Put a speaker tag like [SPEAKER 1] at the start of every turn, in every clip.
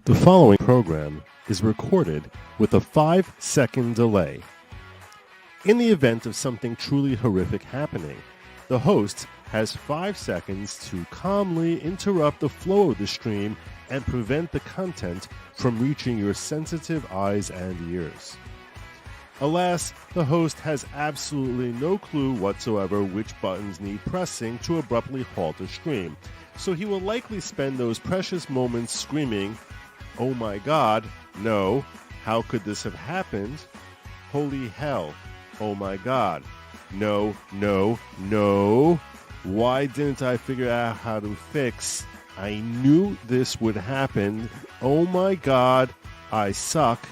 [SPEAKER 1] The following program is recorded with a 5-second delay. In the event of something truly horrific happening, the host has 5 seconds to calmly interrupt the flow of the stream and prevent the content from reaching your sensitive eyes and ears. Alas, the host has absolutely no clue whatsoever which buttons need pressing to abruptly halt a stream, so he will likely spend those precious moments screaming, "Oh my God, no, how could this have happened? Holy hell, oh my God, no, no, no, why didn't I figure out how to fix? I knew this would happen, oh my God, I suck,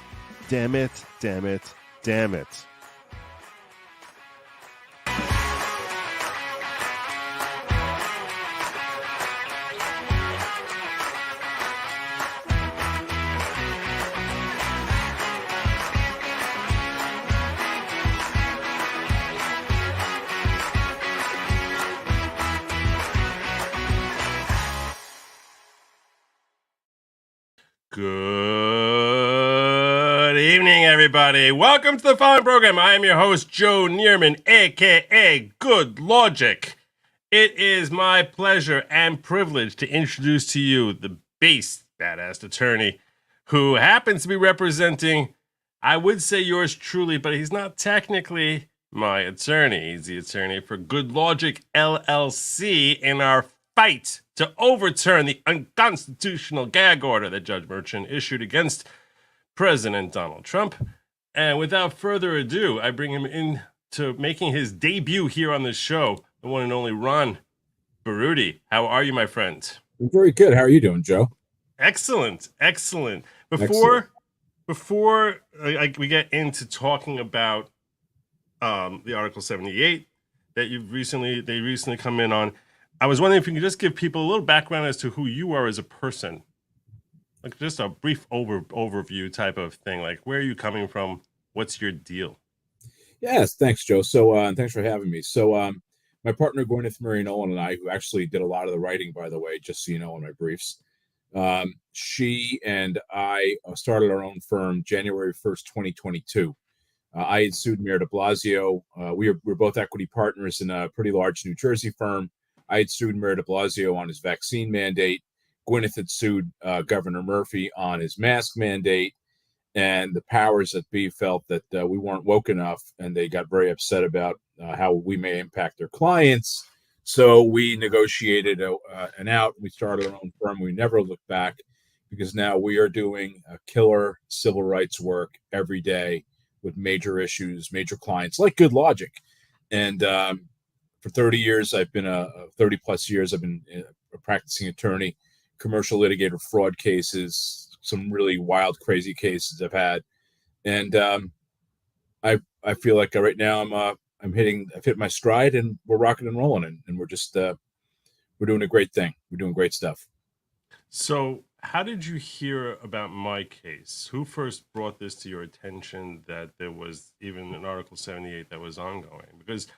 [SPEAKER 1] damn it, damn it, damn it." Good evening, everybody. Welcome to the following program. I am your host, Joe Neerman, a.k.a. Good Lawgic. It is my pleasure and privilege to introduce to you the badass attorney who happens to be representing, I would say yours truly, but he's not technically my attorney. He's the attorney for Good Lawgic, LLC, in our fight to overturn the unconstitutional gag order that Judge Merchant issued against President Donald Trump. And without further ado, I bring him in to making his debut here on the show, the one and only Ron Berutti. How are you, my friend?
[SPEAKER 2] I'm very good. How are you doing, Joe?
[SPEAKER 1] Excellent. Before we get into talking about the Article 78 that they recently come in on, I was wondering if you could just give people a little background as to who you are as a person, like just a brief overview type of thing. Like, where are you coming from? What's your deal?
[SPEAKER 2] Yes, thanks, Joe. So, thanks for having me. So, my partner Gwyneth Mary Nolan and I, who actually did a lot of the writing, by the way, just so you know, in my briefs, she and I started our own firm January 1st, 2022. I had sued Mayor de Blasio. We're both equity partners in a pretty large New Jersey firm. I had sued Mayor de Blasio on his vaccine mandate. Gwyneth had sued Governor Murphy on his mask mandate. And the powers that be felt that we weren't woke enough, and they got very upset about how we may impact their clients. So we negotiated an out. We started our own firm. We never looked back, because now we are doing killer civil rights work every day with major issues, major clients like Good Lawgic. And for 30 years, I've been 30 plus years, I've been a practicing attorney, commercial litigator, fraud cases, some really wild, crazy cases I've had. And I feel like right now I've hit my stride, and we're rocking and rolling, and we're just we're doing a great thing. We're doing great stuff.
[SPEAKER 1] So how did you hear about my case? Who first brought this to your attention, that there was even an Article 78 that was ongoing? Because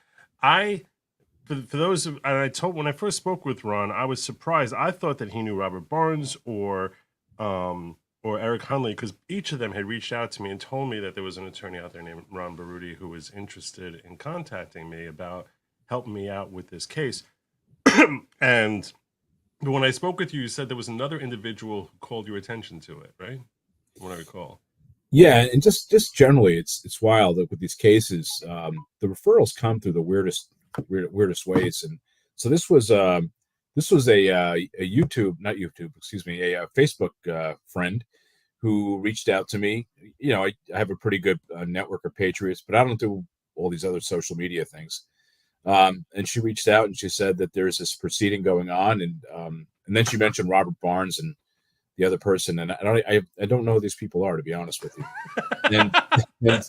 [SPEAKER 1] for those of, and when I first spoke with Ron, I was surprised. I thought that he knew Robert Barnes or Eric Hunley, because each of them had reached out to me and told me that there was an attorney out there named Ron Berutti who was interested in contacting me about helping me out with this case. And when I spoke with you, you said there was another individual who called your attention to it, right? From what I recall.
[SPEAKER 2] Yeah, and just generally, it's wild that with these cases, the referrals come through the weirdest ways. And so this was a Facebook friend who reached out to me. You know, I have a pretty good network of patriots, but I don't do all these other social media things. And she reached out and she said that there's this proceeding going on, and then she mentioned Robert Barnes and the other person, and I don't know who these people are, to be honest with you. And you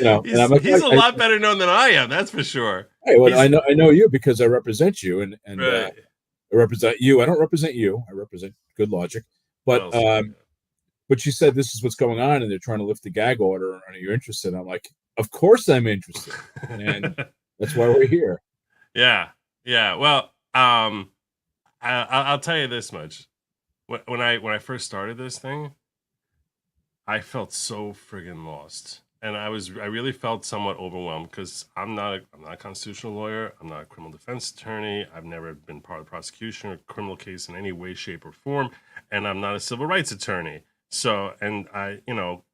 [SPEAKER 2] know,
[SPEAKER 1] he's a lot better known than I am, that's for sure.
[SPEAKER 2] Hey, well, I know you because I represent you, and
[SPEAKER 1] right.
[SPEAKER 2] I represent you. I don't represent you. I represent Good Lawgic, but but she said this is what's going on, and they're trying to lift the gag order. Are you interested? I'm like, of course I'm interested, and that's why we're here.
[SPEAKER 1] Yeah. Well, I'll tell you this much. when I first started this thing, I felt so friggin' lost. And I really felt somewhat overwhelmed because I'm not a constitutional lawyer. I'm not a criminal defense attorney. I've never been part of the prosecution or criminal case in any way, shape, or form. And I'm not a civil rights attorney. So, and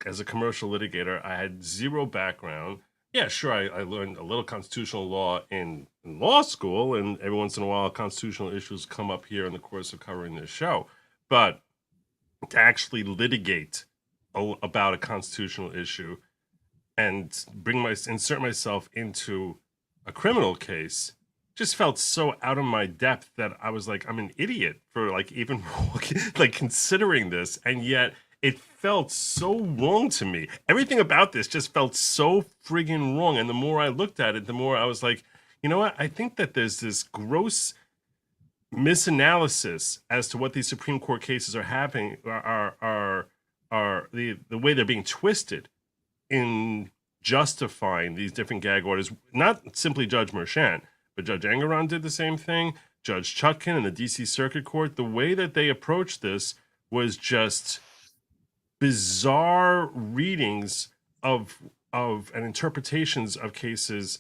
[SPEAKER 1] as a commercial litigator, I had zero background. Yeah, sure, I learned a little constitutional law in law school, and every once in a while, constitutional issues come up here in the course of covering this show. But to actually litigate about a constitutional issue and insert myself into a criminal case just felt so out of my depth that I was like, I'm an idiot for like even like considering this, and yet it felt so wrong to me. Everything about this just felt so friggin' wrong, and the more I looked at it, the more I was like, you know what? I think that there's this gross misanalysis as to what these Supreme Court cases are happening are the way they're being twisted in justifying these different gag orders. Not simply Judge Merchant, but Judge Engeron did the same thing. Judge Chutkin in the D.C. Circuit Court. The way that they approached this was just bizarre readings of and interpretations of cases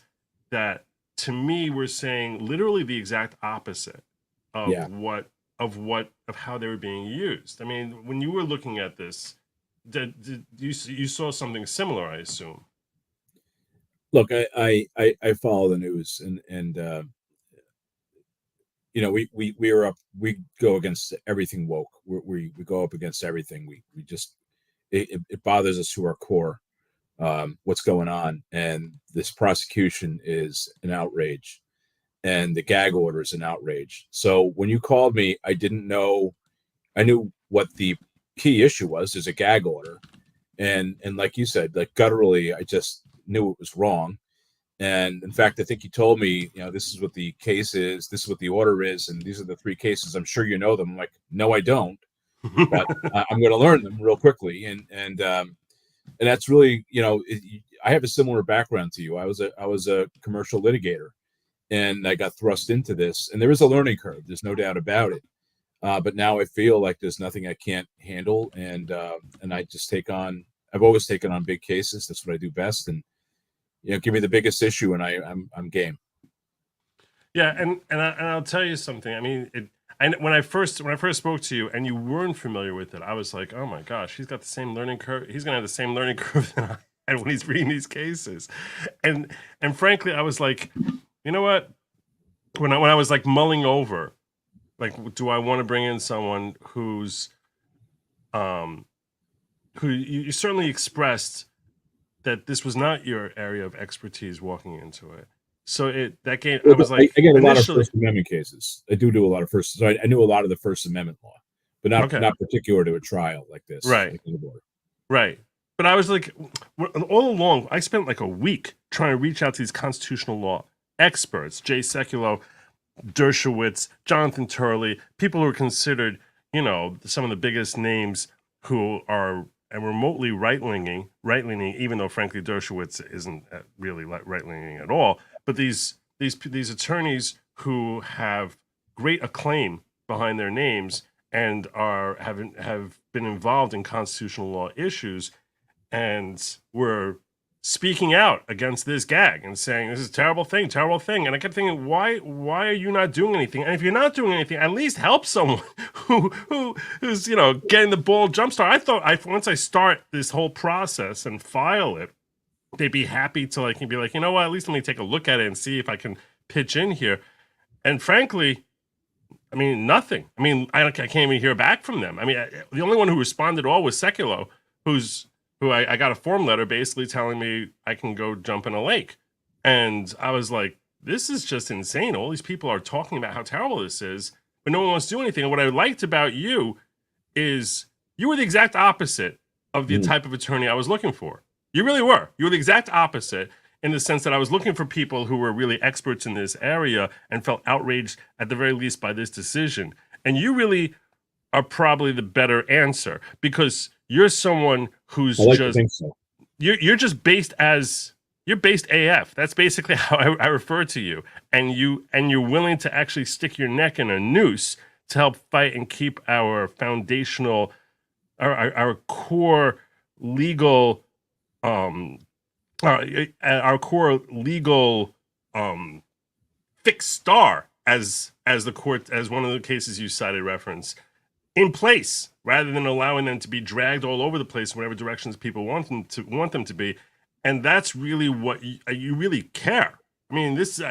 [SPEAKER 1] that, to me, were saying literally the exact opposite of
[SPEAKER 2] Yeah.
[SPEAKER 1] of how they were being used. I mean, when you were looking at this, did you saw something similar, I assume?
[SPEAKER 2] Look, I follow the news, and we go against everything woke. We go up against everything. We just it bothers us to our core. What's going on, and this prosecution is an outrage, and the gag order is an outrage. So when you called me, I didn't know. I knew what the key issue was. There's a gag order, and like you said, like gutturally, I just knew it was wrong. And in fact, I think you told me, this is what the case is, this is what the order is, and these are the three cases. I'm sure you know them. I'm like, no, I don't, but I'm going to learn them real quickly. And that's really, I have a similar background to you. I was a commercial litigator, and I got thrust into this. And there is a learning curve. There's no doubt about it. But now I feel like there's nothing I can't handle, and I just take on. I've always taken on big cases. That's what I do best, and give me the biggest issue, and I'm game.
[SPEAKER 1] Yeah, and I'll tell you something. I mean, when I first spoke to you and you weren't familiar with it, I was like, oh my gosh, he's got the same learning curve. He's gonna have the same learning curve that I had when he's reading these cases, and frankly, I was like, you know what? When I was like mulling over, like, do I want to bring in someone who you certainly expressed that this was not your area of expertise walking into it. So that game, I was like,
[SPEAKER 2] I get a lot of First Amendment cases. I do a lot of First. So I knew a lot of the First Amendment law, but not particular to a trial like this.
[SPEAKER 1] Right. Right. But I was like, all along, I spent like a week trying to reach out to these constitutional law experts, Jay Sekulow, Dershowitz, Jonathan Turley, people who are considered, some of the biggest names who are and remotely right-leaning, even though frankly Dershowitz isn't really right-leaning at all. But these attorneys who have great acclaim behind their names and have been involved in constitutional law issues, and were speaking out against this gag and saying this is a terrible thing. And I kept thinking, why are you not doing anything? And if you're not doing anything, at least help someone who's getting the ball jumpstart. I thought once I start this whole process and file it, they'd be happy to be like, you know what, at least let me take a look at it and see if I can pitch in here. And frankly, I mean, nothing. I mean, I can't even hear back from them. I mean, the only one who responded at all was Sekulow, who I got a form letter basically telling me I can go jump in a lake. And I was like, this is just insane. All these people are talking about how terrible this is, but no one wants to do anything. And what I liked about you is you were the exact opposite of the type of attorney I was looking for. You really were. You were the exact opposite in the sense that I was looking for people who were really experts in this area and felt outraged at the very least by this decision. And you really are probably the better answer because you're someone who's you're just based AF. That's basically how I refer to you. And you're willing to actually stick your neck in a noose to help fight and keep our foundational, our core legal, our core legal fixed star, as the court, as one of the cases you cited reference, in place, rather than allowing them to be dragged all over the place in whatever directions people want them to be. And that's really what you really care. I mean, this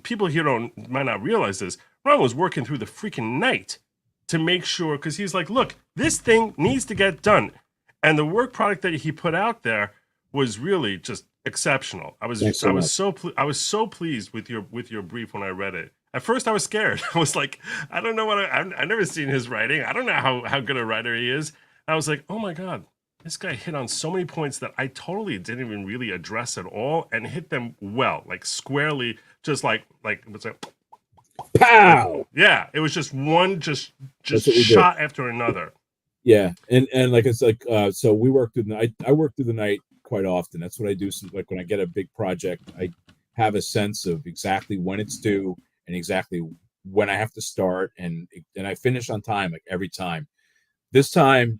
[SPEAKER 1] people here might not realize this. Ron was working through the freaking night to make sure, because he's like, look, this thing needs to get done, and the work product that he put out there was really just exceptional. I was so pleased with your brief when I read it. At first, I was scared. I was like, I don't know what I've never seen his writing. I don't know how good a writer he is. I was like, oh my god, this guy hit on so many points that I totally didn't even really address at all, and hit them well, like squarely, just like it was like,
[SPEAKER 2] pow.
[SPEAKER 1] Yeah, it was just one just shot after another.
[SPEAKER 2] Yeah, and like it's like so we work through the night. I work through the night quite often. That's what I do. So like when I get a big project, I have a sense of exactly when it's due and exactly when I have to start, and I finish on time, like every time. This time,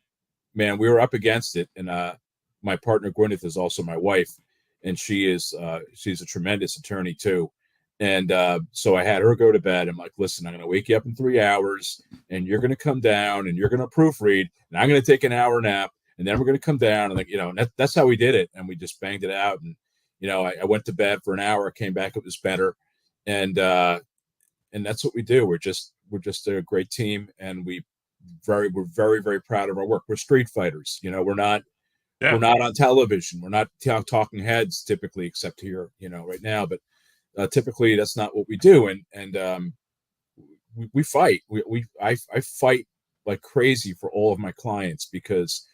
[SPEAKER 2] man, we were up against it, and my partner Gwyneth is also my wife, and she's a tremendous attorney too. And so I had her go to bed. I'm like, listen, I'm going to wake you up in 3 hours, and you're going to come down, and you're going to proofread, and I'm going to take an hour nap, and then we're going to come down, and like, and that's how we did it, and we just banged it out. And I went to bed for an hour, came back, it was better, and that's what we do. We're just a great team, and we're very, very proud of our work. We're street fighters. We're not on television. We're not talking heads typically, except here, right now, but. Typically, that's not what we do, and we fight. I fight like crazy for all of my clients, because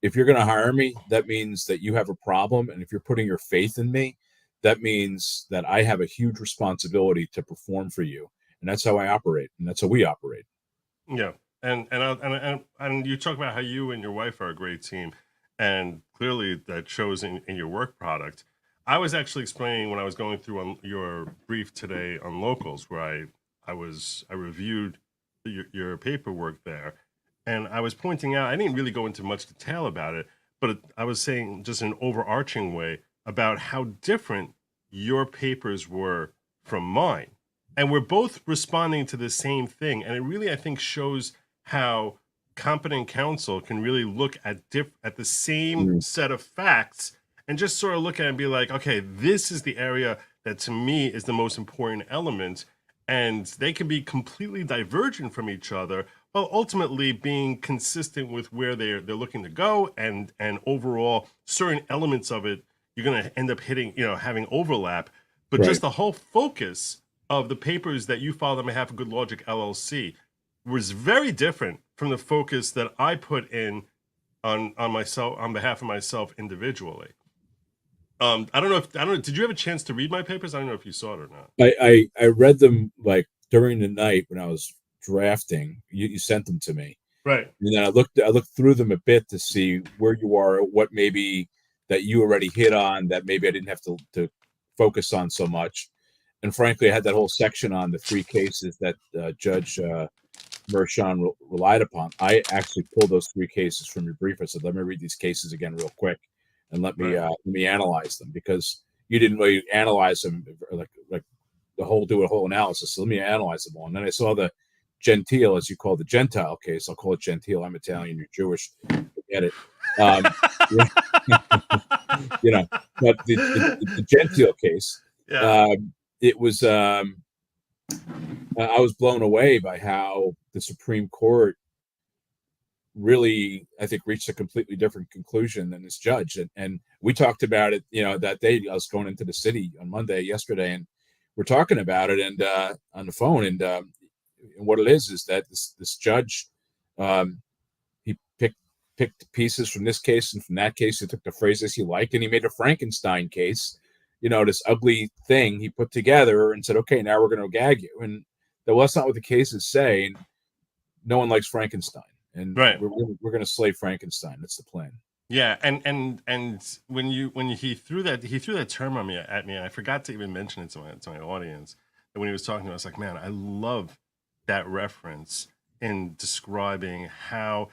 [SPEAKER 2] if you're going to hire me, that means that you have a problem, and if you're putting your faith in me, that means that I have a huge responsibility to perform for you, and that's how I operate, and that's how we operate.
[SPEAKER 1] Yeah, and you talk about how you and your wife are a great team, and clearly that shows in your work product. I was actually explaining when I was going through on your brief today on locals, where I reviewed your paperwork there, and I was pointing out, I didn't really go into much detail about it, but I was saying just in an overarching way about how different your papers were from mine, and we're both responding to the same thing, and it really, I think, shows how competent counsel can really look at the same set of facts, and just sort of look at it and be like, okay, this is the area that to me is the most important element. And they can be completely divergent from each other, while ultimately being consistent with where they're looking to go, and overall certain elements of it you're going to end up hitting, having overlap. But
[SPEAKER 2] Right.
[SPEAKER 1] Just the whole focus of the papers that you filed on behalf of Good Lawgic LLC was very different from the focus that I put in on myself, on behalf of myself individually. I don't know. Did you have a chance to read my papers? I don't know if you saw it or not.
[SPEAKER 2] I read them like during the night when I was drafting. You sent them to me,
[SPEAKER 1] right?
[SPEAKER 2] And then I looked through them a bit to see where you are, what maybe that you already hit on that maybe I didn't have to focus on so much. And frankly, I had that whole section on the 3 cases that Judge Mershon relied upon. I actually pulled those 3 cases from your brief. I said, let me read these cases again real quick, and let me analyze them, because you didn't really analyze them like do a whole analysis. So let me analyze them all. And then I saw the Gentile, as you call the Gentile case. I'll call it Gentile. I'm Italian. You're Jewish. Forget it. But the Gentile case, it was. I was blown away by how the Supreme Court really, I think, reached a completely different conclusion than this judge. And we talked about it, that day. I was going into the city on yesterday, and we're talking about it, and on the phone, and what it is that this judge, he picked pieces from this case and from that case. He took the phrases he liked, and he made a Frankenstein case, this ugly thing he put together, and said, okay, now we're going to gag you. And that's not what the cases say. And no one likes Frankenstein. And we're going to slay Frankenstein. That's the plan.
[SPEAKER 1] Yeah, and when he threw that term at me, and I forgot to even mention it to my audience. And when he was talking to me, I was like, man, I love that reference in describing how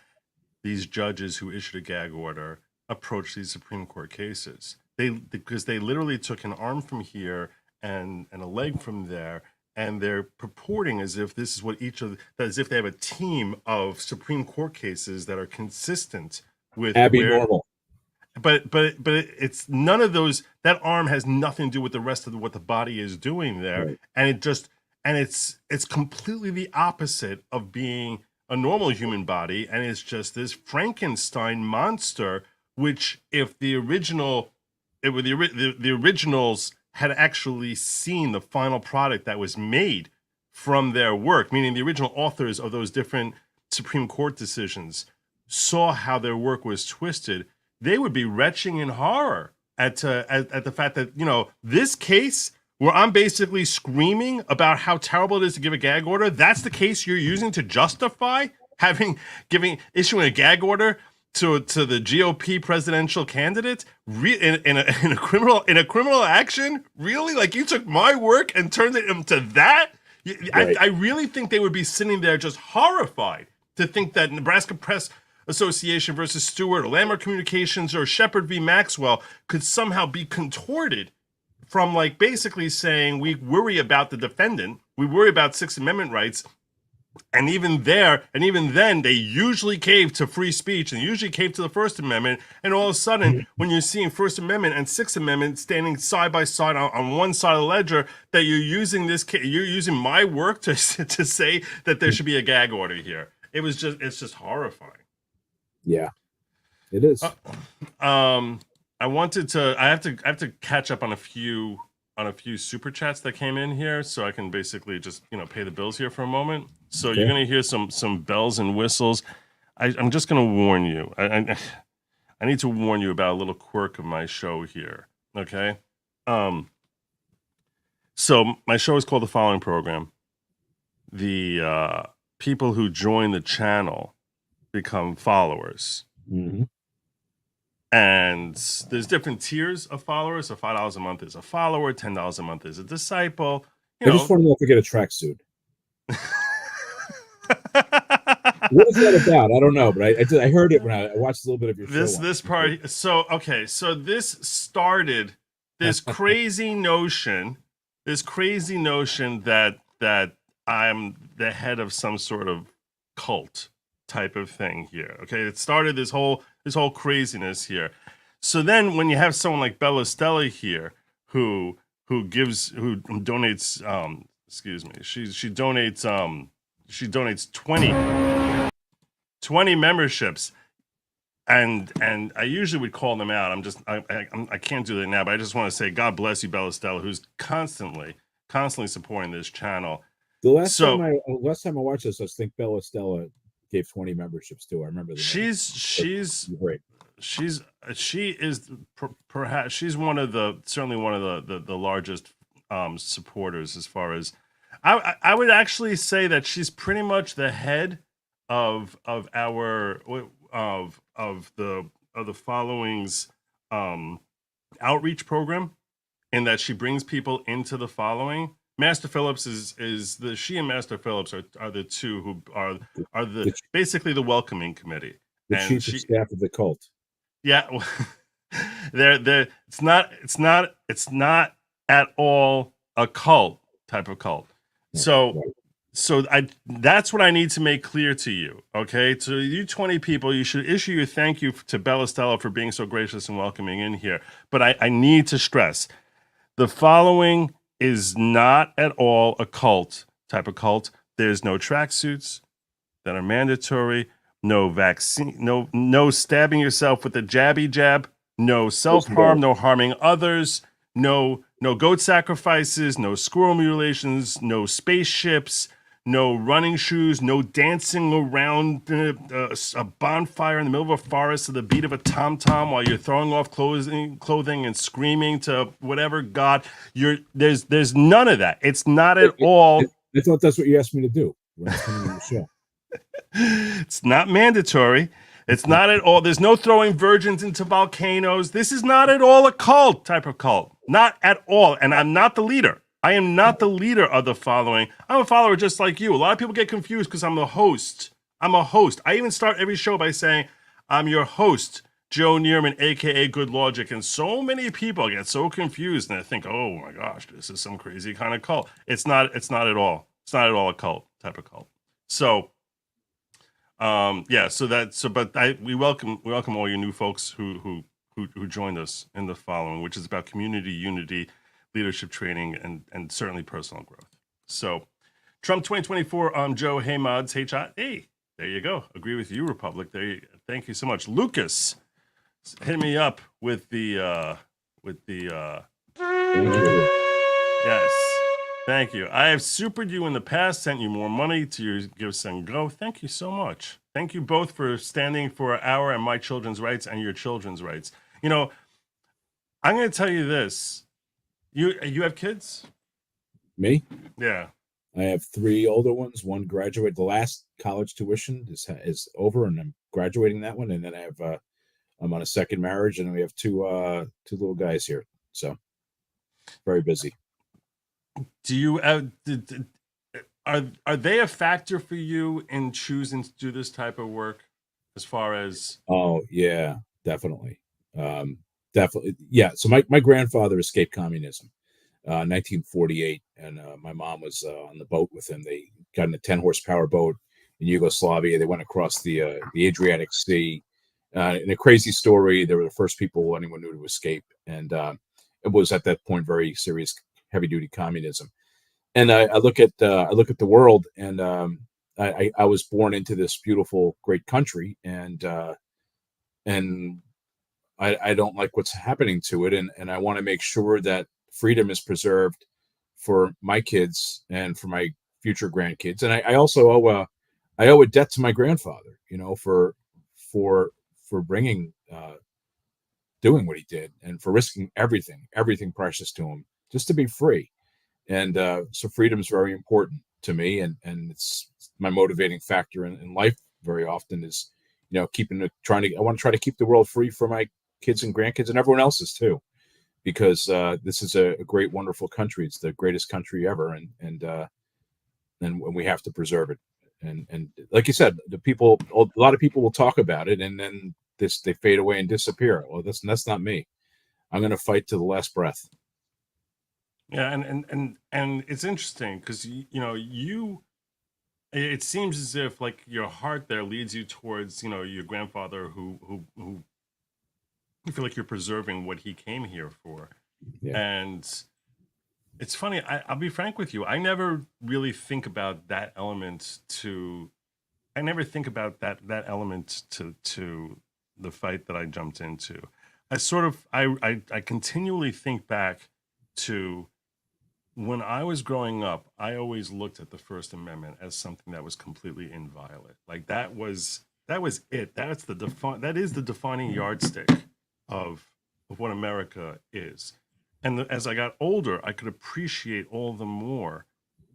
[SPEAKER 1] these judges who issued a gag order approach these Supreme Court cases. Because they literally took an arm from here and a leg from there, and they're purporting as if this is what as if they have a team of Supreme Court cases that are consistent with
[SPEAKER 2] Abby Normal.
[SPEAKER 1] But it's none of those. That arm has nothing to do with the rest of what the body is doing there,
[SPEAKER 2] Right.
[SPEAKER 1] and it's completely the opposite of being a normal human body, and it's just this Frankenstein monster. Which, if the originals had actually seen the final product that was made from their work, meaning the original authors of those different Supreme Court decisions saw how their work was twisted, they would be retching in horror at the fact that, this case where I'm basically screaming about how terrible it is to give a gag order, that's the case you're using to justify issuing a gag order to the GOP presidential candidate in a criminal action. Really? Like, you took my work and turned it into that?
[SPEAKER 2] Right.
[SPEAKER 1] I really think they would be sitting there just horrified to think that Nebraska Press Association versus Stewart or Landmark Communications or Shepard v. Maxwell could somehow be contorted from, like, basically saying we worry about the defendant, we worry about Sixth Amendment rights. And even then, they usually cave to free speech and usually cave to the First Amendment. And all of a sudden, when you're seeing First Amendment and Sixth Amendment standing side by side on one side of the ledger, that you're using my work to say that there should be a gag order here. It's just horrifying.
[SPEAKER 2] Yeah, it is.
[SPEAKER 1] I have to catch up on a few super chats that came in here, so I can basically just pay the bills here for a moment. So
[SPEAKER 2] Okay.
[SPEAKER 1] You're gonna hear some bells and whistles. I'm just gonna warn you. I need to warn you about a little quirk of my show here. Okay. So my show is called The Following Program. The people who join the channel become followers.
[SPEAKER 2] Mm-hmm.
[SPEAKER 1] And there's different tiers of followers. So $5 a month is a follower, $10 a month is a disciple.
[SPEAKER 2] I just want to know if we get a tracksuit. What is that about? I don't know, but I heard it when I watched a little bit of your show.
[SPEAKER 1] This part. So this started this crazy notion that I'm the head of some sort of cult type of thing here. Okay, it started this whole craziness here. So then when you have someone like Bella Stella here who donates she donates 20 memberships, and I usually would call them out. I can't do that now, but I just want to say God bless you, Bella Stella, who's constantly supporting this channel.
[SPEAKER 2] The last time I watched this, I think Bella Stella gave 20 memberships too. I remember that.
[SPEAKER 1] She's
[SPEAKER 2] great.
[SPEAKER 1] She is perhaps she's certainly one of the largest supporters, as far as I would actually say that she's pretty much the head of the Following's outreach program, in that she brings people into the Following. Master Phillips she and Master Phillips are the two who are basically the welcoming committee.
[SPEAKER 2] The chief of staff of the cult.
[SPEAKER 1] Yeah, it's not at all a cult type of cult. So that's what I need to make clear to you. Okay, to you 20 people, you should issue your thank you to Bella Stella for being so gracious and welcoming in here. But I need to stress, the Following is not at all a cult type of cult. There's no tracksuits that are mandatory. No vaccine, no stabbing yourself with a jabby jab, no self-harm, no harming others, no goat sacrifices, no squirrel mutilations, no spaceships, no running shoes, no dancing around a bonfire in the middle of a forest to the beat of a tom-tom while you're throwing off clothing and screaming to whatever god. There's none of that. It's not at all.
[SPEAKER 2] I thought that's what you asked me to do when I was coming on the show.
[SPEAKER 1] It's not mandatory. It's not at all. There's no throwing virgins into volcanoes. This is not at all a cult type of cult. Not at all. And I'm not the leader. I am not the leader of the following. I'm a follower just like you. A lot of people get confused because I'm the host. I'm a host. I even start every show by saying, I'm your host, Joe Neerman, aka Good Lawgic. And so many people get so confused and they think, oh my gosh, this is some crazy kind of cult. It's not at all. It's not at all a cult type of cult. So we welcome all you new folks who joined us in the following, which is about community unity, leadership training, and certainly personal growth. So Trump 2024, I'm Joe. Hey mods, hey chat. Hey, there you go. Agree with you, Republic. Thank you so much. Lucas, hit me up with the yes. Thank you. I have supered you in the past, sent you more money to your Give, Send, Go. Thank you so much. Thank you both for standing for our and my children's rights and your children's rights. You know, I'm going to tell you this. You have kids?
[SPEAKER 2] Me?
[SPEAKER 1] Yeah.
[SPEAKER 2] I have 3 older ones. One graduated. The last college tuition is over, and I'm graduating that one. And then I have I'm on a second marriage, and we have two little guys here. So very busy.
[SPEAKER 1] Do you are they a factor for you in choosing to do this type of work? As far as
[SPEAKER 2] oh yeah, definitely, definitely, yeah. So my grandfather escaped communism, 1948, and my mom was on the boat with him. They got in a 10 horsepower boat in Yugoslavia. They went across the Adriatic Sea. In a crazy story, they were the first people anyone knew to escape, and it was at that point very serious, heavy duty communism. And I look at the world, and I was born into this beautiful, great country, and I don't like what's happening to it, and I want to make sure that freedom is preserved for my kids and for my future grandkids. And I also owe a debt to my grandfather, for bringing doing what he did, and for risking everything precious to him just to be free. And so freedom is very important to me, and it's my motivating factor in life very often is, I want to try to keep the world free for my kids and grandkids and everyone else's too, because this is a great, wonderful country. It's the greatest country ever, and we have to preserve it. And like you said, a lot of people will talk about it, and then they fade away and disappear. Well, that's not me. I'm going to fight to the last breath.
[SPEAKER 1] Yeah, and it's interesting because it seems as if like your heart there leads you towards your grandfather who you feel like you're preserving what he came here for.
[SPEAKER 2] Yeah.
[SPEAKER 1] And it's funny, I'll be frank with you, I never really think about that element to the fight that I jumped into. I continually think back to when I was growing up. I always looked at the First Amendment as something that was completely inviolate. Like that was it. That is the defining yardstick of what America is. And as I got older, I could appreciate all the more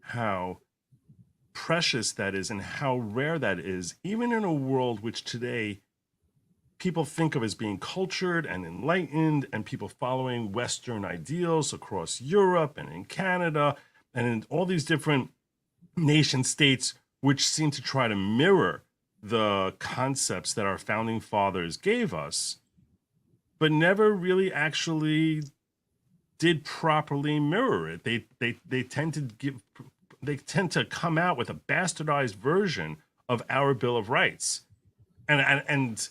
[SPEAKER 1] how precious that is and how rare that is, even in a world which today people think of as being cultured and enlightened, and people following Western ideals across Europe and in Canada and in all these different nation states, which seem to try to mirror the concepts that our founding fathers gave us, but never really actually did properly mirror it. They tend to come out with a bastardized version of our Bill of Rights, and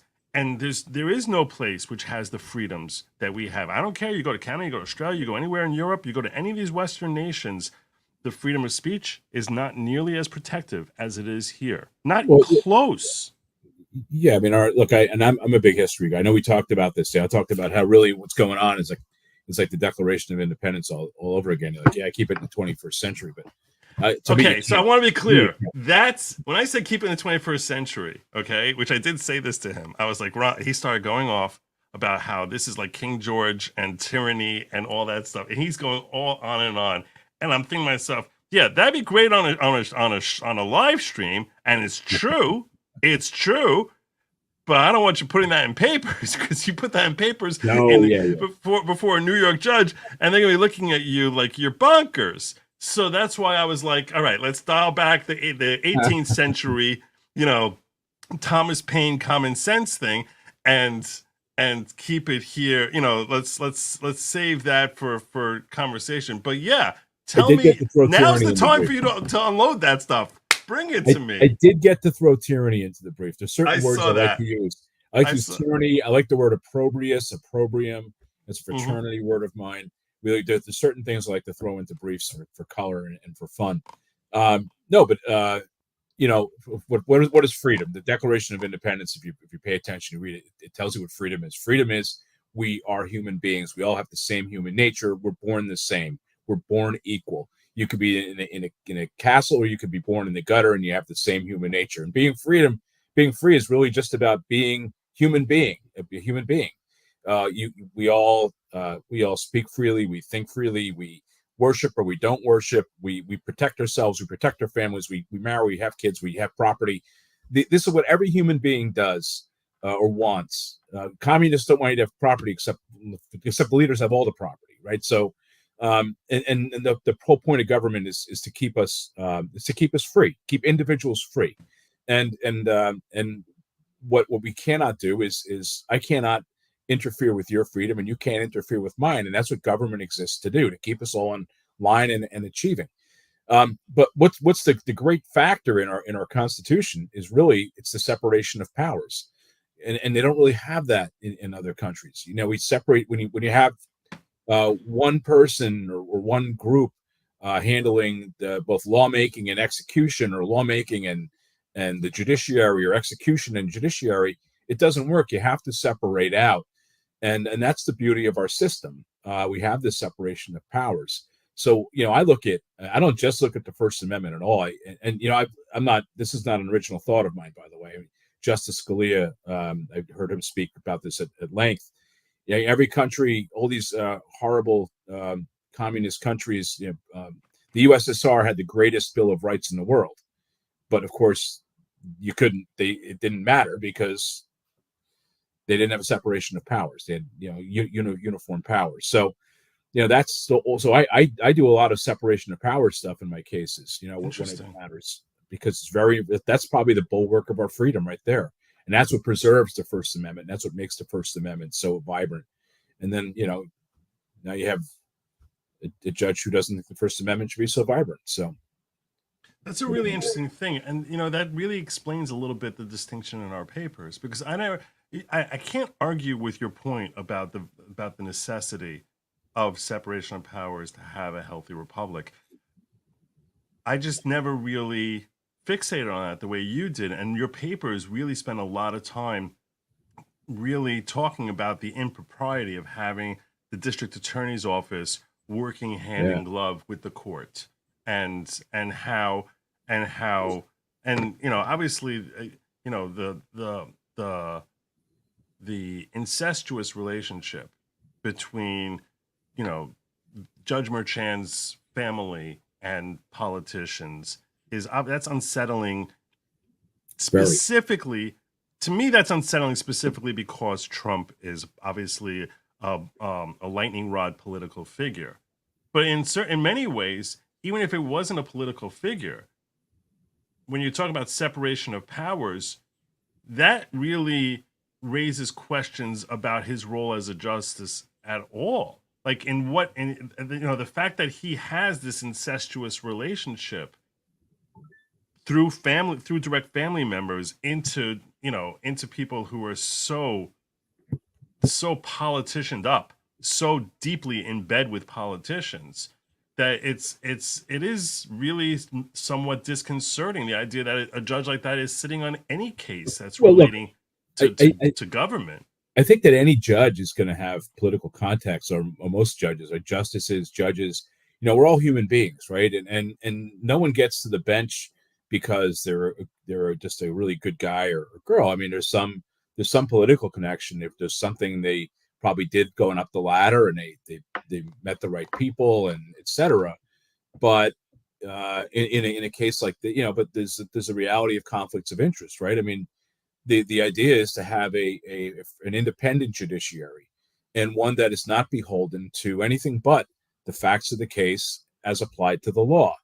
[SPEAKER 1] there is no place which has the freedoms that we have. I don't care. You go to Canada, you go to Australia, you go anywhere in Europe, you go to any of these Western nations, the freedom of speech is not nearly as protective as it is here. Not close.
[SPEAKER 2] Yeah, I mean, I'm a big history guy. I know we talked about this. I talked about how really what's going on is like the Declaration of Independence all over again. You're like, yeah, I keep it in the 21st century, but
[SPEAKER 1] so I want to be clear. That's when I said keep it in the 21st century, okay, which I did say this to him. I was like, he started going off about how this is like King George and tyranny and all that stuff. And he's going all on and on. And I'm thinking to myself, yeah, that'd be great on a live stream. And it's true. It's true. but I don't want you putting that in papers, because you put that in papers
[SPEAKER 2] Yeah.
[SPEAKER 1] before a New York judge, and they're gonna be looking at you like you're bonkers. So that's why I was like, all right, let's dial back the 18th century, Thomas Paine common sense thing, and keep it here. Let's save that for conversation. But yeah,
[SPEAKER 2] I
[SPEAKER 1] tell
[SPEAKER 2] did get
[SPEAKER 1] me,
[SPEAKER 2] to throw
[SPEAKER 1] now's
[SPEAKER 2] tyranny
[SPEAKER 1] the
[SPEAKER 2] in the
[SPEAKER 1] time
[SPEAKER 2] brief.
[SPEAKER 1] for you to unload that stuff. Bring it to me.
[SPEAKER 2] I did get to throw tyranny into the brief. There's certain
[SPEAKER 1] I
[SPEAKER 2] words
[SPEAKER 1] saw
[SPEAKER 2] I like
[SPEAKER 1] that.
[SPEAKER 2] to use. I like
[SPEAKER 1] I
[SPEAKER 2] to use
[SPEAKER 1] saw.
[SPEAKER 2] tyranny. I like the word opprobrious, opprobrium. It's a
[SPEAKER 1] Mm-hmm.
[SPEAKER 2] fraternity word of mine. Really, there's certain things I like to throw into briefs for color and for fun. No, but what is freedom? The Declaration of Independence. If you pay attention, you read it. It tells you what freedom is. Freedom is we are human beings. We all have the same human nature. We're born the same. We're born equal. You could be in a castle, or you could be born in the gutter, and you have the same human nature. And being free is really just about being human being, a human being. We all speak freely. We think freely. We worship or we don't worship. We protect ourselves. We protect our families. We marry. We have kids. We have property. This is what every human being does or wants. Communists don't want you to have property, except the leaders have all the property, right? So, and the whole point of government is to keep us free, keep individuals free, and what we cannot do is I cannot interfere with your freedom, and you can't interfere with mine, and that's what government exists to do, to keep us all in line and achieving. But what's the great factor in our Constitution is really it's the separation of powers, and they don't really have that in other countries. We separate when you have one person or one group handling both lawmaking and execution, or lawmaking and the judiciary, or execution and judiciary. It doesn't work. You have to separate out, and that's the beauty of our system. We have this separation of powers. So I don't just look at the First Amendment at all. I'm not. This is not an original thought of mine, by the way. Justice Scalia, I've heard him speak about this at length. Yeah, every country, all these horrible communist countries, the USSR had the greatest Bill of Rights in the world, but of course, it didn't matter because they didn't have a separation of powers. They had uniform powers. So that's so I do a lot of separation of powers stuff in my cases. When it matters, because that's probably the bulwark of our freedom right there. And that's what preserves the First Amendment. That's what makes the First Amendment so vibrant. And then, now you have a judge who doesn't think the First Amendment should be so vibrant. So
[SPEAKER 1] that's a really interesting thing. And, that really explains a little bit the distinction in our papers, because I can't argue with your point about the necessity of separation of powers to have a healthy republic. I just never really fixated on that the way you did. And your papers really spend a lot of time really talking about the impropriety of having the district attorney's office working hand in glove with the court, and how obviously the incestuous relationship between Judge Merchan's family and politicians that's unsettling. Specifically, to me, that's unsettling specifically because Trump is obviously a lightning rod political figure. But in many ways, even if it wasn't a political figure, when you talk about separation of powers, that really raises questions about his role as a justice at all. Like the fact that he has this incestuous relationship through direct family members into people who are so politicianed up, so deeply in bed with politicians, that it is really somewhat disconcerting, the idea that a judge like that is sitting on any case that's relating to government.
[SPEAKER 2] I think that any judge is going to have political context, or most judges, or justices, judges. We're all human beings, right? And no one gets to the bench because they're just a really good guy or girl. I mean, there's some political connection. If there's something they probably did going up the ladder, and they met the right people, and etc. But in a case like that, but there's a reality of conflicts of interest, right? I mean, the idea is to have an independent judiciary, and one that is not beholden to anything but the facts of the case as applied to the law.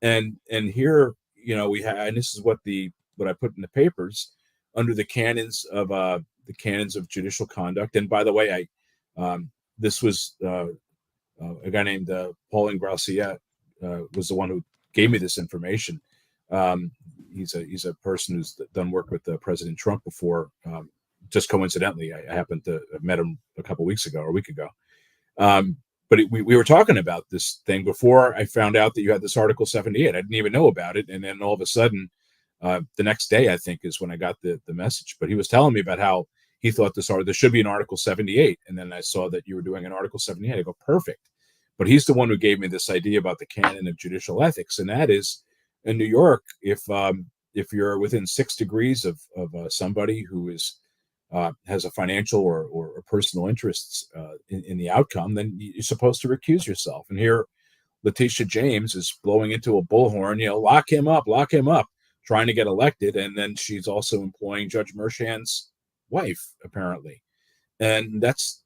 [SPEAKER 2] And here, we have, and this is what I put in the papers under the canons of judicial conduct. And by the way, this was a guy named Paul Ingrassia was the one who gave me this information. He's a person who's done work with President Trump before. Just coincidentally, I happened to have met him a couple weeks ago or a week ago. But we were talking about this thing before I found out that you had this Article 78. I didn't even know about it. And then all of a sudden, the next day, I think, is when I got the message. But he was telling me about how he thought there should be an Article 78. And then I saw that you were doing an Article 78. I go, perfect. But he's the one who gave me this idea about the canon of judicial ethics. And that is, in New York, if you're within 6 degrees of somebody who has a financial or personal interests in the outcome, then you're supposed to recuse yourself. And here, Letitia James is blowing into a bullhorn, lock him up, trying to get elected. And then she's also employing Judge Merchan's wife, apparently. And that's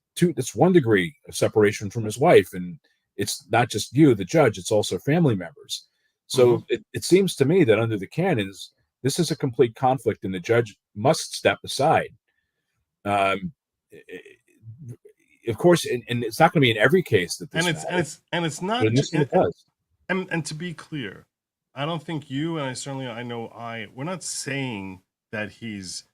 [SPEAKER 2] 1 degree of separation from his wife. And it's not just you, the judge, it's also family members. So it seems to me that under the canons, this is a complete conflict and the judge must step aside. Of course, and it's not going to be in every case that this
[SPEAKER 1] it's not.
[SPEAKER 2] It does.
[SPEAKER 1] And to be clear, I don't think you and we're not saying that he's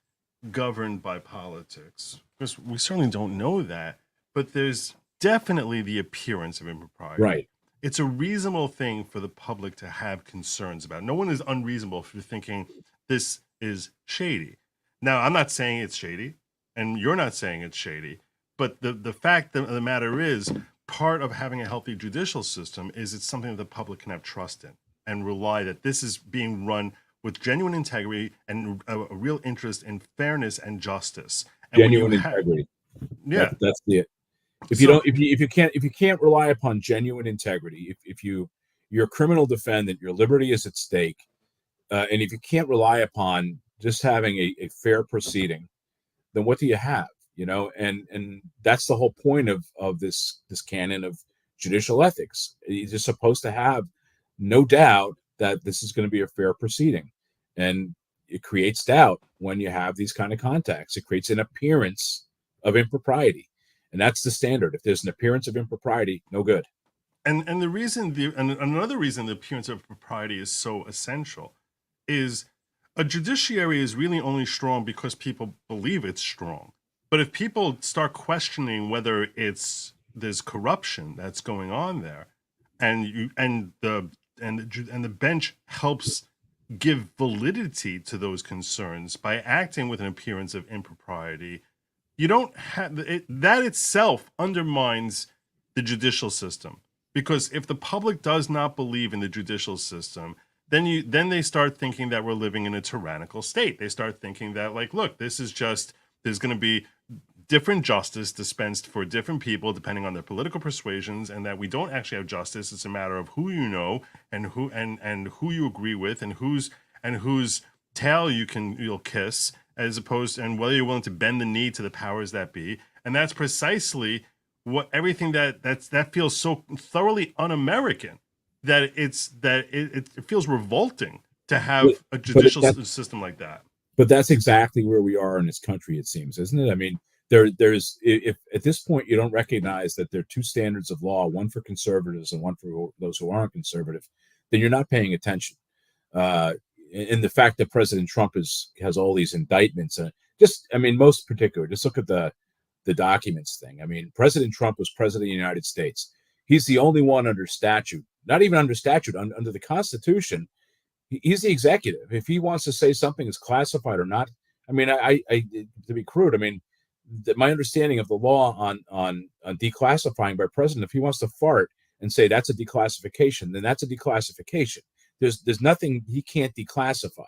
[SPEAKER 1] governed by politics, because we certainly don't know that. But there's definitely the appearance of impropriety.
[SPEAKER 2] Right.
[SPEAKER 1] It's a reasonable thing for the public to have concerns about. No one is unreasonable for thinking this is shady. Now, I'm not saying it's shady, and you're not saying it's shady, but the fact of the matter is, part of having a healthy judicial system is it's something that the public can have trust in and rely that this is being run with genuine integrity and a real interest in fairness and justice. And
[SPEAKER 2] genuine integrity.
[SPEAKER 1] Yeah,
[SPEAKER 2] that's it. If you can't rely upon genuine integrity, if you're a criminal defendant, your liberty is at stake, and if you can't rely upon just having a fair proceeding, then what do you have? And that's the whole point of this canon of judicial ethics. You're just supposed to have no doubt that this is going to be a fair proceeding, and it creates doubt when you have these kind of contacts. It creates an appearance of impropriety. And that's the standard. If there's an appearance of impropriety, no good.
[SPEAKER 1] And another reason the appearance of propriety is so essential is a judiciary is really only strong because people believe it's strong. But if people start questioning whether there's corruption that's going on there, and the bench helps give validity to those concerns by acting with an appearance of impropriety, you don't have it, that itself undermines the judicial system. Because if the public does not believe in the judicial system, then they start thinking that we're living in a tyrannical state. They start thinking that, like, look, there's going to be different justice dispensed for different people depending on their political persuasions, and that we don't actually have justice. It's a matter of who you know and who you agree with and whose tail you'll kiss, as opposed, and whether you're willing to bend the knee to the powers that be. And that's precisely what everything that feels so thoroughly un-American that it feels revolting to have a judicial system like that.
[SPEAKER 2] But that's exactly where we are in this country, it seems, isn't it? I mean, there's if at this point you don't recognize that there are two standards of law, one for conservatives and one for those who aren't conservative, then you're not paying attention. And the fact that President Trump has all these indictments, most particular, just look at the documents thing. I mean, President Trump was president of the United States. He's the only one under statute, not even under statute, under the Constitution. He's the executive. If he wants to say something is classified or not, I mean, I to be crude, I mean, my understanding of the law on declassifying by president, if he wants to fart and say that's a declassification, then that's a declassification. There's nothing he can't declassify.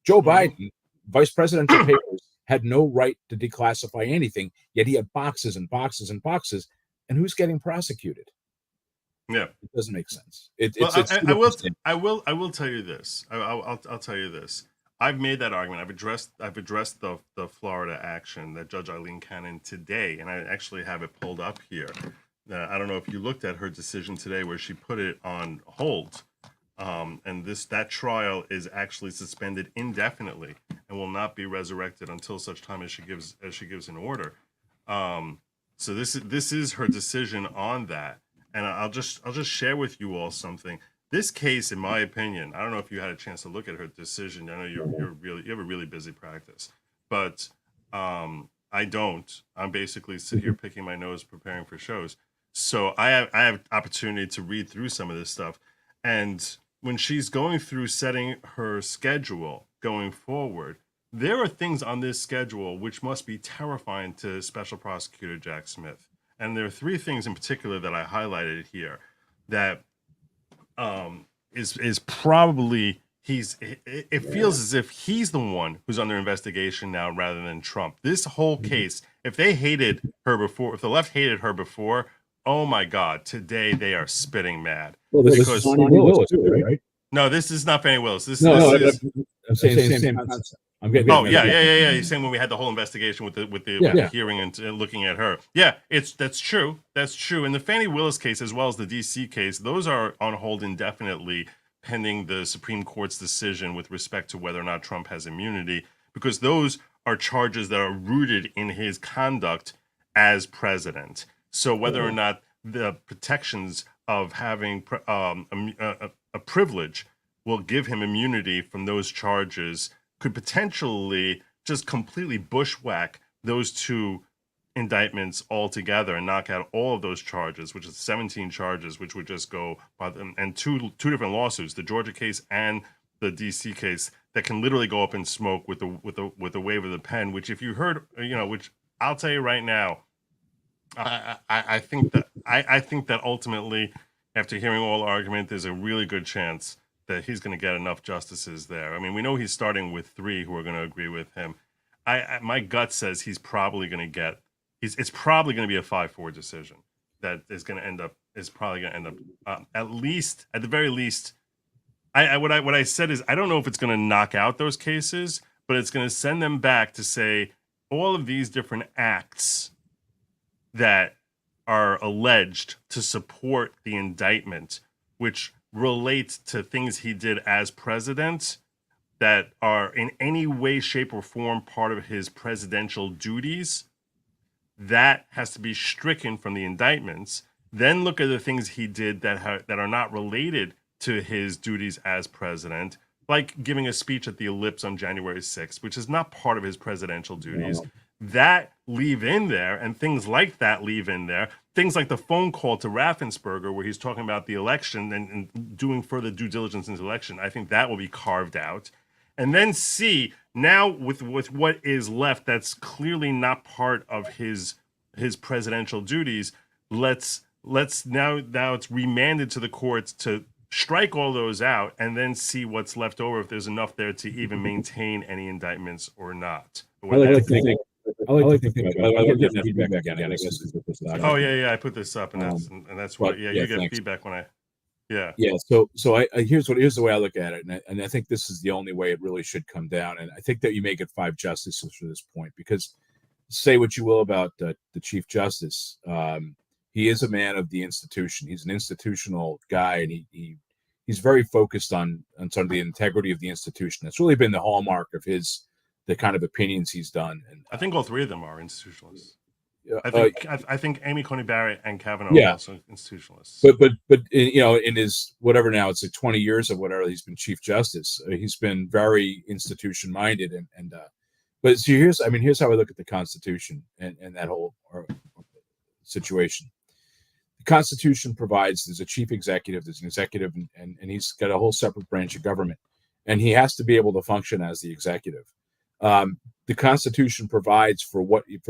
[SPEAKER 2] Joe Biden, vice presidential papers, had no right to declassify anything, yet he had boxes and boxes and boxes. And who's getting prosecuted?
[SPEAKER 1] Yeah,
[SPEAKER 2] it doesn't make sense.
[SPEAKER 1] I will tell you this. I'll tell you this. I've made that argument. I've addressed the Florida action that Judge Eileen Cannon today, and I actually have it pulled up here. I don't know if you looked at her decision today where she put it on hold. And that trial is actually suspended indefinitely and will not be resurrected until such time as she gives an order. So this is her decision on that, and I'll just share with you all something. This case, in my opinion, I don't know if you had a chance to look at her decision. I know you have a really busy practice, but I don't. I'm basically sitting here picking my nose, preparing for shows. So I have opportunity to read through some of this stuff, and when she's going through setting her schedule going forward, there are things on this schedule which must be terrifying to Special Prosecutor Jack Smith. And there are three things in particular that I highlighted here that is probably it feels as if he's the one who's under investigation now rather than Trump. This whole case, if they hated her before, if the left hated her before, oh my God, today they are spitting mad.
[SPEAKER 2] Well, this is Fannie Willis too, right?
[SPEAKER 1] No, this is not Fannie Willis. This is
[SPEAKER 2] I'm saying same concept. I'm getting.
[SPEAKER 1] Oh yeah. You're saying when we had the whole investigation with the hearing and looking at her. Yeah, that's true. That's true. In the Fannie Willis case as well as the DC case, those are on hold indefinitely pending the Supreme Court's decision with respect to whether or not Trump has immunity, because those are charges that are rooted in his conduct as president. So whether or not the protections of having a privilege will give him immunity from those charges could potentially just completely bushwhack those two indictments altogether and knock out all of those charges, which is 17 charges, which would just go by them, and two different lawsuits, the Georgia case and the DC case, that can literally go up in smoke with a wave of the pen. Which, if you heard, which I'll tell you right now, I think that ultimately, after hearing all argument, there's a really good chance that he's going to get enough justices there. I mean, we know he's starting with 3 who are going to agree with him. My gut says he's probably going to get. It's probably going to be a 5-4 decision that is going to end up. At the very least. What I said is, I don't know if it's going to knock out those cases, but it's going to send them back to say all of these different acts that are alleged to support the indictment, which relate to things he did as president that are in any way, shape, or form part of his presidential duties, that has to be stricken from the indictments. Then look at the things he did that are not related to his duties as president, like giving a speech at the Ellipse on January 6th, which is not part of his presidential duties. That leave in there, and things like that leave in there. Things like the phone call to Raffensperger, where he's talking about the election and doing further due diligence into the election. I think that will be carved out. And then C, now with what is left that's clearly not part of his presidential duties, let's now it's remanded to the courts to strike all those out and then see what's left over, if there's enough there to even maintain any indictments or not.
[SPEAKER 2] I like to think I'll get that feedback again. I guess.
[SPEAKER 1] Oh yeah, I put this up, and that's why. Yeah, you get
[SPEAKER 2] thanks.
[SPEAKER 1] feedback when I.
[SPEAKER 2] Yeah. So I here's the way I look at it, and I think this is the only way it really should come down. And I think that you make it 5 justices for this point, because say what you will about the Chief Justice, he is a man of the institution. He's an institutional guy, and he's very focused on sort of the integrity of the institution. That's really been the hallmark of the kind of opinions he's done. And
[SPEAKER 1] I think all 3 of them are institutionalists. I think Amy Coney Barrett and Kavanaugh are also institutionalists.
[SPEAKER 2] But in his whatever, now it's like 20 years of whatever he's been Chief Justice, he's been very institution minded. But so here's how I look at the Constitution and that whole situation. The Constitution provides there's a chief executive, there's an executive, and he's got a whole separate branch of government, and he has to be able to function as the executive. The Constitution provides for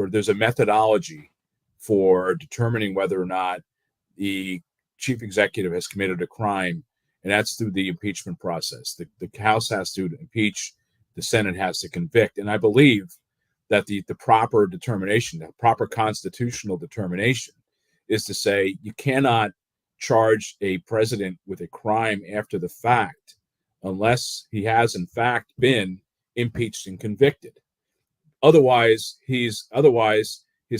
[SPEAKER 2] there's a methodology for determining whether or not the chief executive has committed a crime, and that's through the impeachment process. The House has to impeach, the Senate has to convict, and I believe that the proper determination, the proper constitutional determination, is to say you cannot charge a president with a crime after the fact unless he has in fact been impeached and convicted. Otherwise, his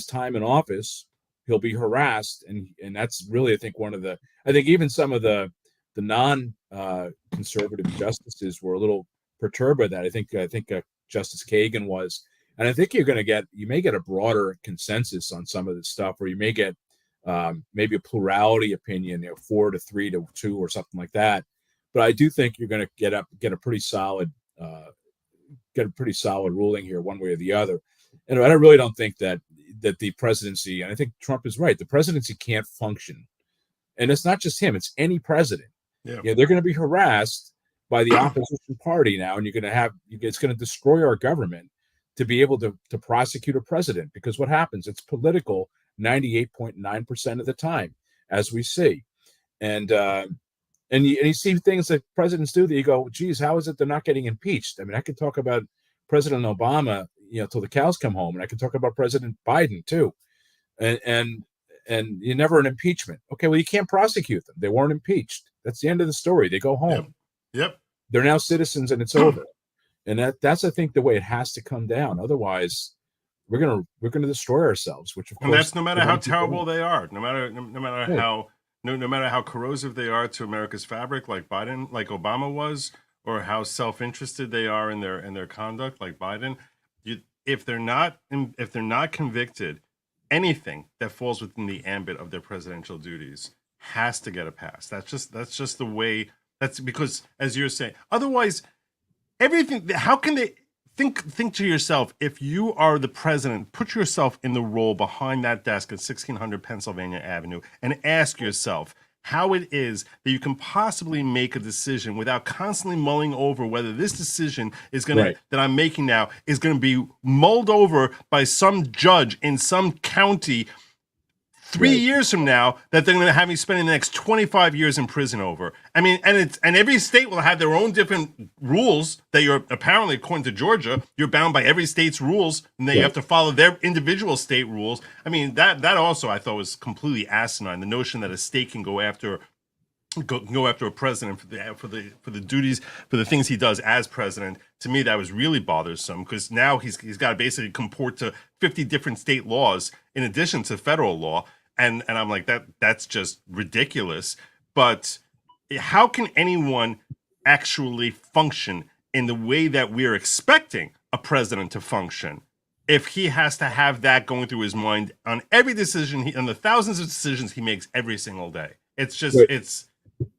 [SPEAKER 2] time in office, he'll be harassed, and that's really, I think, I think even some of the non conservative justices were a little perturbed by that. I think Justice Kagan was, and I think you may get a broader consensus on some of this stuff, or you may get maybe a plurality opinion, 4-3-2 or something like that. But I do think you're going to get a pretty solid ruling here, one way or the other. And I really don't think that the presidency, and I think Trump is right, the presidency can't function. And it's not just him, it's any president.
[SPEAKER 1] Yeah.
[SPEAKER 2] They're going to be harassed by the opposition party now, and it's going to destroy our government to be able to prosecute a president, because what happens, it's political 98.9% of the time, as we see. And you see things that presidents do that you go, geez, how is it they're not getting impeached? I mean, I could talk about President Obama, till the cows come home, and I can talk about President Biden too. And you never an impeachment. Okay, well, you can't prosecute them. They weren't impeached. That's the end of the story. They go home.
[SPEAKER 1] Yep.
[SPEAKER 2] They're now citizens, and it's over. And that's I think the way it has to come down. Otherwise, we're gonna destroy ourselves. Which, of course,
[SPEAKER 1] and that's no matter how terrible they are, no matter how corrosive they are to America's fabric, like Obama was, or how self-interested they are in their conduct, like Biden. If they're not convicted, anything that falls within the ambit of their presidential duties has to get a pass. That's just the way. That's because, as you're saying, otherwise, everything. How can they think to yourself, if you are the president, put yourself in the role behind that desk at 1600 Pennsylvania Avenue and ask yourself how it is that you can possibly make a decision without constantly mulling over whether this decision is that I'm making now is going to be mulled over by some judge in some county 3 years from now that they're going to have me spending the next 25 years in prison over. I mean, and every state will have their own different rules that you're apparently, according to Georgia, you're bound by every state's rules, and then you have to follow their individual state rules. I mean, that also I thought was completely asinine. The notion that a state can go after a president for the duties, for the things he does as president, to me that was really bothersome, because now he's got to basically comport to 50 different state laws in addition to federal law. And I'm like, that's just ridiculous. But how can anyone actually function in the way that we're expecting a president to function if he has to have that going through his mind on every decision, on the thousands of decisions he makes every single day? It's just,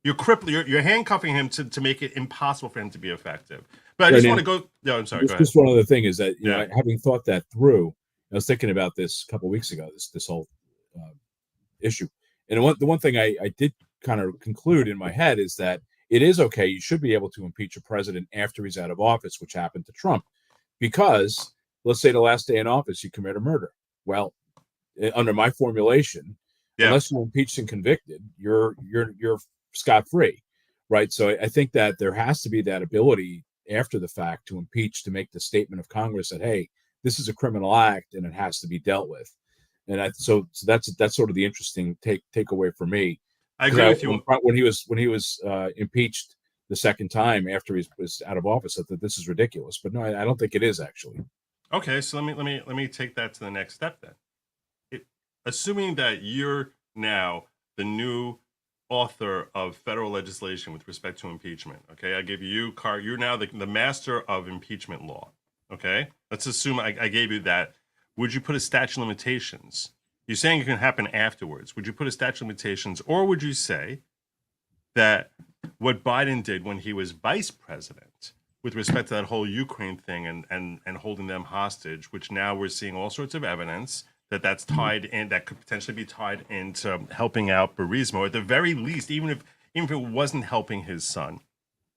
[SPEAKER 1] you're handcuffing him to make it impossible for him to be effective. But I just want to go. No, I'm sorry. Go ahead.
[SPEAKER 2] Just one other thing is that, having thought that through, I was thinking about this a couple of weeks ago, this whole issue. And the one thing I did kind of conclude in my head is that it is okay. You should be able to impeach a president after he's out of office, which happened to Trump, because let's say the last day in office, you commit a murder. Well, under my formulation, unless you're impeached and convicted, you're scot-free, right? So I think that there has to be that ability after the fact to impeach, to make the statement of Congress that, hey, this is a criminal act and it has to be dealt with. And so that's sort of the interesting takeaway for me.
[SPEAKER 1] I agree with you.
[SPEAKER 2] When he was impeached the second time after he was out of office, I thought this is ridiculous. But no, I don't think it is actually.
[SPEAKER 1] Okay, so let me take that to the next step then. Assuming that you're now the new author of federal legislation with respect to impeachment. Okay, I give you you're now the master of impeachment law. Okay, let's assume I gave you that. Would you put a statute of limitations? You're saying it can happen afterwards. Would you put a statute of limitations, or would you say that what Biden did when he was vice president with respect to that whole Ukraine thing and holding them hostage, which now we're seeing all sorts of evidence that's tied in, that could potentially be tied into helping out Burisma, or at the very least, even if it wasn't helping his son.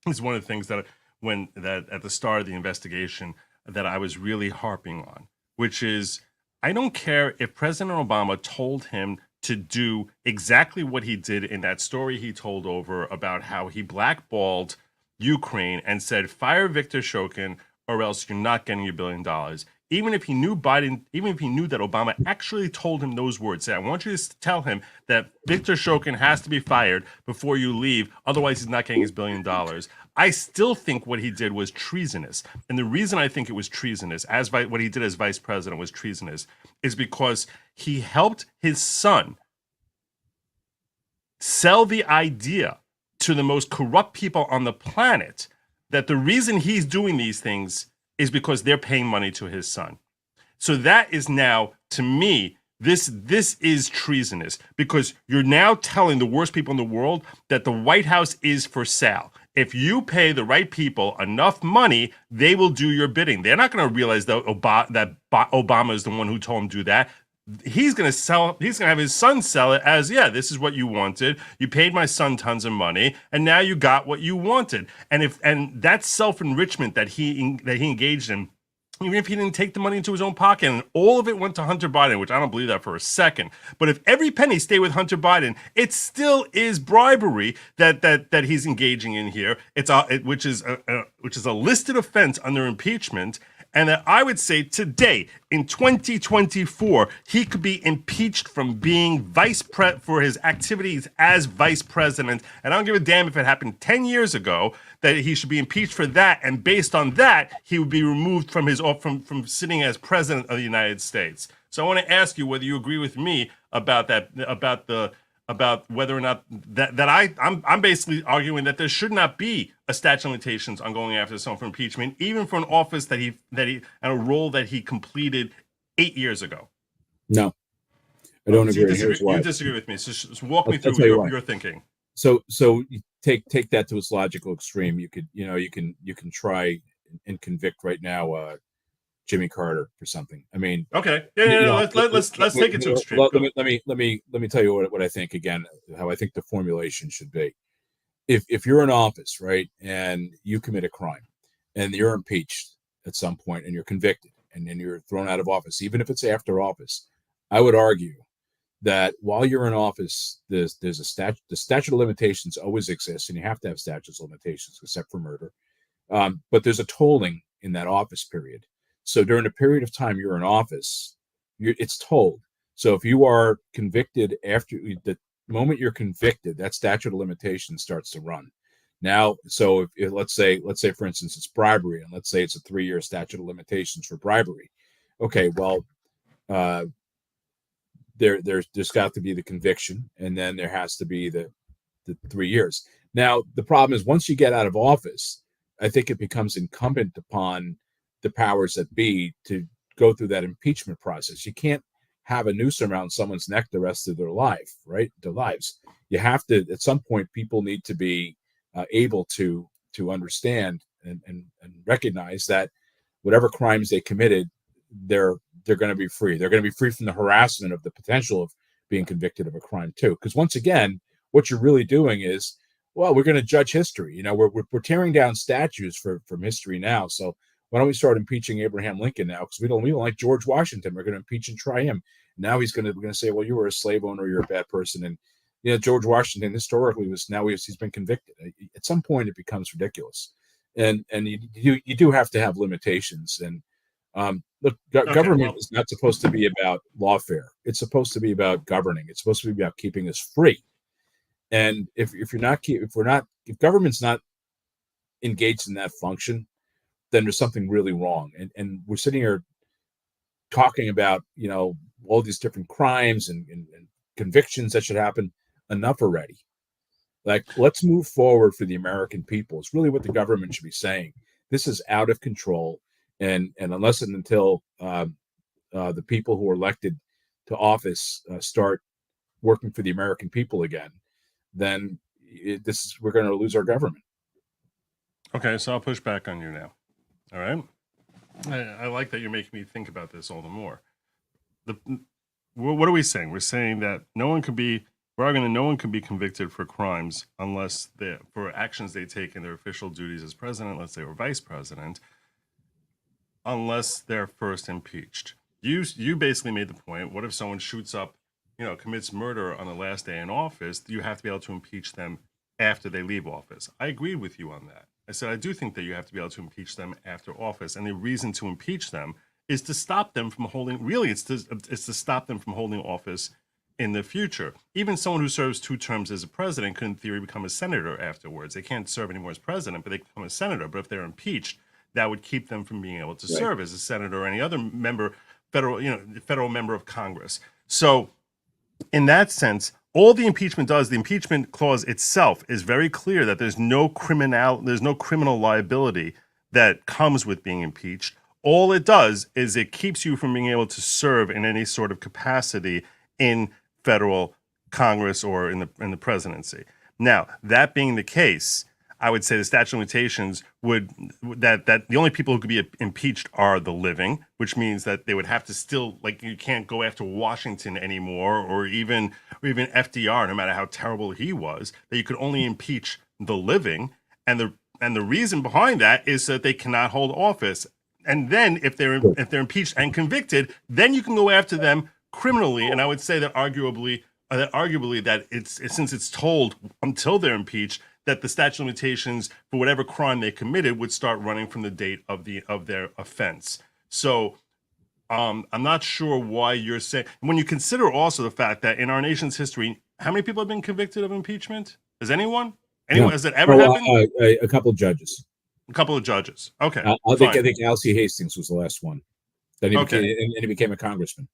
[SPEAKER 1] It's one of the things that at the start of the investigation that I was really harping on, which is, I don't care if President Obama told him to do exactly what he did in that story he told over about how he blackballed Ukraine and said, fire Viktor Shokin or else you're not getting your $1 billion. even if he knew Biden, even if he knew that Obama actually told him those words, say, I want you to tell him that Victor Shokin has to be fired before you leave, otherwise he's not getting his $1 billion. I still think what he did was treasonous. And the reason I think it was treasonous, what he did as vice president was treasonous, is because he helped his son sell the idea to the most corrupt people on the planet that the reason he's doing these things is because they're paying money to his son. So that is now, to me, this is treasonous, because you're now telling the worst people in the world that the White House is for sale. If you pay the right people enough money, they will do your bidding. They're not going to realize that Obama is the one who told him to do that. He's going to have his son sell it as, yeah, this is what you wanted. You paid my son tons of money, and now you got what you wanted. And that self-enrichment that he engaged in, even if he didn't take the money into his own pocket and all of it went to Hunter Biden, which I don't believe that for a second. But if every penny stayed with Hunter Biden, it still is bribery that he's engaging in here. Which is a listed offense under impeachment. And that I would say today, in 2024, he could be impeached from being for his activities as vice president. And I don't give a damn if it happened 10 years ago, that he should be impeached for that. And based on that, he would be removed from from sitting as president of the United States. So I want to ask you whether you agree with me about that, about whether or not I'm basically arguing that there should not be a statute of limitations on going after someone for impeachment, even for an office that he and a role that he completed 8 years ago.
[SPEAKER 2] No, I don't agree.
[SPEAKER 1] You disagree with me. So walk me through your thinking.
[SPEAKER 2] So you take that to its logical extreme. You can try and convict right now Jimmy Carter for something. I mean,
[SPEAKER 1] okay, let's take it to extreme.
[SPEAKER 2] Let me tell you what I think again. How I think the formulation should be. If you're in office, right, and you commit a crime, and you're impeached at some point, and you're convicted, and then you're thrown out of office, even if it's after office, I would argue that while you're in office, there's a statute. The statute of limitations always exists, and you have to have statutes of limitations, except for murder. But there's a tolling in that office period. So during the period of time you're in office, it's told. So if you are convicted after the moment you're convicted, that statute of limitations starts to run. Now, so if let's say for instance it's bribery, and let's say it's a 3-year statute of limitations for bribery. Okay, well, there's got to be the conviction, and then there has to be the 3 years. Now, the problem is once you get out of office, I think it becomes incumbent upon the powers that be to go through that impeachment process. You can't have a noose around someone's neck the rest of their life, right? Their lives. You have to, at some point, people need to be able to understand and recognize that whatever crimes they committed, they're going to be free. They're going to be free from the harassment of the potential of being convicted of a crime too. Because once again, what you're really doing is, well, we're going to judge history. We're tearing down statues from history now. So why don't we start impeaching Abraham Lincoln now? Because we don't like George Washington. We're going to impeach and try him. Now we're going to say, well, you were a slave owner, you're a bad person. And George Washington historically he's been convicted. At some point, it becomes ridiculous, and you do have to have limitations. And look, government is not supposed to be about lawfare. It's supposed to be about governing. It's supposed to be about keeping us free. And if government's not engaged in that function, then there's something really wrong. And we're sitting here talking about, all these different crimes and convictions that should happen. Enough already. Like, let's move forward for the American people. It's really what the government should be saying. This is out of control. And unless and until the people who are elected to start working for the American people again, then we're going to lose our government.
[SPEAKER 1] Okay, so I'll push back on you now. All right. I like that you're making me think about this all the more. What are we saying? We're saying that no one can be convicted for crimes unless for actions they take in their official duties as president, let's say, or vice president, unless they're first impeached. You basically made the point. What if someone shoots up, commits murder on the last day in office? You have to be able to impeach them after they leave office. I agree with you on that. I said I do think that you have to be able to impeach them after office, and the reason to impeach them is to stop them from holding. Really, it's to stop them from holding office in the future. Even someone who serves 2 terms as a president could, in theory, become a senator afterwards. They can't serve anymore as president, but they can become a senator. But if they're impeached, that would keep them from being able to serve as a senator or any other member, federal member of Congress. So, in that sense, all the impeachment does, the impeachment clause itself is very clear that there's no criminal liability that comes with being impeached. All it does is it keeps you from being able to serve in any sort of capacity in federal Congress or in the presidency. Now, that being the case, I would say the statute of limitations would that the only people who could be impeached are the living, which means that they would have to still, like, you can't go after Washington anymore, or even FDR, no matter how terrible he was. That you could only impeach the living, and the reason behind that is that they cannot hold office. And then if they're impeached and convicted, then you can go after them criminally. And I would say that arguably that since it's told until they're impeached, that the statute of limitations for whatever crime they committed would start running from the date of their offense. So I'm not sure why you're saying, when you consider also the fact that in our nation's history, how many people have been convicted of impeachment? Has anyone?
[SPEAKER 2] No.
[SPEAKER 1] Has it ever happened?
[SPEAKER 2] A couple of judges.
[SPEAKER 1] A couple of judges. Okay.
[SPEAKER 2] I think Alcee Hastings was the last one. Then he became a congressman.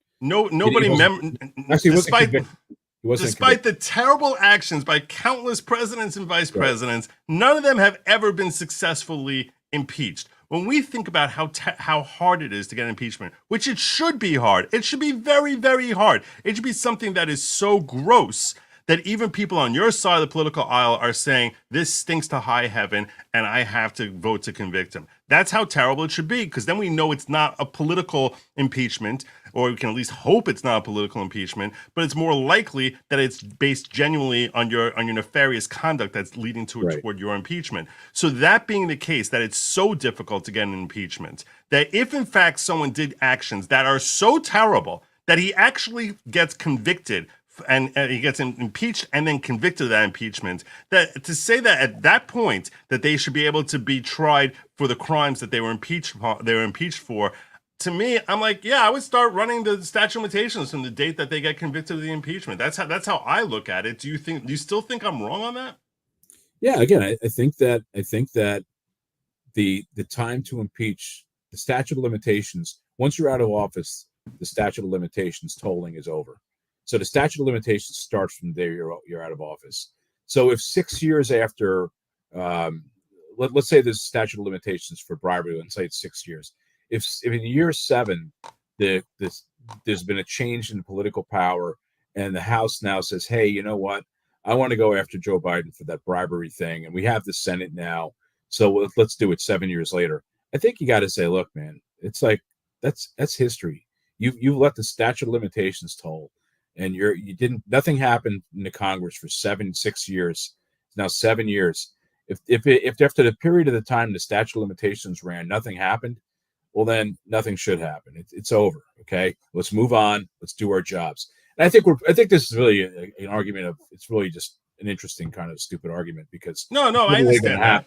[SPEAKER 1] Despite the terrible actions by countless presidents and vice presidents, none of them have ever been successfully impeached. When we think about how hard it is to get impeachment, which it should be hard, it should be very, very hard. It should be something that is so gross that even people on your side of the political aisle are saying, this stinks to high heaven and I have to vote to convict him. That's how terrible it should be, because then we know it's not a political impeachment, or we can at least hope it's not a political impeachment, but it's more likely that it's based genuinely on your nefarious conduct that's leading toward your impeachment. So that being the case, that it's so difficult to get an impeachment, that if in fact someone did actions that are so terrible that he actually gets convicted and he gets impeached and then convicted of that impeachment, that to say that at that point that they should be able to be tried for the crimes that they were impeached for, to me, I'm like, yeah, I would start running the statute of limitations from the date that they get convicted of the impeachment. That's how I look at it. Do you still think I'm wrong on that?
[SPEAKER 2] Yeah, again, I think that the time to impeach, the statute of limitations, once you're out of office, the statute of limitations tolling is over. So the statute of limitations starts from the day you're out of office. So if 6 years after, let's say there's statute of limitations for bribery, let's say it's 6 years. If in year 7, there's been a change in political power, and the House now says, hey, you know what? I want to go after Joe Biden for that bribery thing, and we have the Senate now, so let's do it 7 years later. I think you got to say, look, man, it's like that's history. You let the statute of limitations toll, and nothing happened in the Congress for 6 years. Now 7 years. If after the period of the time the statute of limitations ran, nothing happened, well, then nothing should happen. It's over. Okay, let's move on. Let's do our jobs. And I think this is really an argument of, it's really just an interesting kind of stupid argument, because
[SPEAKER 1] no, I understand that.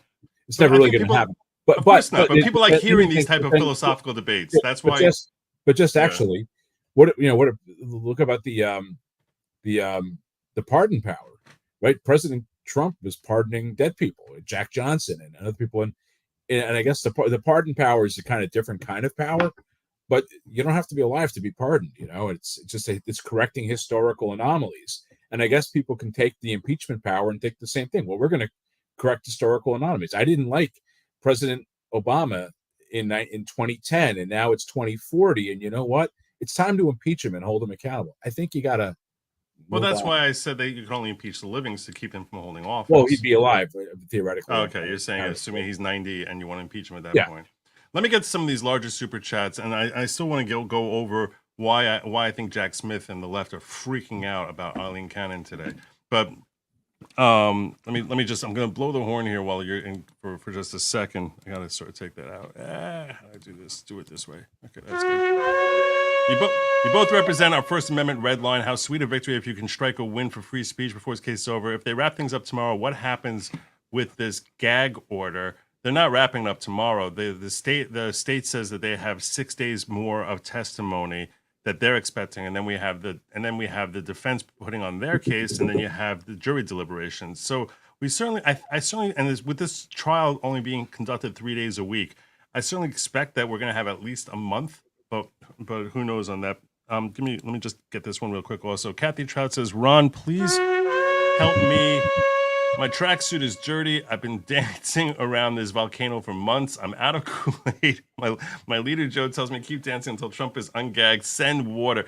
[SPEAKER 2] It's never really going to happen. But
[SPEAKER 1] of course not. But people like hearing these type of philosophical debates. That's why.
[SPEAKER 2] Actually, look about the pardon power, right? President Trump was pardoning dead people, Jack Johnson and other people, and I guess the pardon power is a kind of different kind of power, but you don't have to be alive to be pardoned. It's just it's correcting historical anomalies, and I guess people can take the impeachment power and think the same thing. Well, we're going to correct historical anomalies. I didn't like President Obama in 2010, and now it's 2040, and you know what? It's time to impeach him and hold him accountable. I think you got to.
[SPEAKER 1] Well, that's why I said that you can only impeach the livings to keep him from holding office.
[SPEAKER 2] Well, he'd be alive, theoretically.
[SPEAKER 1] Okay, you're saying assuming he's 90 and you want to impeach him at that point. Let me get some of these larger super chats, and I still want to go over why I think Jack Smith and the left are freaking out about Eileen Cannon today. But let me just, I'm going to blow the horn here while you're in for just a second. I got to sort of take that out. How do I do this? Do it this way. Okay, that's good. You both represent our First Amendment red line. How sweet a victory if you can strike a win for free speech before this case is over. If they wrap things up tomorrow, what happens with this gag order? they're not wrapping up tomorrow. The state says that they have 6 days more of testimony that they're expecting, and then we have the defense putting on their case, and then you have the jury deliberations. So we certainly, I certainly, and with this trial only being conducted 3 days a week, I certainly expect that we're going to have at least a month, but who knows on that. Let me just get this one real quick. Also, Kathy Trout says, Ron, please help me. My tracksuit is dirty. I've been dancing around this volcano for months. I'm out of Kool-Aid. My leader Joe tells me keep dancing until Trump is ungagged. Send water.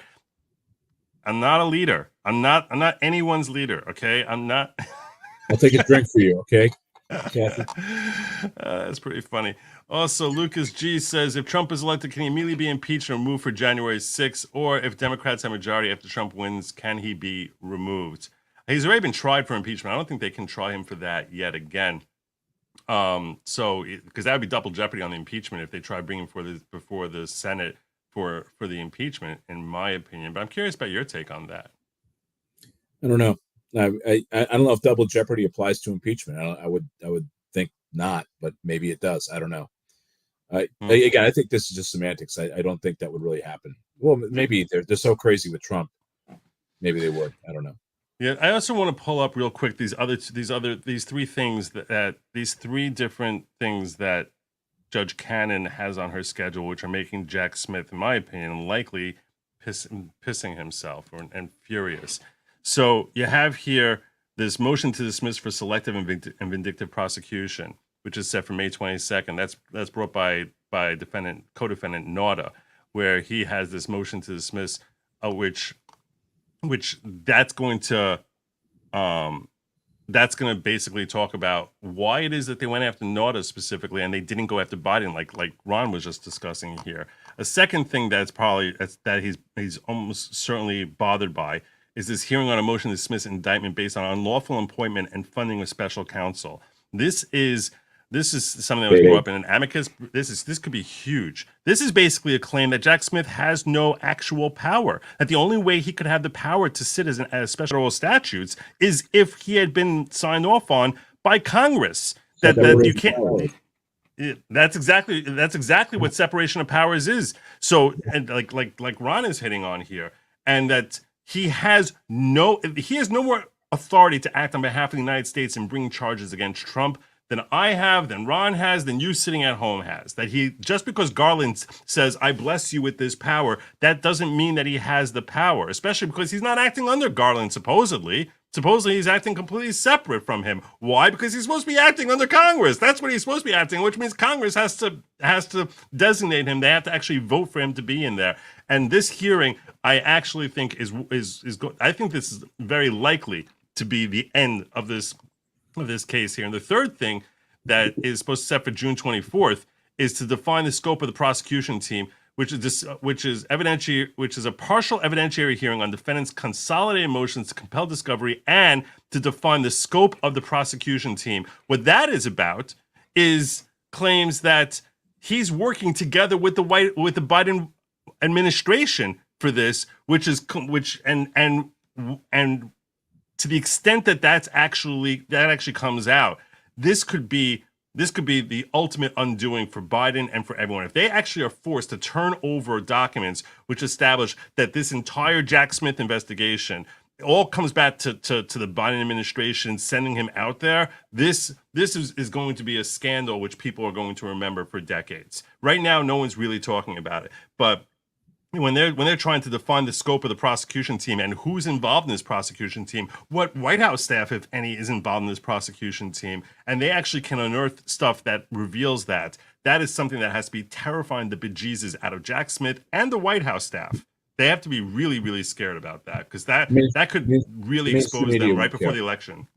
[SPEAKER 1] I'm not a leader. I'm not anyone's leader. Okay, I'm not.
[SPEAKER 2] I'll take a drink for you. Okay, Kathy.
[SPEAKER 1] That's pretty funny. Also, Lucas G says, if Trump is elected, can he immediately be impeached and removed for January 6th? Or if Democrats have majority after Trump wins, can he be removed? He's already been tried for impeachment. I don't think they can try him for that yet again. So, because that would be double jeopardy on the impeachment if they try bringing before the Senate for the impeachment, in my opinion. But I'm curious about your take on that.
[SPEAKER 2] I don't know. I don't know if double jeopardy applies to impeachment. I would think not, but maybe it does. I don't know. Again, I think this is just semantics. I don't think that would really happen. Well, maybe they're so crazy with Trump. Maybe they would. I don't know.
[SPEAKER 1] Yeah, I also want to pull up real quick these three different things that Judge Cannon has on her schedule, which are making Jack Smith, in my opinion, likely pissing himself and furious. So you have here this motion to dismiss for selective and vindictive prosecution, which is set for May 22nd. That's brought by co-defendant Nauta, where he has this motion to dismiss, which that's going to basically talk about why it is that they went after Nauta specifically and they didn't go after Biden, like Ron was just discussing here. A second thing that he's almost certainly bothered by is this hearing on a motion to dismiss indictment based on unlawful appointment and funding of special counsel. This is something that was brought up in an amicus. This could be huge. This is basically a claim that Jack Smith has no actual power. That the only way he could have the power to sit as special statutes is if he had been signed off on by Congress. That you can't. That's exactly what separation of powers is. So, and like Ron is hitting on here, and that he has no more authority to act on behalf of the United States and bring charges against Trump than I have, than Ron has, than you sitting at home has. That he, just because Garland says, I bless you with this power, that doesn't mean that he has the power, especially because he's not acting under Garland, supposedly. Supposedly he's acting completely separate from him. Why? Because he's supposed to be acting under Congress. That's what he's supposed to be acting, which means Congress has to designate him. They have to actually vote for him to be in there. And this hearing, I actually think I think this is very likely to be the end of this case here. And the third thing that is supposed to set for June 24th is to define the scope of the prosecution team, which is a partial evidentiary hearing on defendants' consolidated motions to compel discovery and to define the scope of the prosecution team. What that is about is claims that he's working together with the Biden administration for this, and to the extent that that actually comes out, this could be the ultimate undoing for Biden and for everyone. If they actually are forced to turn over documents which establish that this entire Jack Smith investigation all comes back to the Biden administration sending him out there, this is going to be a scandal which people are going to remember for decades. Right now, no one's really talking about it, but when they're trying to define the scope of the prosecution team and who's involved in this prosecution team, what White House staff, if any, is involved in this prosecution team, and they actually can unearth stuff that reveals that is something that has to be terrifying the bejesus out of Jack Smith and the White House staff. They have to be really, really scared about that, because that could really expose them right before the election.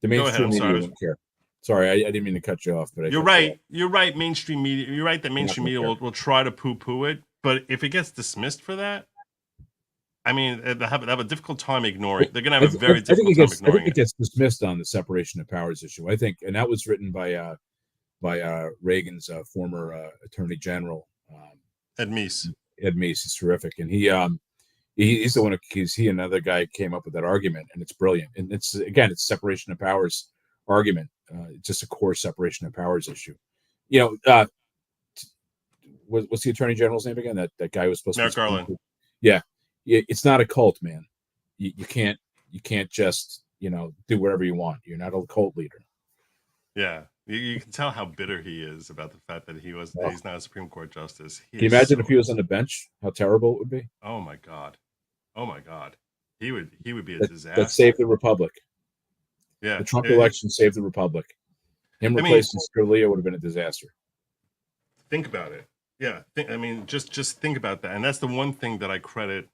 [SPEAKER 2] The mainstream media won't care. Sorry, I didn't mean to cut you off, but
[SPEAKER 1] you're right. You're right. Mainstream media. You're right that mainstream media will try to poo-poo it. But if it gets dismissed for that, I mean, they have a difficult time ignoring. They're going to have a very difficult time ignoring it.
[SPEAKER 2] I think it gets dismissed on the separation of powers issue. I think, and that was written by Reagan's former Attorney General,
[SPEAKER 1] Ed Meese.
[SPEAKER 2] Ed Meese is terrific, and he's the one he and another guy came up with that argument, and it's brilliant. And it's separation of powers argument. It's just a core separation of powers issue. You know, what's the attorney general's name again? That guy who was supposed to be
[SPEAKER 1] Merrick
[SPEAKER 2] Supreme
[SPEAKER 1] Garland.
[SPEAKER 2] Court. Yeah, it's not a cult, man. You can't just do whatever you want. You're not a cult leader.
[SPEAKER 1] Yeah, you can tell how bitter he is about the fact that
[SPEAKER 2] Oh.
[SPEAKER 1] he's not a Supreme Court justice. He
[SPEAKER 2] Can you
[SPEAKER 1] is
[SPEAKER 2] imagine if
[SPEAKER 1] so.
[SPEAKER 2] he was on the bench? How terrible it would be.
[SPEAKER 1] Oh my god. Oh my god. He would be a
[SPEAKER 2] That saved
[SPEAKER 1] disaster.
[SPEAKER 2] the republic.
[SPEAKER 1] Yeah.
[SPEAKER 2] The Trump election saved the republic. Him
[SPEAKER 1] I mean,
[SPEAKER 2] replacing Scalia would have been a disaster.
[SPEAKER 1] think about it. Yeah. I mean, just think about that. And that's the one thing that I credit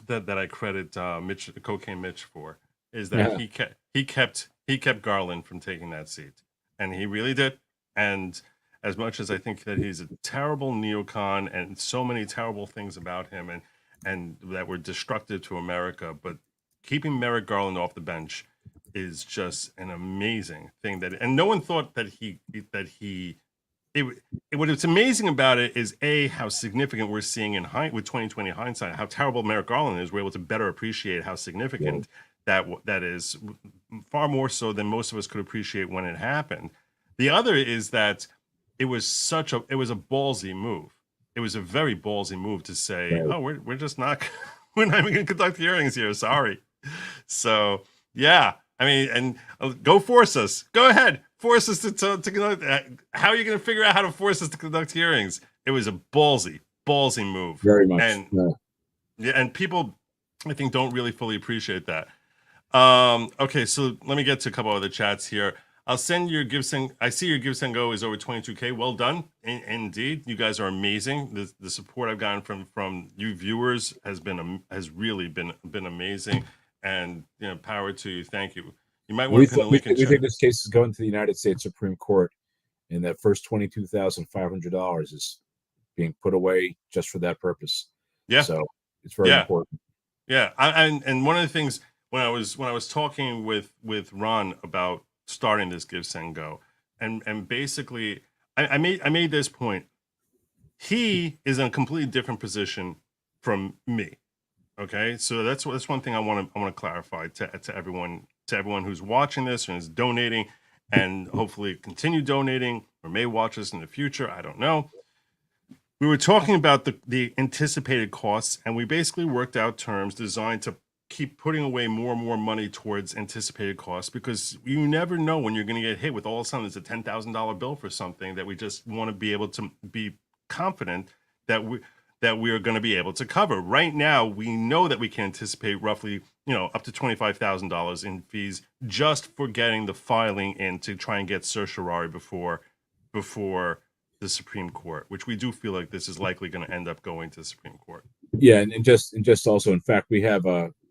[SPEAKER 1] Mitch, Cocaine Mitch, for, is that
[SPEAKER 2] Yeah.
[SPEAKER 1] he kept Garland from taking that seat, and he really did. And as much as I think that he's a terrible neocon and so many terrible things about him, and that were destructive to America, but keeping Merrick Garland off the bench is just an amazing thing. And no one thought that he it, what's amazing about it is how significant we're seeing with 2020 hindsight, how terrible Merrick Garland is. We're able to better appreciate how significant that is, far more so than most of us could appreciate when it happened. The other is that it was a ballsy move. It was a very ballsy move to say,
[SPEAKER 2] Right.
[SPEAKER 1] "Oh, we're just not we're not even going to conduct hearings here. Sorry." So yeah, I mean, and go force us. Go ahead, force us to conduct. How are you going to figure out how to force us to conduct hearings? It was a ballsy move.
[SPEAKER 2] Very much.
[SPEAKER 1] And
[SPEAKER 2] Yeah.
[SPEAKER 1] yeah, and people, I think, don't really fully appreciate that. Okay, so let me get to a couple other chats here. I'll send your GiveSend. I see your GiveSend Go is over 22K. Well done, indeed. You guys are amazing. The support I've gotten from you viewers has really been amazing. And power to you. Thank you. You might want to pin the link in
[SPEAKER 2] We
[SPEAKER 1] chat.
[SPEAKER 2] think this case is going to the United States Supreme Court, and that first $22,500 is being put away just for that purpose.
[SPEAKER 1] Yeah.
[SPEAKER 2] So it's very important.
[SPEAKER 1] Yeah. And one of the things when I was talking with Ron about starting this GiveSend Go, and basically I made this point. He is in a completely different position from me. Okay, so that's one thing I want to clarify to everyone who's watching this and is donating, and hopefully continue donating or may watch us in the future. I don't know. We were talking about the anticipated costs, and we basically worked out terms designed to keep putting away more and more money towards anticipated costs, because you never know when you're going to get hit with all of a sudden it's a $10,000 bill for something that we just want to be able to be confident that we are going to be able to cover. Right now, we know that we can anticipate roughly, up to $25,000 in fees just for getting the filing in to try and get certiorari before the Supreme Court, which we do feel like this is likely going to end up going to the Supreme Court.
[SPEAKER 2] Yeah, and just also, in fact, we have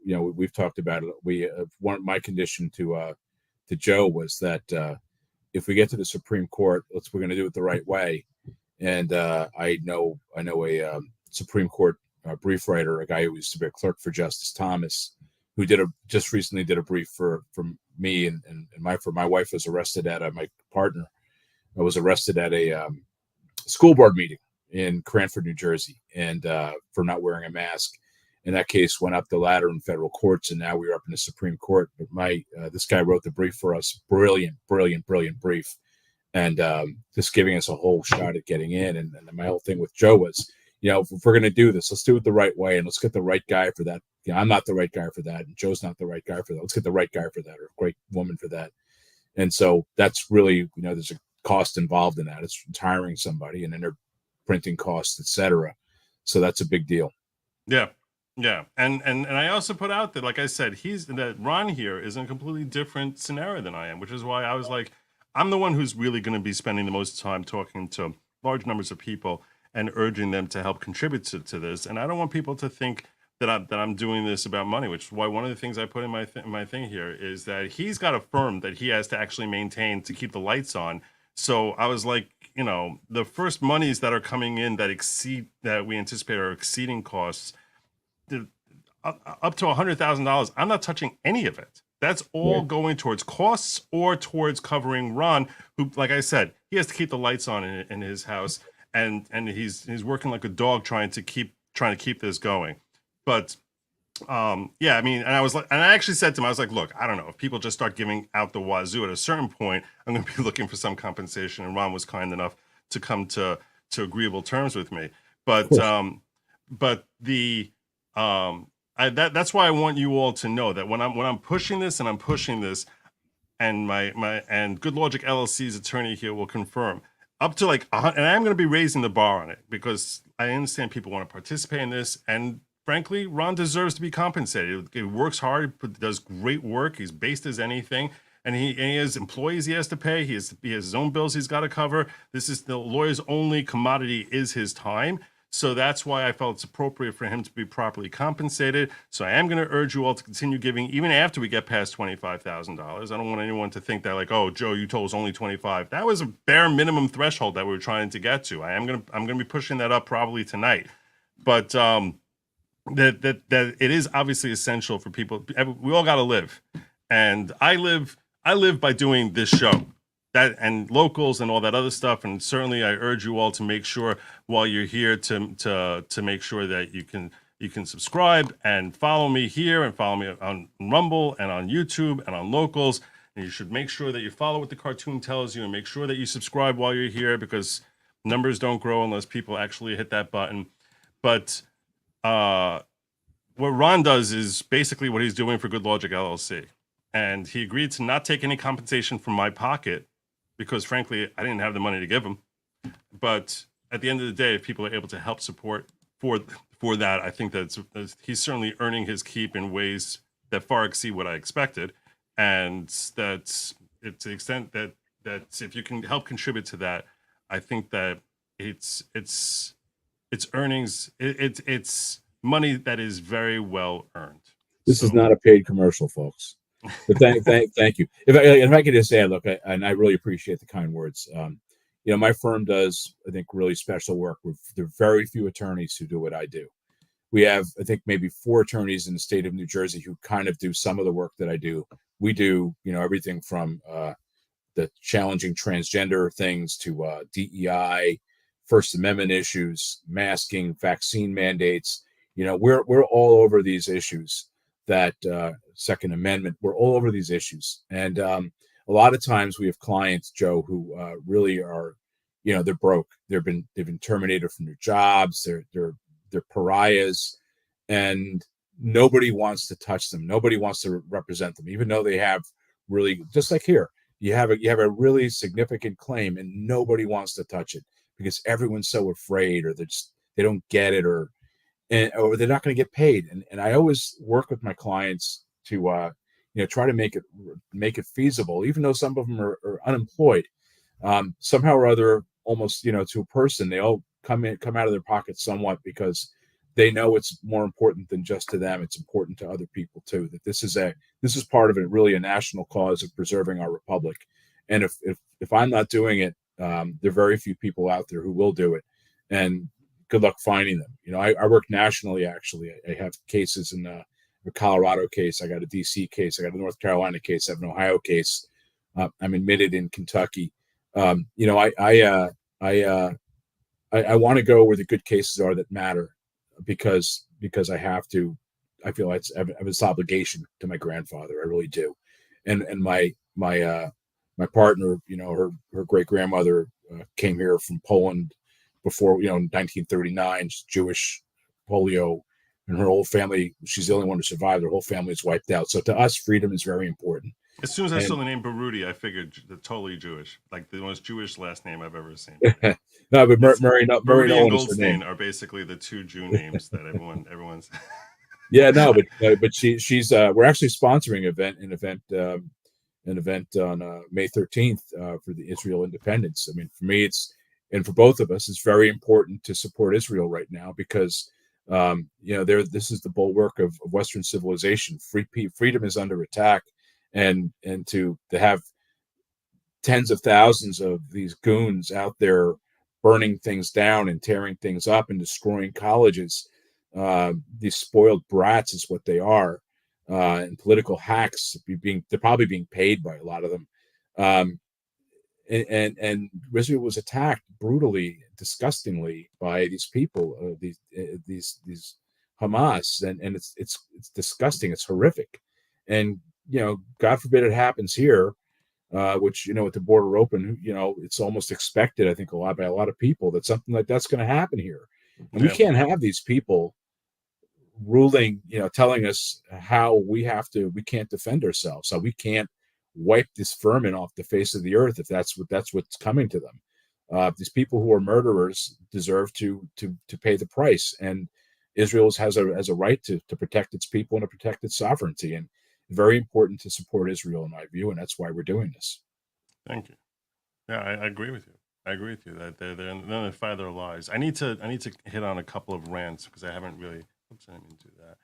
[SPEAKER 2] we've talked about it. My condition to Joe was that if we get to the Supreme Court, we're going to do it the right way. And I know a Supreme Court brief writer, a guy who used to be a clerk for Justice Thomas, who just recently did a brief for me, and my wife was arrested at my partner. I was arrested at a school board meeting in Cranford, New Jersey, and for not wearing a mask. And that case went up the ladder in federal courts, and now we're up in the Supreme Court. But this guy wrote the brief for us. Brilliant brief. And just giving us a whole shot at getting in. And my whole thing with Joe was, if we're going to do this, let's do it the right way, and let's get the right guy for that. I'm not the right guy for that, and Joe's not the right guy for that. Let's get the right guy for that, or a great woman for that. And so that's really, there's a cost involved in that. It's hiring somebody, and then they're printing costs, etc. So that's a big deal.
[SPEAKER 1] Yeah. And I also put out that, like I said, that Ron here is in a completely different scenario than I am, which is why I was like, I'm the one who's really going to be spending the most time talking to large numbers of people and urging them to help contribute to this. And I don't want people to think that I'm doing this about money, which is why one of the things I put in my thing here is that he's got a firm that he has to actually maintain to keep the lights on. So I was like, the first monies that are coming in that we anticipate are exceeding costs, up to $100,000. I'm not touching any of it. That's all going towards costs or towards covering Ron, who, like I said, he has to keep the lights on in his house, and he's working like a dog trying to keep this going. But Yeah, I mean, and I was like, and I actually said to him, I was like, look, I don't know if people just start giving out the wazoo at a certain point, I'm going to be looking for some compensation. And Ron was kind enough to come to agreeable terms with me.
[SPEAKER 2] Of
[SPEAKER 1] But
[SPEAKER 2] course.
[SPEAKER 1] but the that's why I want you all to know that when I'm pushing this and I'm pushing this, and my and Good Logic LLC's attorney here will confirm up to like and I'm going to be raising the bar on it because I understand people want to participate in this, and frankly, Ron deserves to be compensated. He works hard, does great work. He's based as anything, and he has employees he has to pay. He has his own bills he's got to cover. This is the lawyer's only commodity is his time. So that's why I felt it's appropriate for him to be properly compensated. So I am going to urge you all to continue giving even after we get past $25,000. I don't want anyone to think that like, oh, Joe, you told us only 25. That was a bare minimum threshold that we were trying to get to. I'm gonna be pushing that up probably tonight. But that it is obviously essential for people. We all got to live, and I live by doing this show, that and locals and all that other stuff. And certainly, I urge you all to make sure while you're here to make sure that you can subscribe and follow me here and follow me on Rumble and on YouTube and on locals. And you should make sure that you follow what the cartoon tells you and make sure that you subscribe while you're here because numbers don't grow unless people actually hit that button. But uh, what Ron does is basically what he's doing for Good Logic LLC. And he agreed to not take any compensation from my pocket because, frankly, I didn't have the money to give him. But at the end of the day, if people are able to help support for for that, I think that he's certainly earning his keep in ways that far exceed what I expected. And that's to the extent that if you can help contribute to that, I think that it's earnings. It's money that is very well earned.
[SPEAKER 2] This is
[SPEAKER 1] So
[SPEAKER 2] not a paid commercial, folks. But thank you. If I could just say, look, and I really appreciate the kind words. My firm does, I think, really special work. There are very few attorneys who do what I do. We have, I think, maybe 4 attorneys in the state of New Jersey who kind of do some of the work that I do. We do, everything from the challenging transgender things to DEI, First Amendment issues, masking, vaccine mandates. We're all over these issues. That Second Amendment, we're all over these issues, and a lot of times we have clients, Joe, who really are, they're broke. They've been terminated from their jobs. They're pariahs, and nobody wants to touch them. Nobody wants to represent them, even though they have really, just like here, you have a really significant claim, and nobody wants to touch it because everyone's so afraid, or they don't get it, or they're not going to get paid. And I always work with my clients to try to make it feasible, even though some of them are unemployed. Somehow or other, almost to a person, they all come out of their pockets somewhat because they know it's more important than just to them. It's important to other people too. That this is part of it, really a national cause of preserving our republic. And if I'm not doing it, there are very few people out there who will do it. And good luck finding them. I work nationally, actually. I have cases in a Colorado case. I got a DC case. I got a North Carolina case. I have an Ohio case. I'm admitted in Kentucky. I want to go where the good cases are that matter because I have to. I feel I have this obligation to my grandfather. I really do. And my partner, her great grandmother came here from Poland before, in 1939, Jewish, polio, and her whole family, she's the only one who survived. Her whole family is wiped out. So to us, freedom is very important.
[SPEAKER 1] as soon as I saw
[SPEAKER 2] And
[SPEAKER 1] the name Berutti, I figured totally Jewish, like the most Jewish last name I've ever seen.
[SPEAKER 2] no, but
[SPEAKER 1] It's
[SPEAKER 2] Murray
[SPEAKER 1] Berutti and
[SPEAKER 2] Nolan is her name.
[SPEAKER 1] Goldstein are basically the 2 Jew names that everyone's.
[SPEAKER 2] Yeah, no, but she's we're actually sponsoring an event on May 13th for the Israel independence. I mean, for me, and for both of us, it's very important to support Israel right now because, this is the bulwark of Western civilization. Freedom is under attack, and to have tens of thousands of these goons out there burning things down and tearing things up and destroying colleges. These spoiled brats is what they are, and political hacks. They're probably being paid by a lot of them. And Israel was attacked brutally, disgustingly by these people, these Hamas, and it's disgusting. It's horrific, and God forbid it happens here, which with the border open, it's almost expected. I think by a lot of people that something like that's going to happen here, and we can't have these people ruling, telling us how we can't defend ourselves, how we can't wipe this vermin off the face of the earth if that's what's coming to them. These people who are murderers deserve to pay the price, and Israel has a right to protect its people and to protect its sovereignty, and very important to support Israel in my view, and that's why we're doing this.
[SPEAKER 1] Thank you. Yeah, I agree with you. I agree with you that they're in the fight of their lives. I need to hit on a couple of rants because I haven't really. Oops, I didn't mean to do that.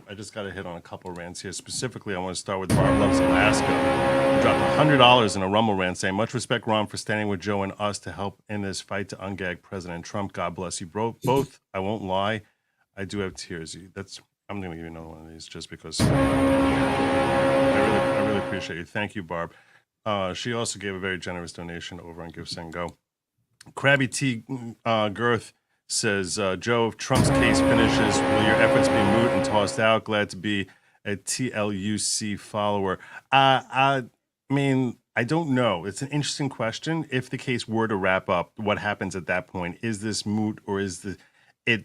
[SPEAKER 1] I just got to hit on a couple of rants here. Specifically, I want to start with Barb Loves Alaska. Who dropped $100 in a Rumble rant saying, "Much respect, Ron, for standing with Joe and us to help in this fight to ungag President Trump. God bless you, bro. Both. I won't lie, I do have tears. I'm going to give you another one of these just because I really appreciate you. Thank you, Barb. She also gave a very generous donation over on Give Send Go. Krabby T Girth says, Joe, if Trump's case finishes, will your efforts be moot and tossed out? Glad to be a TLUC follower. I mean, I don't know. It's an interesting question. If the case were to wrap up, what happens at that point? Is this moot, or is it?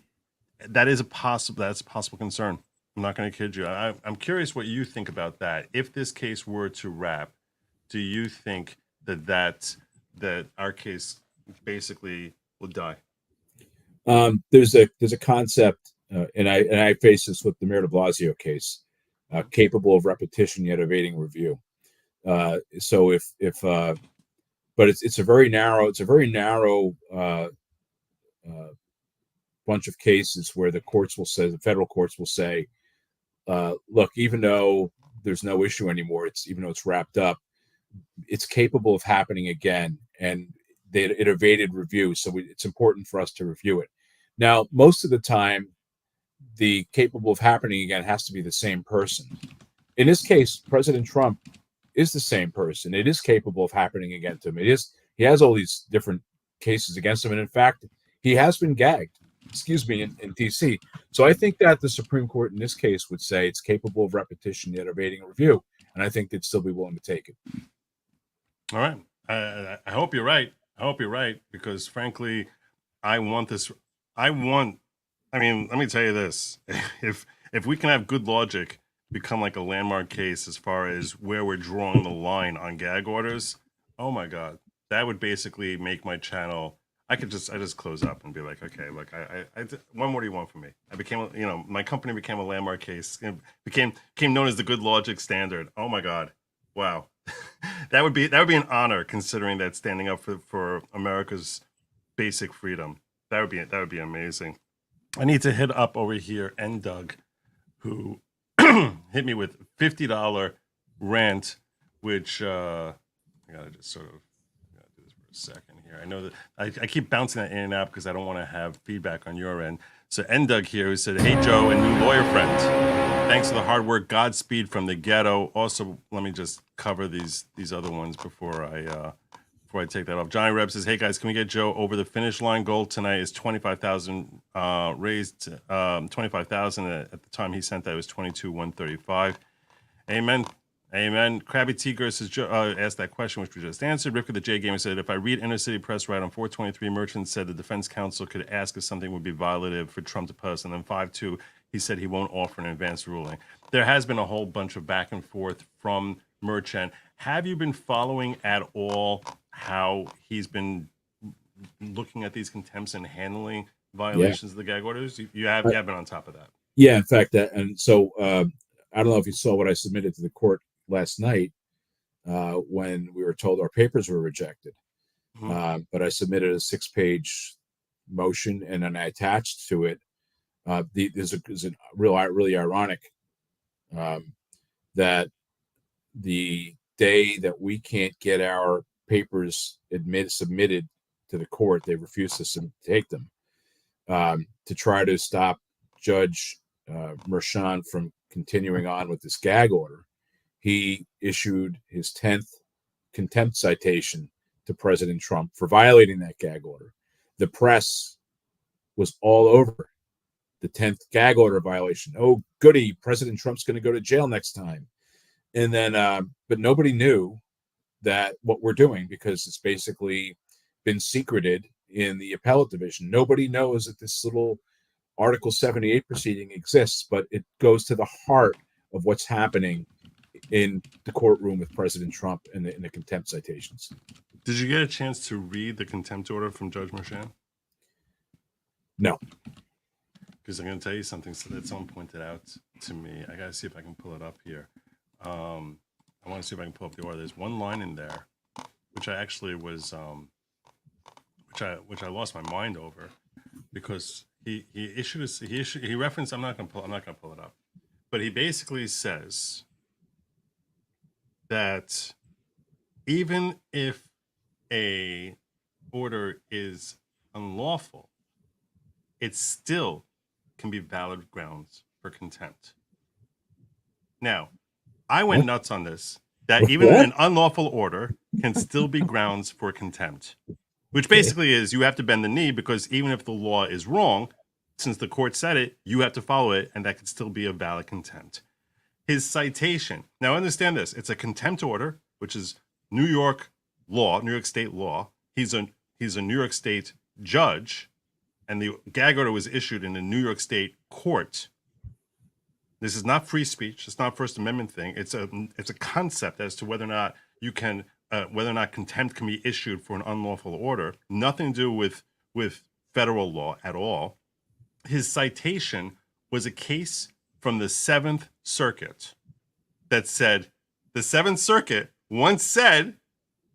[SPEAKER 1] That's a possible concern. I'm not going to kid you. I'm curious what you think about that. If this case were to wrap, do you think that our case basically will die?
[SPEAKER 2] There's a concept, and I face this with the Mayor de Blasio case, capable of repetition yet evading review. So but it's a very narrow bunch of cases where the federal courts will say, look, even though there's no issue anymore, even though it's wrapped up, it's capable of happening again, and it evaded review, so it's important for us to review it. Now, most of the time, the capable of happening again has to be the same person. In this case, President Trump is the same person. It is capable of happening again to him. He has all these different cases against him, and in fact, he has been gagged, in D.C. So I think that the Supreme Court in this case would say it's capable of repetition yet evading review, and I think they'd still be willing to take it.
[SPEAKER 1] All right. I hope you're right. Because frankly, I want this. I mean, let me tell you this. If we can have good logic become like a landmark case as far as where we're drawing the line on gag orders, oh my God, that would basically make my channel. I just close up and be like, okay, look, what more do you want from me? I became, my company became a landmark case, became known as the good logic standard. Oh my God. Wow. that would be an honor, considering that standing up for America's basic freedom. That would be amazing. I need to hit up over here and Doug, who hit me with $50 rant, which I gotta just sort of do this for a second here. I know that I keep bouncing that in and out because I don't want to have feedback on your end. So N Doug here, who said, "Hey Joe and new lawyer friend, thanks for the hard work. Godspeed from the ghetto." Also, let me just cover these other ones before I take that off. Johnny Reb says, "Hey guys, can we get Joe over the finish line? Goal tonight is 25,000 raised. 25,000 at the time he sent that it was 22,135. Amen. Amen. Krabby Tiger says, asked that question, which we just answered. Ripka the J Gamer said, "If I read Inner City Press right on 423, Merchant said the defense counsel could ask if something would be violative for Trump to post." And then 5-2, he said he won't offer an advanced ruling. There has been a whole bunch of back and forth from Merchant. Have you been following at all how he's been looking at these contempts and handling violations of the gag orders? You have been on top of that.
[SPEAKER 2] Yeah, in fact, and so I don't know if you saw what I submitted to the court last night when we were told our papers were rejected. But I submitted a 6-page motion, and then I attached to it. There's a really ironic that the day that we can't get our papers submitted to the court, they refuse to take them to try to stop Judge Merchant from continuing on with this gag order. He issued his 10th contempt citation to President Trump for violating that gag order. The press was all over the 10th gag order violation. Oh, goody, President Trump's going to go to jail next time. And then, but nobody knew that what we're doing, because it's basically been secreted in the appellate division. Nobody knows that this little Article 78 proceeding exists, but it goes to the heart of what's happening in the courtroom with President Trump in the contempt citations.
[SPEAKER 1] Did you get a chance to read the contempt order from Judge Merchan?
[SPEAKER 2] No.
[SPEAKER 1] Because I'm going to tell you something that someone pointed out to me. I got to see if I can pull it up here. I want to see if I can pull up the order. There's one line in there, which I actually was, which I lost my mind over, because he referenced. I'm not gonna pull it up, but he basically says that even if a order is unlawful, it still can be valid grounds for contempt. Now, I went nuts on this, that even an unlawful order can still be grounds for contempt, which basically is you have to bend the knee, because even if the law is wrong, since the court said it, you have to follow it, and that could still be a valid contempt. His citation, now understand this, it's a contempt order, which is New York law, New York state law. He's a New York state judge, and the gag order was issued in a New York state court. This is not free speech. It's not First Amendment thing. It's a concept as to whether or not you can, whether or not contempt can be issued for an unlawful order. Nothing to do with federal law at all. His citation was a case from the Seventh Circuit that said the Seventh Circuit once said,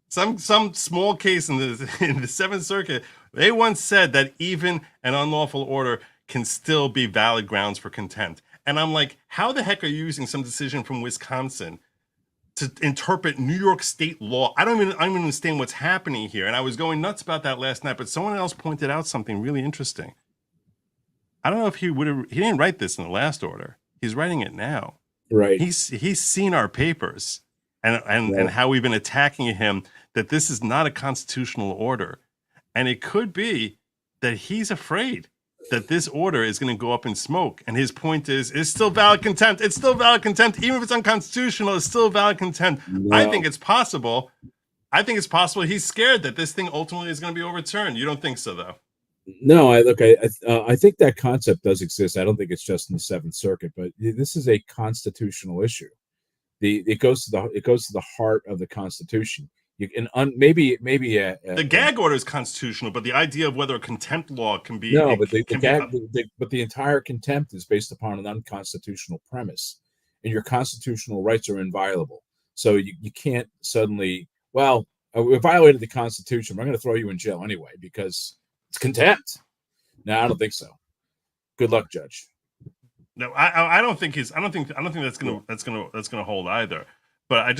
[SPEAKER 1] some small case in the Seventh Circuit, they once said that even an unlawful order can still be valid grounds for contempt. And I'm like, how the heck are you using some decision from Wisconsin to interpret New York state law? I don't even understand what's happening here. And I was going nuts about that last night, but someone else pointed out something really interesting. I don't know if he didn't write this in the last order. He's writing it now.
[SPEAKER 2] Right.
[SPEAKER 1] He's seen our papers and how we've been attacking him, that this is not a constitutional order. And it could be that he's afraid that this order is going to go up in smoke. And his point is, it's still valid contempt. It's still valid contempt. Even if it's unconstitutional, it's still valid contempt. No. I think it's possible. He's scared that this thing ultimately is going to be overturned. You don't think so, though?
[SPEAKER 2] No, I think that concept does exist. I don't think it's just in the Seventh Circuit, but this is a constitutional issue. It goes to the heart of the Constitution. The
[SPEAKER 1] gag order is constitutional, but the idea of whether a contempt law can be
[SPEAKER 2] but the entire contempt is based upon an unconstitutional premise, and your constitutional rights are inviolable. So you can't suddenly, we violated the Constitution, we're going to throw you in jail anyway because it's contempt. No, I don't think so. Good luck, Judge.
[SPEAKER 1] No, I don't think that's gonna hold either. But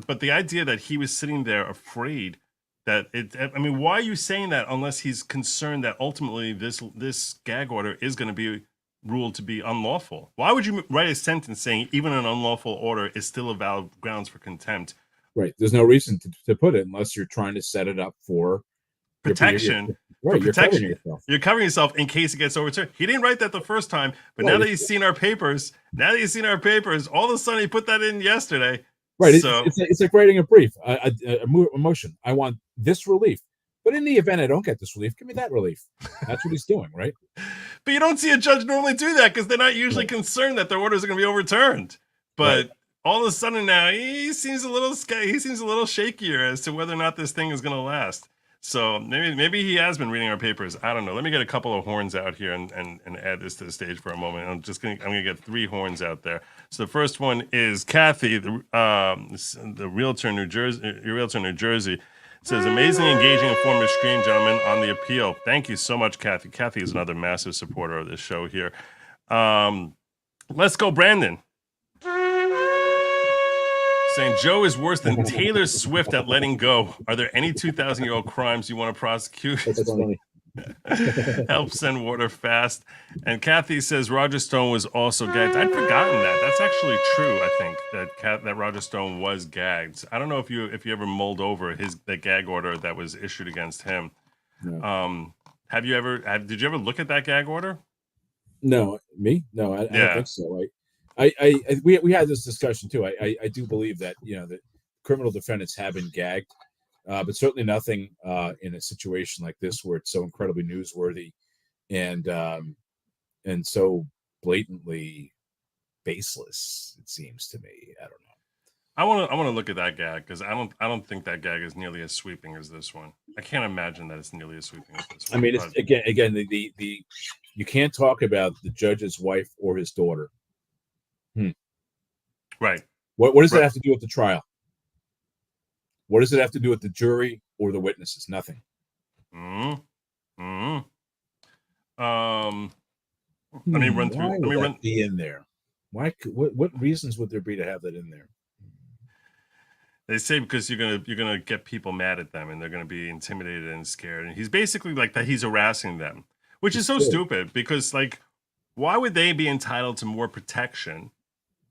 [SPEAKER 1] but the idea that he was sitting there afraid that why are you saying that unless he's concerned that ultimately this gag order is going to be ruled to be unlawful? Why would you write a sentence saying even an unlawful order is still a valid grounds for contempt?
[SPEAKER 2] Right. There's no reason to put it unless you're trying to set it up for
[SPEAKER 1] protection. You're covering yourself in case it gets overturned. He didn't write that the first time, but now that he's seen our papers, all of a sudden he put that in yesterday.
[SPEAKER 2] Right. So, it's like writing a brief, a motion. I want this relief. But in the event I don't get this relief, give me that relief. That's what he's doing, right?
[SPEAKER 1] But you don't see a judge normally do that because they're not usually concerned that their orders are going to be overturned. But all of a sudden now he seems a little shakier as to whether or not this thing is going to last. So maybe he has been reading our papers. I don't know. Let me get a couple of horns out here and add this to the stage for a moment. I'm gonna get 3 horns out there. So the first one is Kathy, the realtor in New Jersey, says amazingly engaging, informative screen, gentlemen, on the appeal. Thank you so much, Kathy. Kathy is another massive supporter of this show here. Let's go, Brandon. Saying Joe is worse than Taylor Swift at letting go. Are there any 2,000-year-old crimes you want to prosecute?
[SPEAKER 2] That's funny.
[SPEAKER 1] Help send water fast. And Kathy says Roger Stone was also gagged. I'd forgotten that. That's actually true. I think that Roger Stone was gagged. I don't know if you ever mulled over the gag order that was issued against him. No. Did you ever look at that gag order?
[SPEAKER 2] No, me? No, I don't
[SPEAKER 3] Yeah.
[SPEAKER 2] think so. We had this discussion too. I do believe that that criminal defendants have been gagged, but certainly nothing in a situation like this where it's so incredibly newsworthy and so blatantly baseless. It seems to me. I don't know.
[SPEAKER 3] I want to look at that gag because I don't think that gag is nearly as sweeping as this one. I can't imagine that it's nearly as sweeping as this one.
[SPEAKER 2] I mean, it's again the you can't talk about the judge's wife or his daughter.
[SPEAKER 3] Right.
[SPEAKER 2] What does
[SPEAKER 3] Right.
[SPEAKER 2] that have to do with the trial? What does it have to do with the jury or the witnesses? Nothing.
[SPEAKER 3] Mm-hmm.
[SPEAKER 2] Let
[SPEAKER 3] me run through.
[SPEAKER 2] Why would that be in there? Why? What reasons would there be to have that in there?
[SPEAKER 3] They say because you're gonna get people mad at them and they're gonna be intimidated and scared. And he's basically like that. He's harassing them, which is so stupid because like, why would they be entitled to more protection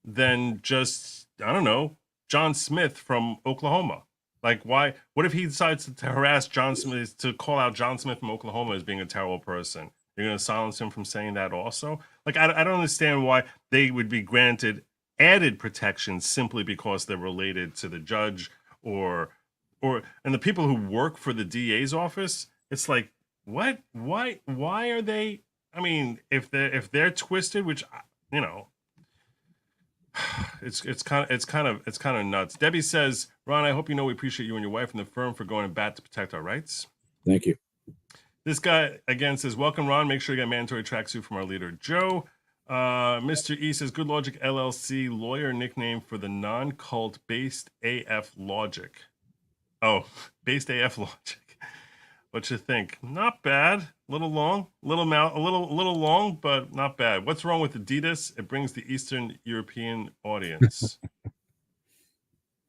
[SPEAKER 3] than just I don't know John Smith from Oklahoma? Like, why? What if he decides to harass John Smith, to call out John Smith from Oklahoma as being a terrible person? You're going to silence him from saying that also? Like, I don't understand why they would be granted added protection simply because they're related to the judge and the people who work for the DA's office. It's like, what? Why are they? I mean, if they're twisted, which you know. It's kind of nuts. Debbie says, Ron, I hope you know we appreciate you and your wife and the firm for going to bat to protect our rights.
[SPEAKER 2] Thank you.
[SPEAKER 3] This guy again says, welcome, Ron. Make sure you get a mandatory tracksuit from our leader, Joe. Mr. E says, Good Logic LLC, lawyer nickname for the non-cult based AF Lawgic. Oh, based AF Lawgic. What you think? Not bad. A little long, a little long, but not bad. What's wrong with Adidas? It brings the Eastern European audience.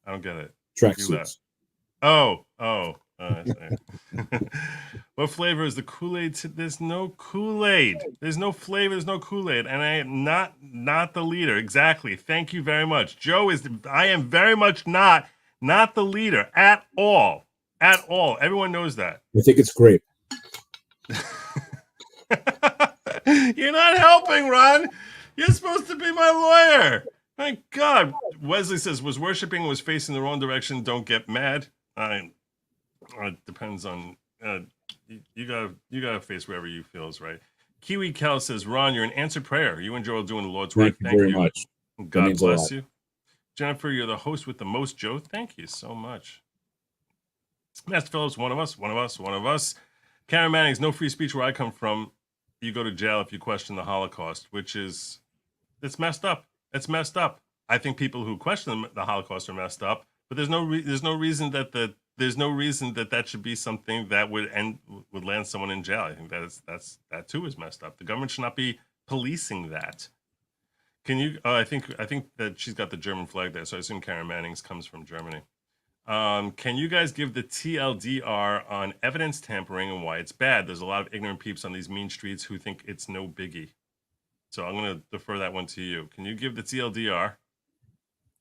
[SPEAKER 3] I don't get it.
[SPEAKER 2] Tracksuits.
[SPEAKER 3] Oh. What flavor is the Kool-Aid? There's no Kool-Aid. There's no flavor. There's no Kool-Aid, and I am not the leader. Exactly. Thank you very much. Joe is. I am very much not the leader at all. At all. Everyone knows that.
[SPEAKER 2] I think it's grape.
[SPEAKER 3] You're not helping, Ron. You're supposed to be my lawyer. My God. Wesley says, was worshiping, was facing the wrong direction. Don't get mad. It depends on, you gotta face wherever you feel is right. Kiwi Kel says, Ron, you're an answered prayer. You and Joe are doing the Lord's work.
[SPEAKER 2] Thank you very much.
[SPEAKER 3] God bless you. Jennifer, you're the host with the most, Joe. Thank you so much. Master Phillips, one of us. Karen Manning's no free speech where I come from. You go to jail if you question the Holocaust, which is, it's messed up. It's messed up. I think people who question the Holocaust are messed up, but there's no reason that should be something that would land someone in jail. I think that too is messed up. The government should not be policing that. Can you? I think that she's got the German flag there, so I assume Karen Manning's comes from Germany. Can you guys give the TLDR on evidence tampering and why it's bad? There's a lot of ignorant peeps on these mean streets who think it's no biggie. So I'm going to defer that one to you. Can you give the TLDR?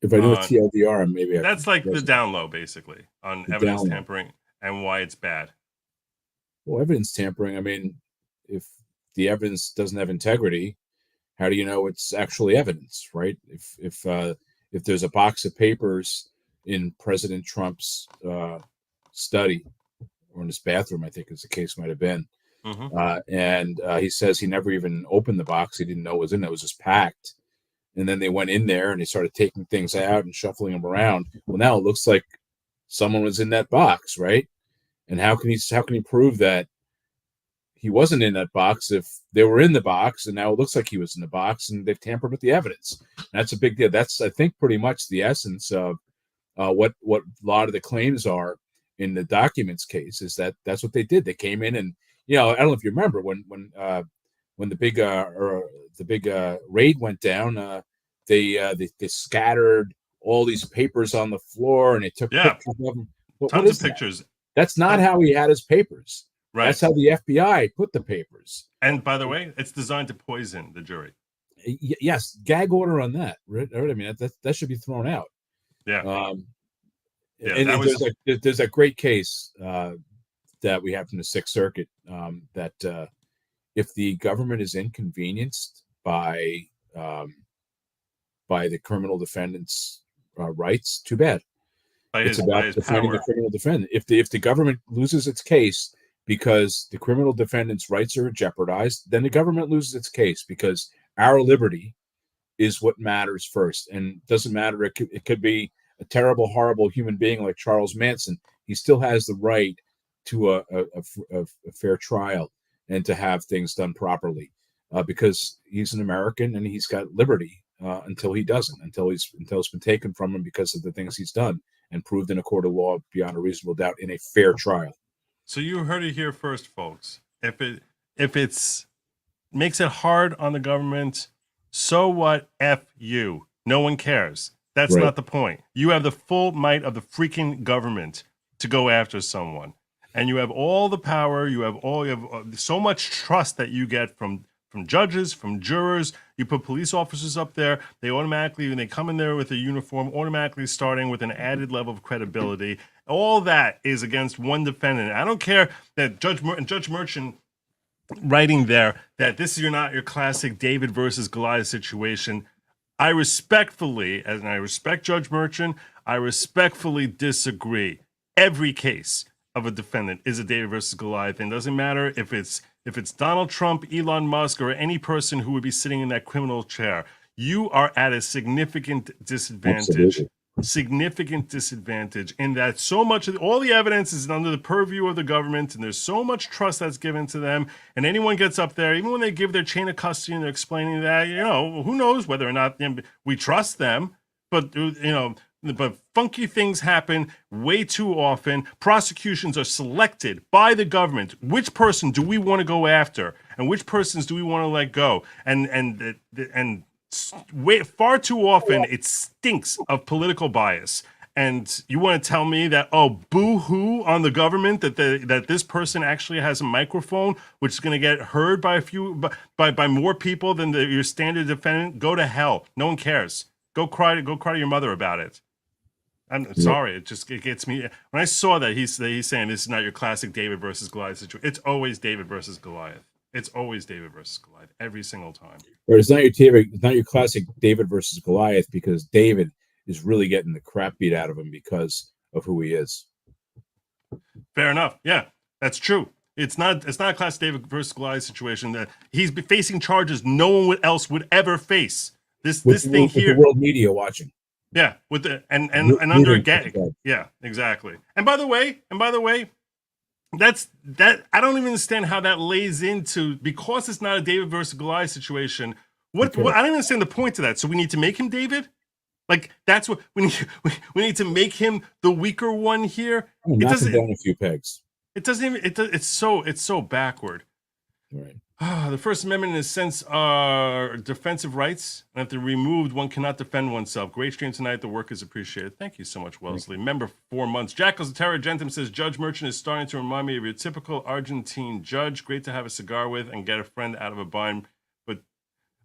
[SPEAKER 2] If I know what TLDR, maybe
[SPEAKER 3] that's like the down low, basically, on evidence tampering and why it's bad.
[SPEAKER 2] Well, evidence tampering, I mean, if the evidence doesn't have integrity, how do you know it's actually evidence, right? If there's a box of papers in President Trump's study or in his bathroom, I think as the case might have been. And he says he never even opened the box. He didn't know it was in it. It was just packed. And then they went in there and they started taking things out and shuffling them around. Well, now it looks like someone was in that box, right? And how can he prove that he wasn't in that box if they were in the box and now it looks like he was in the box and they've tampered with the evidence? That's a big deal. That's, I think, pretty much the essence of what a lot of the claims are in the documents case, is that's what they did. They came in and, I don't know if you remember when the big raid went down, they scattered all these papers on the floor and they took pictures of them.
[SPEAKER 3] Tons of pictures.
[SPEAKER 2] That's not how he had his papers.
[SPEAKER 3] Right.
[SPEAKER 2] That's how the FBI put the papers.
[SPEAKER 3] And by the way, it's designed to poison the jury.
[SPEAKER 2] Yes, gag order on that. Right? I mean, that should be thrown out.
[SPEAKER 3] Yeah.
[SPEAKER 2] There's a great case that we have from the Sixth Circuit that if the government is inconvenienced by the criminal defendant's rights, too bad. It's about defending the criminal defendant. If the government loses its case because the criminal defendant's rights are jeopardized, then the government loses its case, because our liberty is what matters first. And doesn't matter, it could be a terrible, horrible human being like Charles Manson. He still has the right to a fair trial and to have things done properly, because he's an American and he's got liberty until he doesn't, until it's been taken from him because of the things he's done and proved in a court of law beyond a reasonable doubt in a fair trial.
[SPEAKER 3] So you heard it here first, folks. If it's makes it hard on the government, so what? F you. No one cares. That's
[SPEAKER 2] Right.
[SPEAKER 3] not the point. You have the full might of the freaking government to go after someone, and you have all the power. You have so much trust that you get from judges, from jurors. You put police officers up there, they automatically, when they come in there with a uniform, automatically starting with an added level of credibility. All that is against one defendant. I don't care that Judge Merchant writing there that this is not your classic David versus Goliath situation. I respectfully, and I respect Judge Merchant, I respectfully disagree. Every case of a defendant is a David versus Goliath, and it doesn't matter if it's Donald Trump, Elon Musk, or any person who would be sitting in that criminal chair. You are at a significant disadvantage.
[SPEAKER 2] Absolutely.
[SPEAKER 3] Significant disadvantage in that so much of all the evidence is under the purview of the government, and there's so much trust that's given to them. And anyone gets up there, even when they give their chain of custody and they're explaining that, who knows whether or not we trust them, but but funky things happen way too often. Prosecutions are selected by the government. Which person do we want to go after, and which persons do we want to let go? And far too often it stinks of political bias. And you want to tell me that, boo-hoo on the government that this person actually has a microphone, which is going to get heard by by more people than your standard defendant? Go to hell. No one cares. Go cry to your mother about it. I'm sorry. It gets me. When I saw that he's saying this is not your classic David versus Goliath situation. It's always David versus Goliath. It's always David versus Goliath every single time.
[SPEAKER 2] Or it's not your classic David versus Goliath, because David is really getting the crap beat out of him because of who he is.
[SPEAKER 3] Fair enough. Yeah, that's true. It's not a classic David versus Goliath situation. That he's facing charges no one else would ever face. This thing here,
[SPEAKER 2] the world media watching.
[SPEAKER 3] Yeah, with the and under a gag. Yeah, exactly. And by the way, that's I don't even understand how that lays into, because it's not a David versus Goliath situation. What I don't even understand the point of that. So we need to make him David? Like, that's what we need to make him the weaker one here.
[SPEAKER 2] Knock him down a few pegs.
[SPEAKER 3] It doesn't even it's so backward.
[SPEAKER 2] Right.
[SPEAKER 3] The First Amendment, in a sense, are defensive rights, and if they're removed, one cannot defend oneself. Great stream tonight. The work is appreciated. Thank you so much, Wellesley. Member 4 months. Jackals of Terror Gentum says, Judge Merchant is starting to remind me of your typical Argentine judge. Great to have a cigar with and get a friend out of a bind. But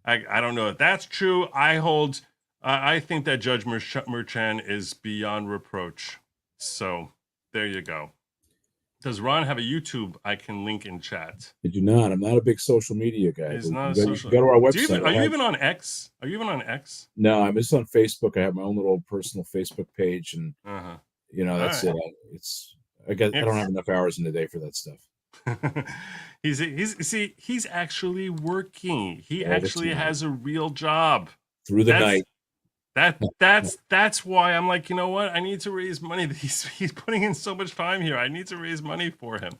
[SPEAKER 3] I don't know if that's true. I think that Judge Merchant is beyond reproach. So there you go. Does Ron have a YouTube I can link in chat?
[SPEAKER 2] I do not. I'm not a big social media guy.
[SPEAKER 3] He's not a social.
[SPEAKER 2] Go to our website.
[SPEAKER 3] Are you even on X? Are you even on X?
[SPEAKER 2] No, I'm just on Facebook. I have my own little personal Facebook page, and that's
[SPEAKER 3] right.
[SPEAKER 2] it. I don't have enough hours in the day for that stuff.
[SPEAKER 3] He's actually working. He actually has a real job
[SPEAKER 2] through the night.
[SPEAKER 3] That's why I'm like, you know what? I need to raise money. He's putting in so much time here. I need to raise money for him.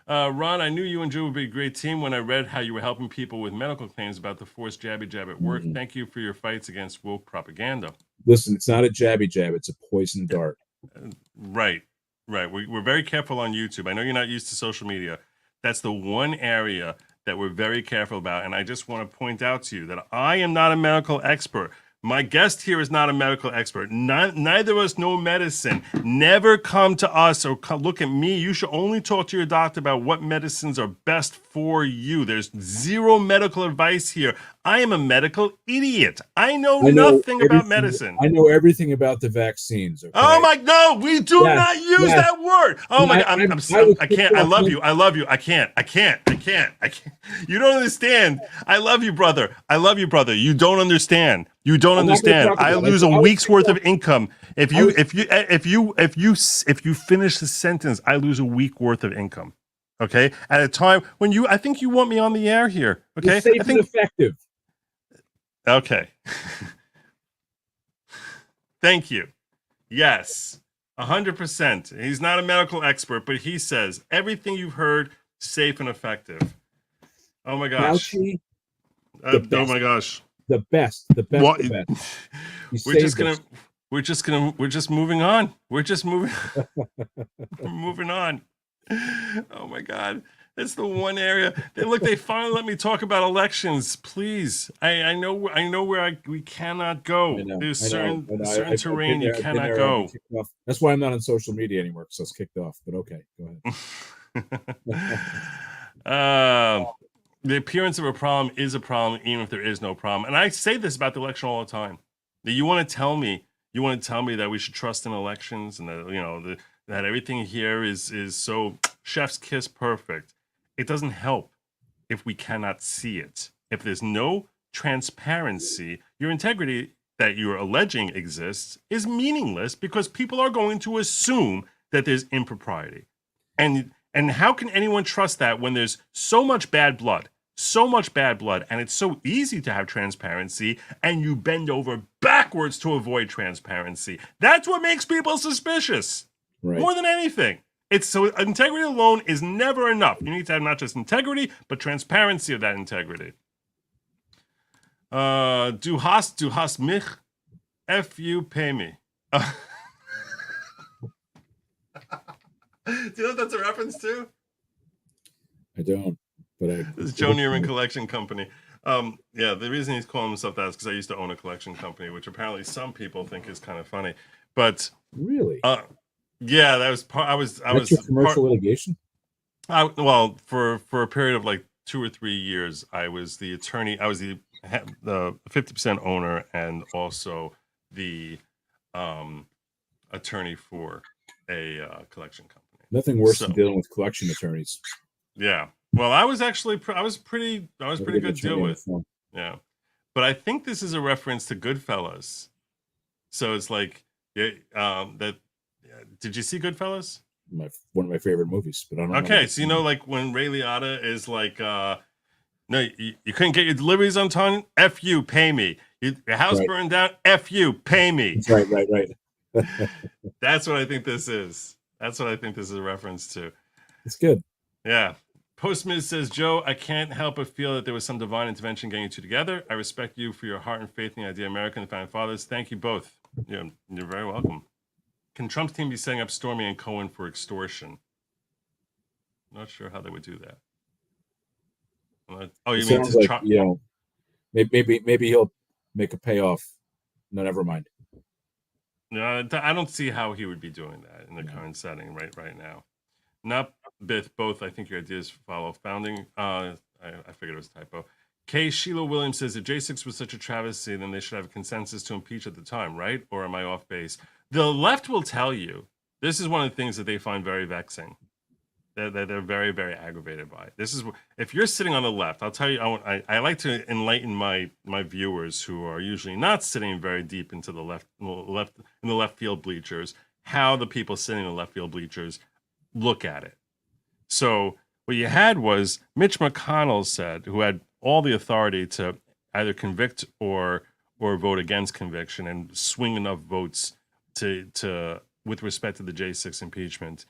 [SPEAKER 3] Ron, I knew you and Joe would be a great team when I read how you were helping people with medical claims about the forced jabby jab at work. Mm-hmm. Thank you for your fights against woke propaganda.
[SPEAKER 2] Listen, it's not a jabby jab. It's a poison dart.
[SPEAKER 3] Right. We're very careful on YouTube. I know you're not used to social media. That's the one area that we're very careful about. And I just want to point out to you that I am not a medical expert. My guest here is not a medical expert. Neither of us know medicine. Never come to us or look at me. You should only talk to your doctor about what medicines are best for you. There's zero medical advice here. I am a medical idiot. I know nothing about medicine.
[SPEAKER 2] I know everything about the vaccines. Okay?
[SPEAKER 3] Oh my no, we do not use that word. Oh my God, I can't. I love you. I love you. I can't. You don't understand. I love you, brother. You don't understand. You don't understand. I lose a week's worth of income if you finish the sentence. I lose a week worth of income. Okay, at a time when I think you want me on the air here. Okay,
[SPEAKER 2] safe and effective.
[SPEAKER 3] Okay. Thank you. Yes, 100%. He's not a medical expert, but he says everything you've heard, safe and effective. Oh my gosh.
[SPEAKER 2] Fauci,
[SPEAKER 3] oh my gosh.
[SPEAKER 2] The best.
[SPEAKER 3] What?
[SPEAKER 2] The best.
[SPEAKER 3] We're just moving on. We're moving on. Oh my God. That's the one area. They finally let me talk about elections. Please, I know where we cannot go. There's certain terrain you cannot go.
[SPEAKER 2] That's why I'm not on social media anymore, because I was kicked off. But okay, go
[SPEAKER 3] ahead. The appearance of a problem is a problem, even if there is no problem. And I say this about the election all the time. That you want to tell me that we should trust in elections, and that that everything here is so chef's kiss perfect. It doesn't help if we cannot see it. If there's no transparency, your integrity that you're alleging exists is meaningless, because people are going to assume that there's impropriety. And how can anyone trust that when there's so much bad blood, and it's so easy to have transparency, and you bend over backwards to avoid transparency? That's what makes people suspicious, more than anything. So integrity alone is never enough. You need to have not just integrity, but transparency of that integrity. Du hast mich, F you pay me. Do you know what that's a reference to?
[SPEAKER 2] I don't, but
[SPEAKER 3] This is Joe Neerman Collection Company. Yeah, the reason he's calling himself that is because I used to own a collection company, which apparently some people think is kind of funny. But
[SPEAKER 2] really,
[SPEAKER 3] yeah, that was part. I was
[SPEAKER 2] your commercial litigation.
[SPEAKER 3] Well, for a period of like 2 or 3 years, I was the attorney. I was the 50% owner, and also the attorney for a collection company.
[SPEAKER 2] Nothing worse than dealing with collection attorneys.
[SPEAKER 3] Yeah. Well, I was pretty good to deal with. Yeah. But I think this is a reference to Goodfellas. So it's like, that. Did you see Goodfellas?
[SPEAKER 2] One of my favorite movies, but I don't know.
[SPEAKER 3] Okay, so like when Ray Liotta is like, no, you couldn't get your deliveries on time. F you, pay me. Your house burned down. F you, pay me.
[SPEAKER 2] That's right.
[SPEAKER 3] That's what I think this is. That's what I think this is a reference to.
[SPEAKER 2] It's good.
[SPEAKER 3] Yeah. Postmiz says, Joe, I can't help but feel that there was some divine intervention getting you two together. I respect you for your heart and faith in the idea of America and the founding fathers. Thank you both. Yeah, you're very welcome. Can Trump's team be setting up Stormy and Cohen for extortion? Not sure how they would do that. Oh, you mean
[SPEAKER 2] like, Trump? Maybe he'll make a payoff. No, never mind.
[SPEAKER 3] No, I don't see how he would be doing that in the current setting right now. Not both. I think your ideas follow founding. I figured it was a typo. K. Sheila Williams says, if J6 was such a travesty, then they should have a consensus to impeach at the time, right? Or am I off base? The left will tell you this is one of the things that they find very vexing. That they're very, very aggravated by. This is if you're sitting on the left. I'll tell you. I like to enlighten my viewers who are usually not sitting very deep into the left in the left field bleachers. How the people sitting in the left field bleachers look at it. So what you had was Mitch McConnell said, who had all the authority to either convict or vote against conviction and swing enough votes to with respect to the J6 impeachment.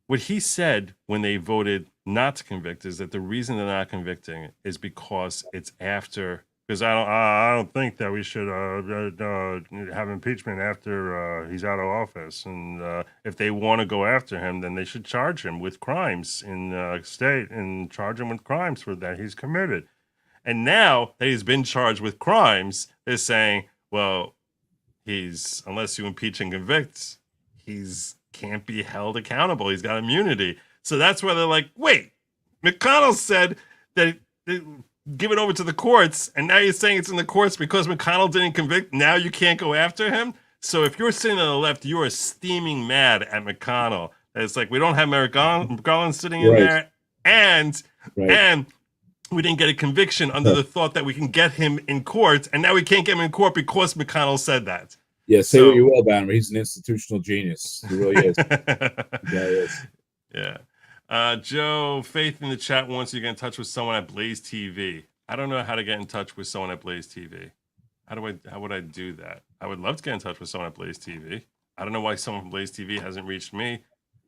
[SPEAKER 3] What he said when they voted not to convict is that the reason they're not convicting is because it's after. Because I don't think that we should have impeachment after he's out of office, and if they want to go after him, then they should charge him with crimes in state and charge him with crimes for that he's committed. And now that he's been charged with crimes, they're saying, well, unless you impeach and convict, he's can't be held accountable. He's got immunity. So that's where they're like, wait, McConnell said that give it over to the courts, and now you're saying it's in the courts because McConnell didn't convict. Now you can't go after him. So if you're sitting on the left, you are steaming mad at McConnell. It's like, we don't have Merrick Garland sitting in there, and we didn't get a conviction under the thought that we can get him in court, and now we can't get him in court because McConnell said that.
[SPEAKER 2] Yeah, say what you will about him. He's an institutional genius. He really is. He is.
[SPEAKER 3] Yeah. Joe, Faith in the chat wants you to get in touch with someone at Blaze TV. I don't know how to get in touch with someone at Blaze TV. How would I do that? I would love to get in touch with someone at Blaze TV. I don't know why someone from Blaze TV hasn't reached me.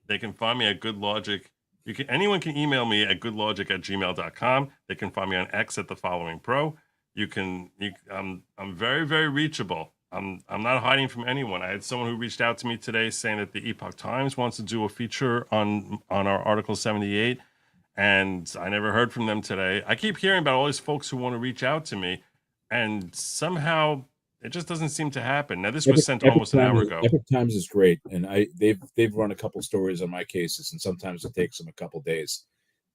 [SPEAKER 3] They can find me at Good Logic. Anyone can email me at goodlogic@gmail.com. They can find me on X at The Following Pro. I'm very, very reachable. I'm not hiding from anyone. I had someone who reached out to me today saying that the Epoch Times wants to do a feature on our Article 78, and I never heard from them today. I keep hearing about all these folks who want to reach out to me, and somehow it just doesn't seem to happen. Now, this was sent almost an hour ago.
[SPEAKER 2] Epoch Times is great, and they've run a couple stories on my cases, and sometimes it takes them a couple days.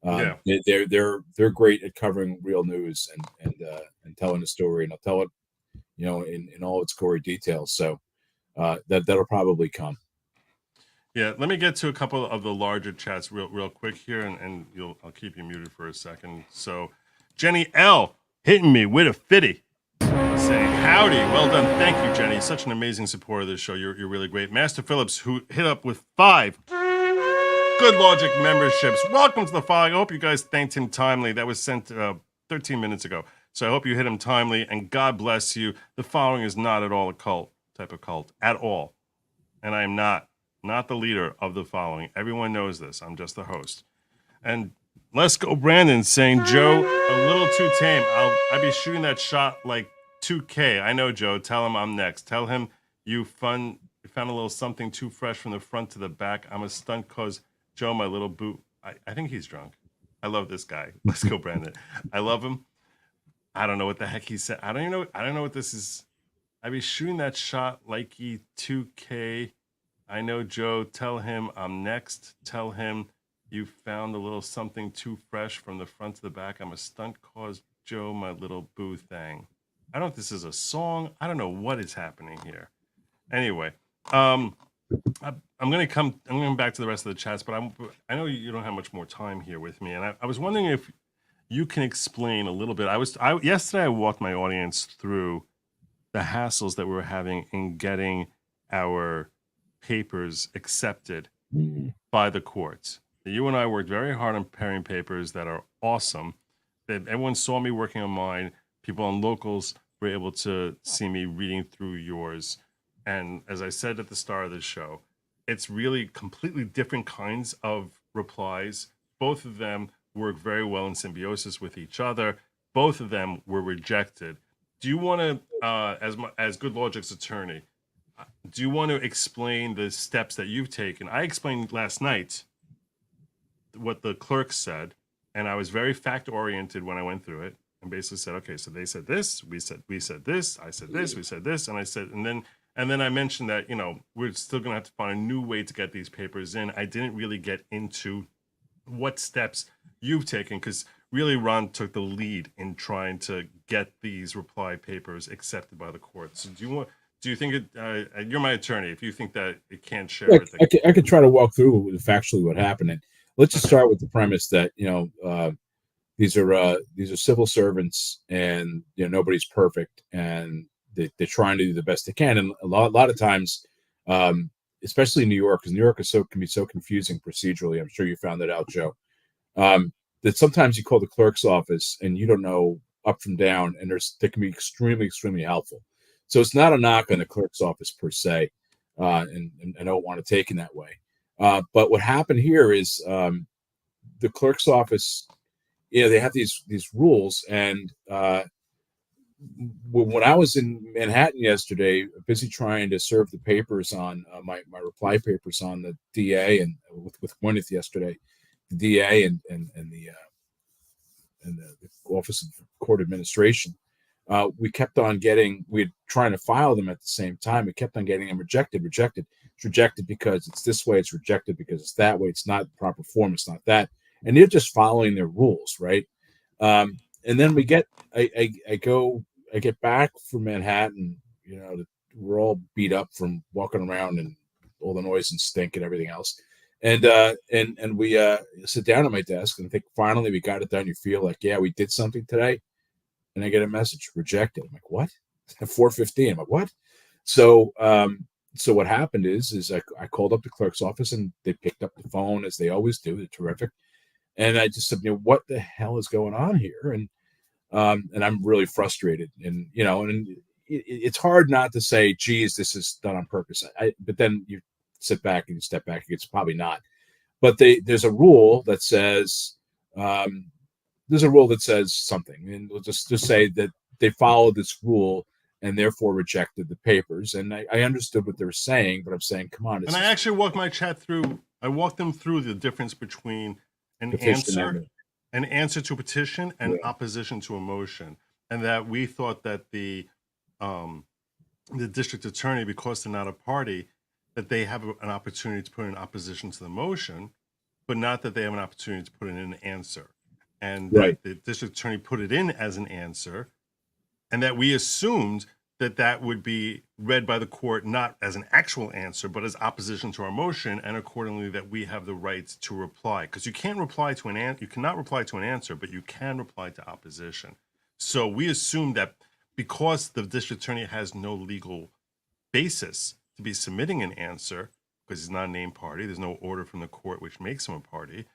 [SPEAKER 2] They're great at covering real news and telling a story, and they'll tell it, in all its gory details. So that'll probably come.
[SPEAKER 3] Yeah, let me get to a couple of the larger chats real quick here, and I'll keep you muted for a second. So, Jenny L hitting me with a 50, saying howdy, well done, thank you, Jenny. Such an amazing supporter of this show. You're really great. Master Phillips, who hit up with 5 Good Logic memberships. Welcome to the following. I hope you guys thanked him timely. That was sent 13 minutes ago. So I hope you hit him timely, and God bless you. The following is not at all a type of cult at all, and I am not the leader of the following. Everyone knows this. I'm just the host. And let's go, Brandon, saying, Joe, a little too tame. I'd be shooting that shot like 2K. I know, Joe. Tell him I'm next. Tell him you found a little something too fresh from the front to the back. I'm a stunt cause Joe, my little boot. I think he's drunk. I love this guy. Let's go, Brandon. I love him. I don't know what the heck he said. I don't know what this is. I'd be shooting that shot like 2K. I know, Joe. Tell him I'm next. Tell him you found a little something too fresh from the front to the back. I'm a stunt cause Joe, my little boo thing. I don't know if this is a song. I don't know what is happening here. Anyway, I'm going to come back to the rest of the chats, but I know you don't have much more time here with me, and I was wondering if you can explain a little bit. Yesterday I walked my audience through the hassles that we were having in getting our papers accepted by the courts. You and I worked very hard on preparing papers that are awesome. Everyone saw me working on mine. People on Locals were able to see me reading through yours. And as I said at the start of the show, it's really completely different kinds of replies. Both of them work very well in symbiosis with each other. Both of them were rejected. Do you want to, as Good Logic's attorney, do you want to explain the steps that you've taken? I explained last night what the clerk said, and I was very fact-oriented when I went through it, and basically said, okay, so they said this, we said this, I said this, we said this, and I said, and then I mentioned that, we're still going to have to find a new way to get these papers in. I didn't really get into what steps you've taken, because really Ron took the lead in trying to get these reply papers accepted by the court. So do you think you're my attorney, if you think that it can't share everything?
[SPEAKER 2] I could try to walk through factually what happened. And let's just start with the premise that, these are civil servants, and, nobody's perfect, and they're trying to do the best they can. And a lot of times, especially in New York, because New York can be so confusing procedurally. I'm sure you found that out, Joe. That sometimes you call the clerk's office and you don't know up from down, and they can be extremely, extremely helpful. So it's not a knock on the clerk's office per se, and I don't want to take it that way. But what happened here is the clerk's office, they have these rules, and when I was in Manhattan yesterday, busy trying to serve the papers on my reply papers on the DA, and with Gwyneth yesterday, the DA and the Office of Court Administration, we kept on getting, we're trying to file them at the same time. We kept on getting them rejected. It's rejected because it's this way. It's rejected because it's that way. It's not the proper form. It's not that. And they're just following their rules, right? And then I get back from Manhattan, we're all beat up from walking around and all the noise and stink and everything else. And we sit down at my desk and think, finally, we got it done. You feel like, yeah, we did something today. And I get a message, rejected. I'm like, what? At 4:15. I'm like, what? So what happened is I called up the clerk's office and they picked up the phone, as they always do. They're terrific. And I just said, what the hell is going on here? And I'm really frustrated. And, it's hard not to say, geez, this is done on purpose. But then you sit back and you step back. It's probably not. But there's a rule that says, something, and we'll just say that they followed this rule and therefore rejected the papers. And I understood what they were saying, but I'm saying, come on.
[SPEAKER 3] And I actually walked my chat through. I walked them through the difference between an answer to a petition and opposition to a motion, and that we thought that the district attorney, because they're not a party, that they have an opportunity to put in opposition to the motion, but not that they have an opportunity to put in an answer. And that the district attorney put it in as an answer, and that we assumed that would be read by the court not as an actual answer, but as opposition to our motion, and accordingly that we have the right to reply. Because you can't reply to you cannot reply to an answer, but you can reply to opposition. So we assumed that because the district attorney has no legal basis to be submitting an answer, because he's not a named party, there's no order from the court which makes him a party,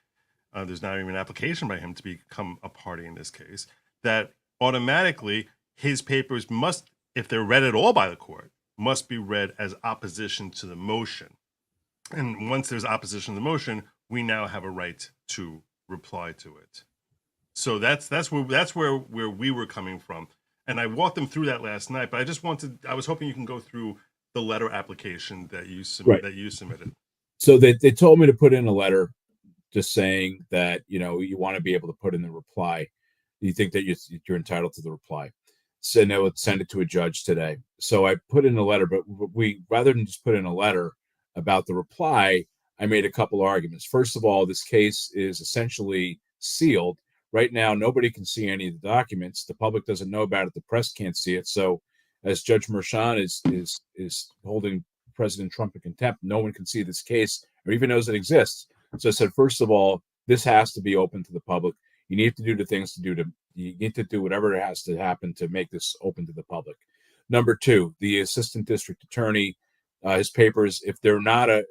[SPEAKER 3] there's not even an application by him to become a party in this case, that automatically his papers must, if they're read at all by the court, must be read as opposition to the motion. And once there's opposition to the motion, we now have a right to reply to it. So that's where we were coming from. And I walked them through that last night, but I was hoping you can go through the letter application that you submitted.
[SPEAKER 2] So they told me to put in a letter just saying that, you want to be able to put in the reply. You think that you're entitled to the reply. So they would send it to a judge today. So I put in a letter, but we, rather than just put in a letter about the reply, I made a couple arguments. First of all, this case is essentially sealed. Right now, nobody can see any of the documents. The public doesn't know about it. The press can't see it. So as Judge Merchan is holding President Trump in contempt, no one can see this case or even knows it exists. So I said, first of all, this has to be open to the public. You need to do the things you need to do whatever has to happen to make this open to the public. Number two, the assistant district attorney, his papers, if they're not a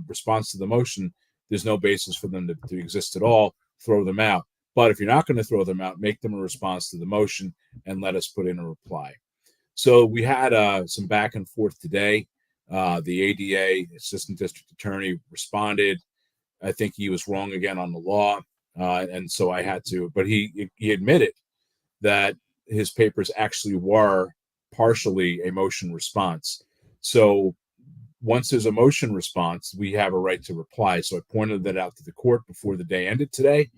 [SPEAKER 2] response to the motion, there's no basis for them to exist at all. Throw them out. But if you're not going to throw them out, make them a response to the motion and let us put in a reply. So we had some back and forth today. The ADA, assistant district attorney, responded. I think he was wrong again on the law. And so I had to, but he admitted that his papers actually were partially a motion response. So once there's a motion response, we have a right to reply. So I pointed that out to the court before the day ended today.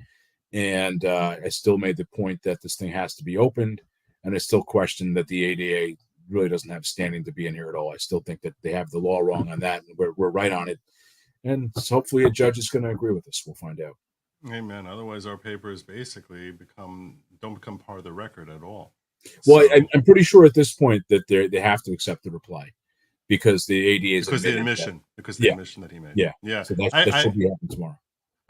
[SPEAKER 2] And I still made the point that this thing has to be opened. And I still question that the ADA really doesn't have standing to be in here at all. I still think that they have the law wrong on that. And we're right on it. And hopefully a judge is going to agree with us. We'll find out.
[SPEAKER 3] Amen. Otherwise, our papers basically don't become part of the record at all.
[SPEAKER 2] Well, so, I'm pretty sure at this point that they have to accept the reply because the ADA is
[SPEAKER 3] admission that he made.
[SPEAKER 2] Yeah. So that should be happening tomorrow.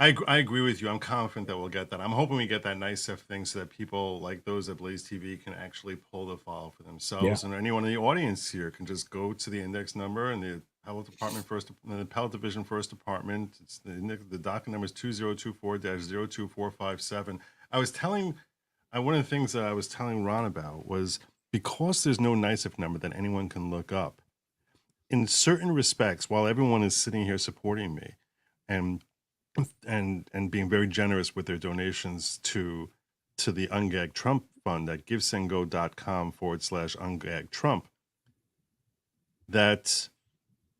[SPEAKER 3] I agree with you. I'm confident that we'll get that. I'm hoping we get that NICEF thing so that people like those at Blaze TV can actually pull the file for themselves, and anyone in the audience here can just go to the index number and the Appellate Division First Department. It's the docket number is 2024-02457. One of the things that I was telling Ron about was because there's no NICEF number that anyone can look up. In certain respects, while everyone is sitting here supporting me and being very generous with their donations to the Ungag Trump Fund at givesengo.com/ungagtrump, that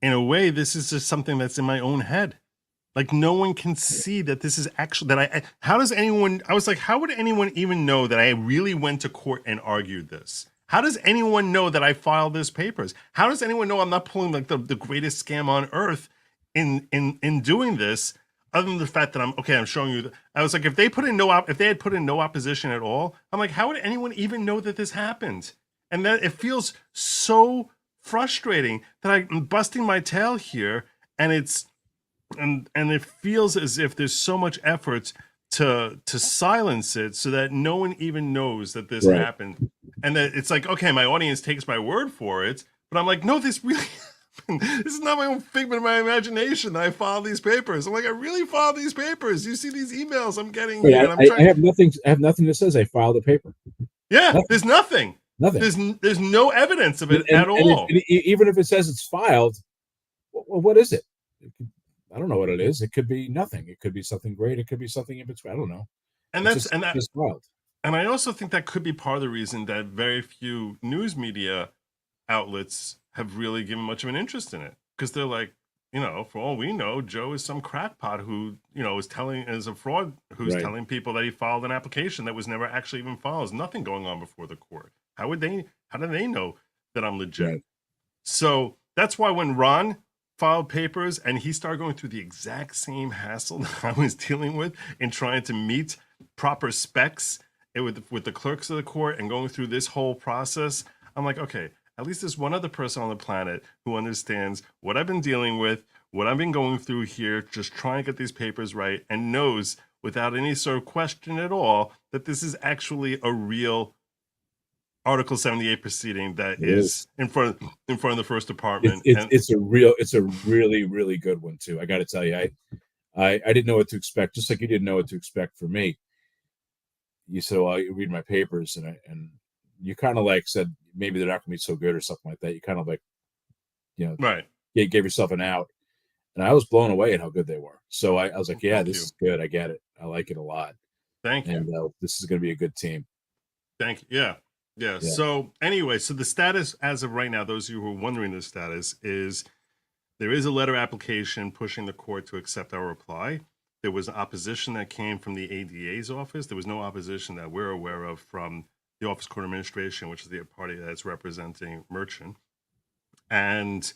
[SPEAKER 3] in a way, this is just something that's in my own head. Like no one can see that this is actually that how does anyone, I was like, how would anyone even know that I really went to court and argued this? How does anyone know that I filed these papers? How does anyone know I'm not pulling like the greatest scam on earth in doing this, other than the fact that I'm showing you I was like, if they had put in no opposition at all, I'm like, how would anyone even know that this happened? And that it feels so frustrating that I'm busting my tail here, and it feels as if there's so much effort to silence it so that no one even knows that this
[SPEAKER 2] Right.
[SPEAKER 3] happened, and that it's like, okay, my audience takes my word for it, but I'm like, no, this really happened. This is not my own figment of my imagination that I filed these papers. I'm like, I really filed these papers. You see these emails I'm getting
[SPEAKER 2] Wait,
[SPEAKER 3] here, and I'm trying.
[SPEAKER 2] I have nothing. I have nothing that says I filed a paper.
[SPEAKER 3] Yeah,
[SPEAKER 2] Nothing.
[SPEAKER 3] there's nothing.
[SPEAKER 2] Nothing.
[SPEAKER 3] There's no evidence of it
[SPEAKER 2] And
[SPEAKER 3] at all.
[SPEAKER 2] even if it says it's filed, well, what is it? I don't know what it is. It could be nothing. It could be something great. It could be something in between. I don't know.
[SPEAKER 3] And
[SPEAKER 2] It's
[SPEAKER 3] that's and that
[SPEAKER 2] just filed.
[SPEAKER 3] and I also think that could be part of the reason that very few news media outlets have really given much of an interest in it, because they're like, for all we know, Joe is some crackpot who is a fraud, who's
[SPEAKER 2] Right.
[SPEAKER 3] telling people that he filed an application that was never actually even filed. There's nothing going on before the court. How do they know that I'm legit?
[SPEAKER 2] Right.
[SPEAKER 3] So that's why when Ron filed papers and he started going through the exact same hassle that I was dealing with in trying to meet proper specs with the clerks of the court and going through this whole process, I'm like, okay, at least there's one other person on the planet who understands what I've been dealing with, what I've been going through here, just trying to get these papers right, and knows without any sort of question at all that this is actually a real Article 78 proceeding that is in front of the first department.
[SPEAKER 2] It's a really, really good one too. I got to tell you, I didn't know what to expect, just like you didn't know what to expect from me. You said, well, you read my papers, and you kind of like said maybe they're not going to be so good or something like that. You kind of like,
[SPEAKER 3] right.
[SPEAKER 2] gave yourself an out, and I was blown away at how good they were. So I was like, yeah, this is good. I get it. I like it a lot.
[SPEAKER 3] Thank you.
[SPEAKER 2] And this is going to be a good team.
[SPEAKER 3] Thank you. Yeah. So anyway, so the status as of right now, those of you who are wondering the status, is there is a letter application pushing the court to accept our reply. There was opposition that came from the ADA's office. There was no opposition that we're aware of from the Office of Court Administration, which is the party that's representing Merchant. And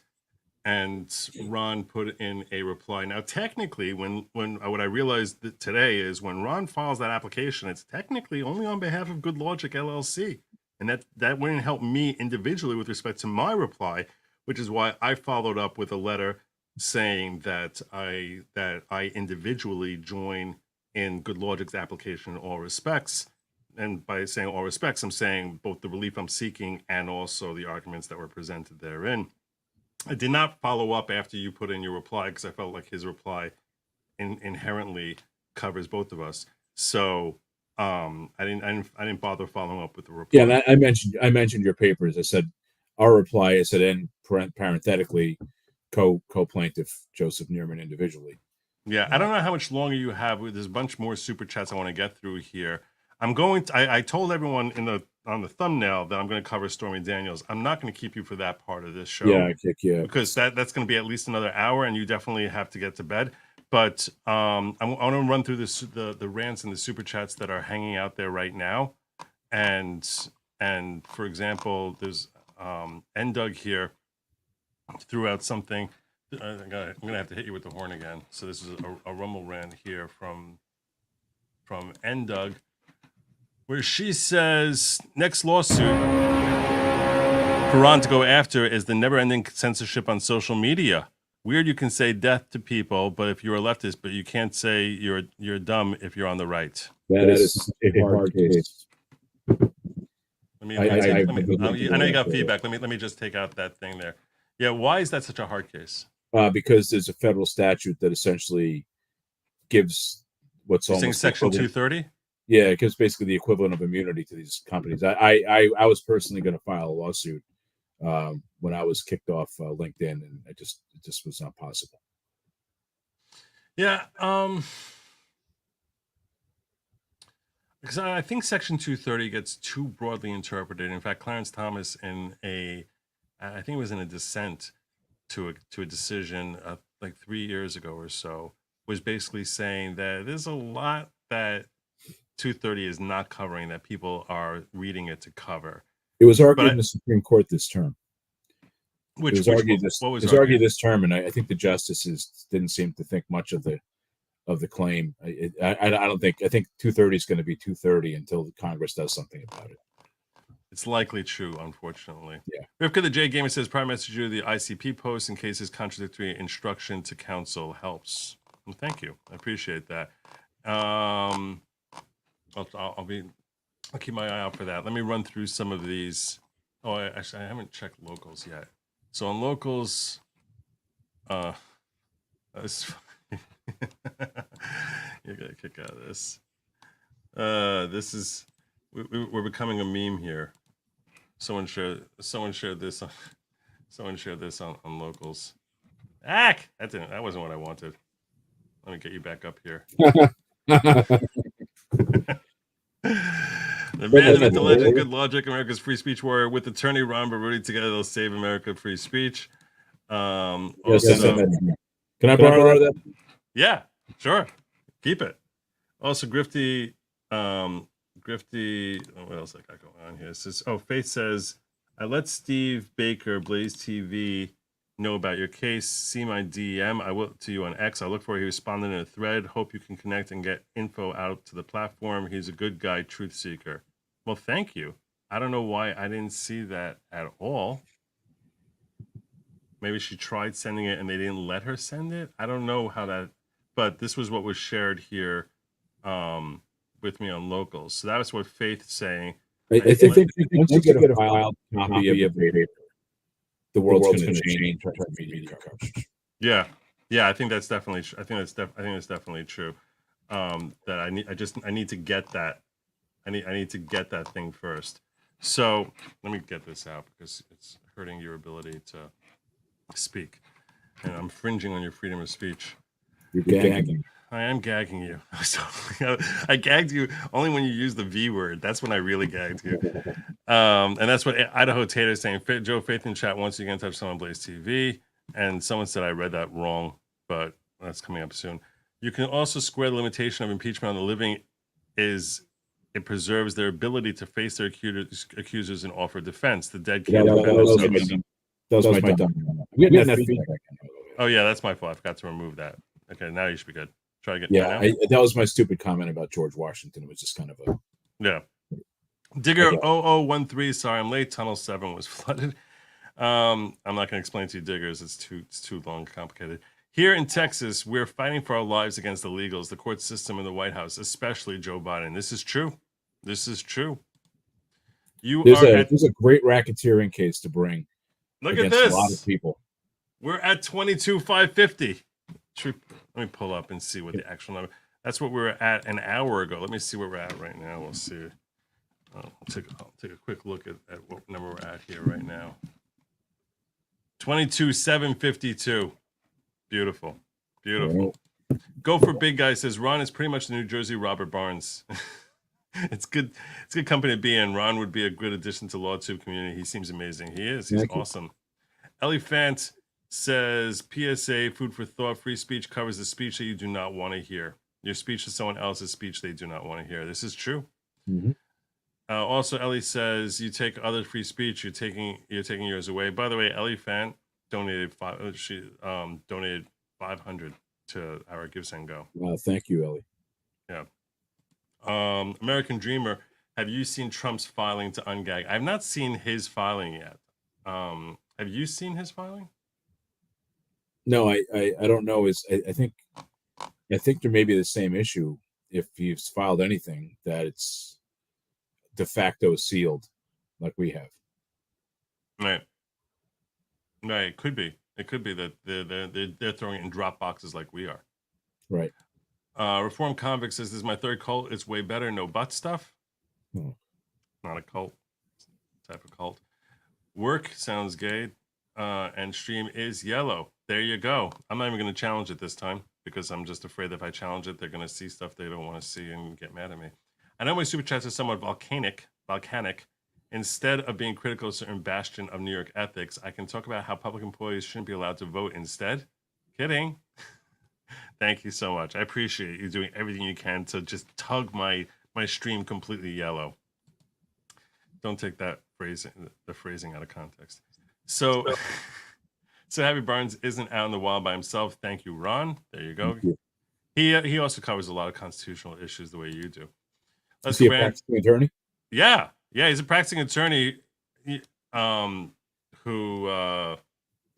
[SPEAKER 3] Ron put in a reply. Now, technically, when what I realized today is when Ron files that application, it's technically only on behalf of Good Lawgic LLC, and that wouldn't help me individually with respect to my reply, which is why I followed up with a letter saying that I individually join in Good Lawgic's application in all respects. And by saying all respects, I'm saying both the relief I'm seeking and also the arguments that were presented therein. I did not follow up after you put in your reply because I felt like his reply inherently covers both of us. So I didn't bother following up with the reply.
[SPEAKER 2] Yeah, and I mentioned your papers. I said our reply. I said, and parenthetically, co-plaintiff Joseph Neerman individually.
[SPEAKER 3] Yeah, I don't know how much longer you have. There's a bunch more super chats I want to get through here. I told everyone on the thumbnail that I'm going to cover Stormy Daniels. I'm not going to keep you for that part of this show.
[SPEAKER 2] Yeah,
[SPEAKER 3] because that's going to be at least another hour, and you definitely have to get to bed. But I want to run through the rants and the super chats that are hanging out there right now. And for example, there's Doug here threw out something. I'm gonna have to hit you with the horn again. So this is a rumble rant here from Doug, where she says next lawsuit for Ron to go after is the never-ending censorship on social media. Weird, you can say death to people, but if you're a leftist, but you can't say you're dumb if you're on the right.
[SPEAKER 2] That is a hard case.
[SPEAKER 3] I know you got feedback. Let me just take out that thing there. Yeah, why is that such a hard case?
[SPEAKER 2] Because there's a federal statute that essentially gives what's almost
[SPEAKER 3] Section 230.
[SPEAKER 2] Yeah, it gives basically the equivalent of immunity to these companies. I was personally going to file a lawsuit when I was kicked off LinkedIn, and it just was not possible.
[SPEAKER 3] Yeah, because I think Section 230 gets too broadly interpreted. In fact, Clarence Thomas, I think it was in a dissent to a decision like 3 years ago or so, was basically saying that there's a lot that 230 is not covering that people are reading it to cover.
[SPEAKER 2] It was argued in the Supreme Court this term.
[SPEAKER 3] Which
[SPEAKER 2] it was argued this term, and I think the justices didn't seem to think much of the claim. I don't think. I think 230 is going to be 230 until Congress does something about it.
[SPEAKER 3] It's likely true, unfortunately.
[SPEAKER 2] Yeah.
[SPEAKER 3] Rivka the J Gamer says, prior message you the ICP post in case his contradictory instruction to counsel helps. Well, thank you. I appreciate that. I'll keep my eye out for that. Let me run through some of these. Oh, I haven't checked locals yet. So on locals, you're gonna kick out of this. This is we're becoming a meme here. Someone shared this on locals. That wasn't what I wanted. Let me get you back up here. The man, the myth, the legend, good Lawgic, America's free speech warrior, with attorney Ron Berutti, together they'll save America free speech.
[SPEAKER 2] Can I borrow that?
[SPEAKER 3] Yeah, sure. Keep it. Also, Grifty, what else I got going on here? It says, Faith says, I let Steve Baker, Blaze TV, know about your case. See my DM. I will to you on X. I look for he responded in a thread. Hope you can connect and get info out to the platform. He's a good guy, truth seeker. Well, thank you. I don't know why I didn't see that at all. Maybe she tried sending it and they didn't let her send it. I don't know how that, but this was what was shared here with me on locals. So that was what Faith's saying.
[SPEAKER 2] I think once you get a filed copy of the world's going to change media coverage.
[SPEAKER 3] Yeah, I think that's definitely. I think that's definitely true. That I need to get that. I need to get that thing first. So let me get this out because it's hurting your ability to speak, and I'm infringing on your freedom of speech.
[SPEAKER 2] You're gagging.
[SPEAKER 3] I am gagging you. I gagged you only when you use the V word. That's when I really gagged you. And that's what Idaho Tater is saying. Joe Faith in chat wants you to get in touch with someone on Blaze TV. And someone said I read that wrong, but that's coming up soon. You can also square the limitation of impeachment on the living is it preserves their ability to face their accusers and offer defense. The dead can't defend themselves. Oh, yeah, that's my fault. I forgot to remove that. Okay, now you should be good. Try again.
[SPEAKER 2] Yeah, that was my stupid comment about George Washington. It was just kind of a...
[SPEAKER 3] Yeah. Digger 0013, sorry, I'm late. Tunnel 7 was flooded. I'm not going to explain to you, Diggers. It's too long, complicated. Here in Texas, we're fighting for our lives against the illegals, the court system, and the White House, especially Joe Biden. This is true. This is true.
[SPEAKER 2] There's a great racketeering case to bring.
[SPEAKER 3] Look at this.
[SPEAKER 2] A lot of people.
[SPEAKER 3] We're at 22,550. Let me pull up and see what the actual number. That's what we were at an hour ago. Let me see where we're at right now. We'll see. I'll take a quick look at what number we're at here right now. 22,752. Beautiful. Go for Big Guy says Ron is pretty much the New Jersey Robert Barnes. It's good company to be in. Ron would be a good addition to LawTube community. He seems amazing. He is. He's awesome. Ellie Fant says PSA, food for thought, free speech covers the speech that you do not want to hear. Your speech is someone else's speech they do not want to hear. This is true.
[SPEAKER 2] Mm-hmm.
[SPEAKER 3] Also, Ellie says you take other free speech, you're taking yours away. By the way, Ellie Fan donated donated 500 to our Give Send Go.
[SPEAKER 2] Wow, thank you, Ellie.
[SPEAKER 3] Yeah. American Dreamer, have you seen Trump's filing to ungag? I've not seen his filing yet. Have you seen his filing?
[SPEAKER 2] No, I don't know. I think there may be the same issue if he's filed anything that it's de facto sealed, like we have.
[SPEAKER 3] Right. It could be. It could be that they're throwing it in drop boxes like we are.
[SPEAKER 2] Right.
[SPEAKER 3] Reformed Convict says, "This is my third cult. It's way better. No butt stuff." Not a cult. Type of cult. Work sounds gay. And stream is yellow. There you go. I'm not even going to challenge it this time because I'm just afraid that if I challenge it, they're going to see stuff they don't want to see and get mad at me. I know my super chats are somewhat volcanic. Instead of being critical of a certain bastion of New York ethics, I can talk about how public employees shouldn't be allowed to vote instead. Kidding. Thank you so much. I appreciate you doing everything you can to just tug my stream completely yellow. Don't take that phrasing out of context. So, so Happy Barnes isn't out in the wild by himself. Thank you, Ron. There you go. He also covers a lot of constitutional issues the way you do.
[SPEAKER 2] Is he a practicing attorney?
[SPEAKER 3] Yeah, he's a practicing attorney. Who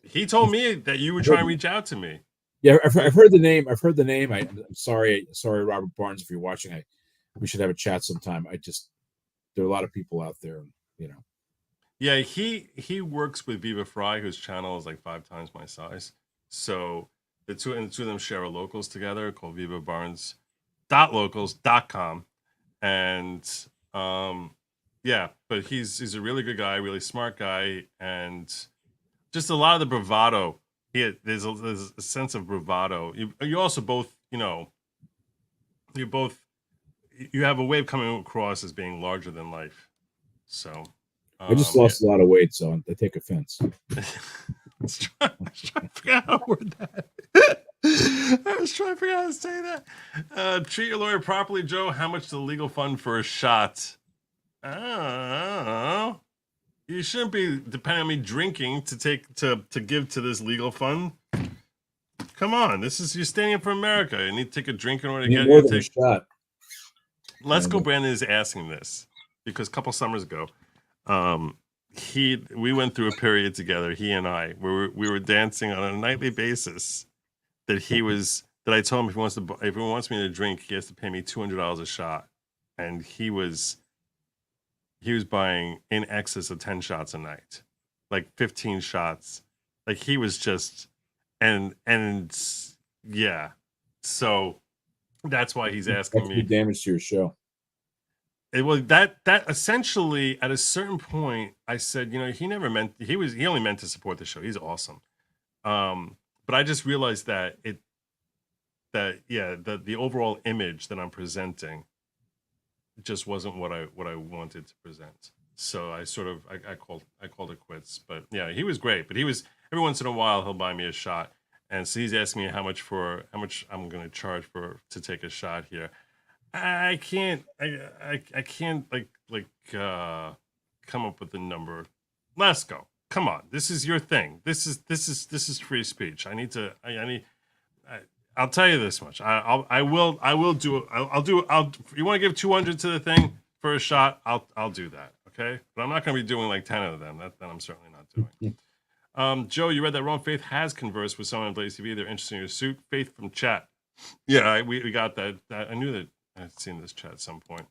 [SPEAKER 3] he told me that you were trying to reach out to me.
[SPEAKER 2] Yeah, I've heard the name. I'm sorry, Robert Barnes, if you're watching. We should have a chat sometime. There are a lot of people out there, you know.
[SPEAKER 3] Yeah, he works with Viva Fry, whose channel is like 5 times my size. So the two of them share a locals together called vivabarnes.locals.com. And yeah, but he's a really good guy, really smart guy, and just a lot of the bravado. There's a sense of bravado. You also both, you have a way of coming across as being larger than life. So
[SPEAKER 2] I just lost a lot of weight, so I take offense.
[SPEAKER 3] I was trying to figure out how to word that. I was trying to figure out how to say that. Treat your lawyer properly, Joe. How much the legal fund for a shot? Oh, you shouldn't be depending on me drinking to give to this legal fund. Come on, you're standing up for America. You need to take a drink in order to get
[SPEAKER 2] more than a shot.
[SPEAKER 3] Let's Go Brandon is asking this because a couple summers ago, we went through a period together, he and I, where we were dancing on a nightly basis. That I told him if he wants me to drink, he has to pay me $200 a shot, and he was buying in excess of 10 shots a night, like 15 shots, like he was just, and yeah, so that's why he's asking me.
[SPEAKER 2] Damage to your show.
[SPEAKER 3] That essentially at a certain point I said, he only meant to support the show. He's awesome. But I just realized that the overall image that I'm presenting just wasn't what I wanted to present. So I called it quits. But yeah, he was great. But every once in a while he'll buy me a shot, and so he's asking me how much I'm going to charge to take a shot here. I can't come up with a number. Let's go. Come on, this is your thing. This is free speech. I'll tell you this much. You want to give 200 to the thing for a shot? I'll do that. Okay, but I'm not going to be doing like 10 of them. That I'm certainly not doing. Joe, you read that wrong. Faith has conversed with someone on Blaze TV. They're interested in your suit. Faith from chat. Yeah, we got that. I knew that I'd seen this chat at some point.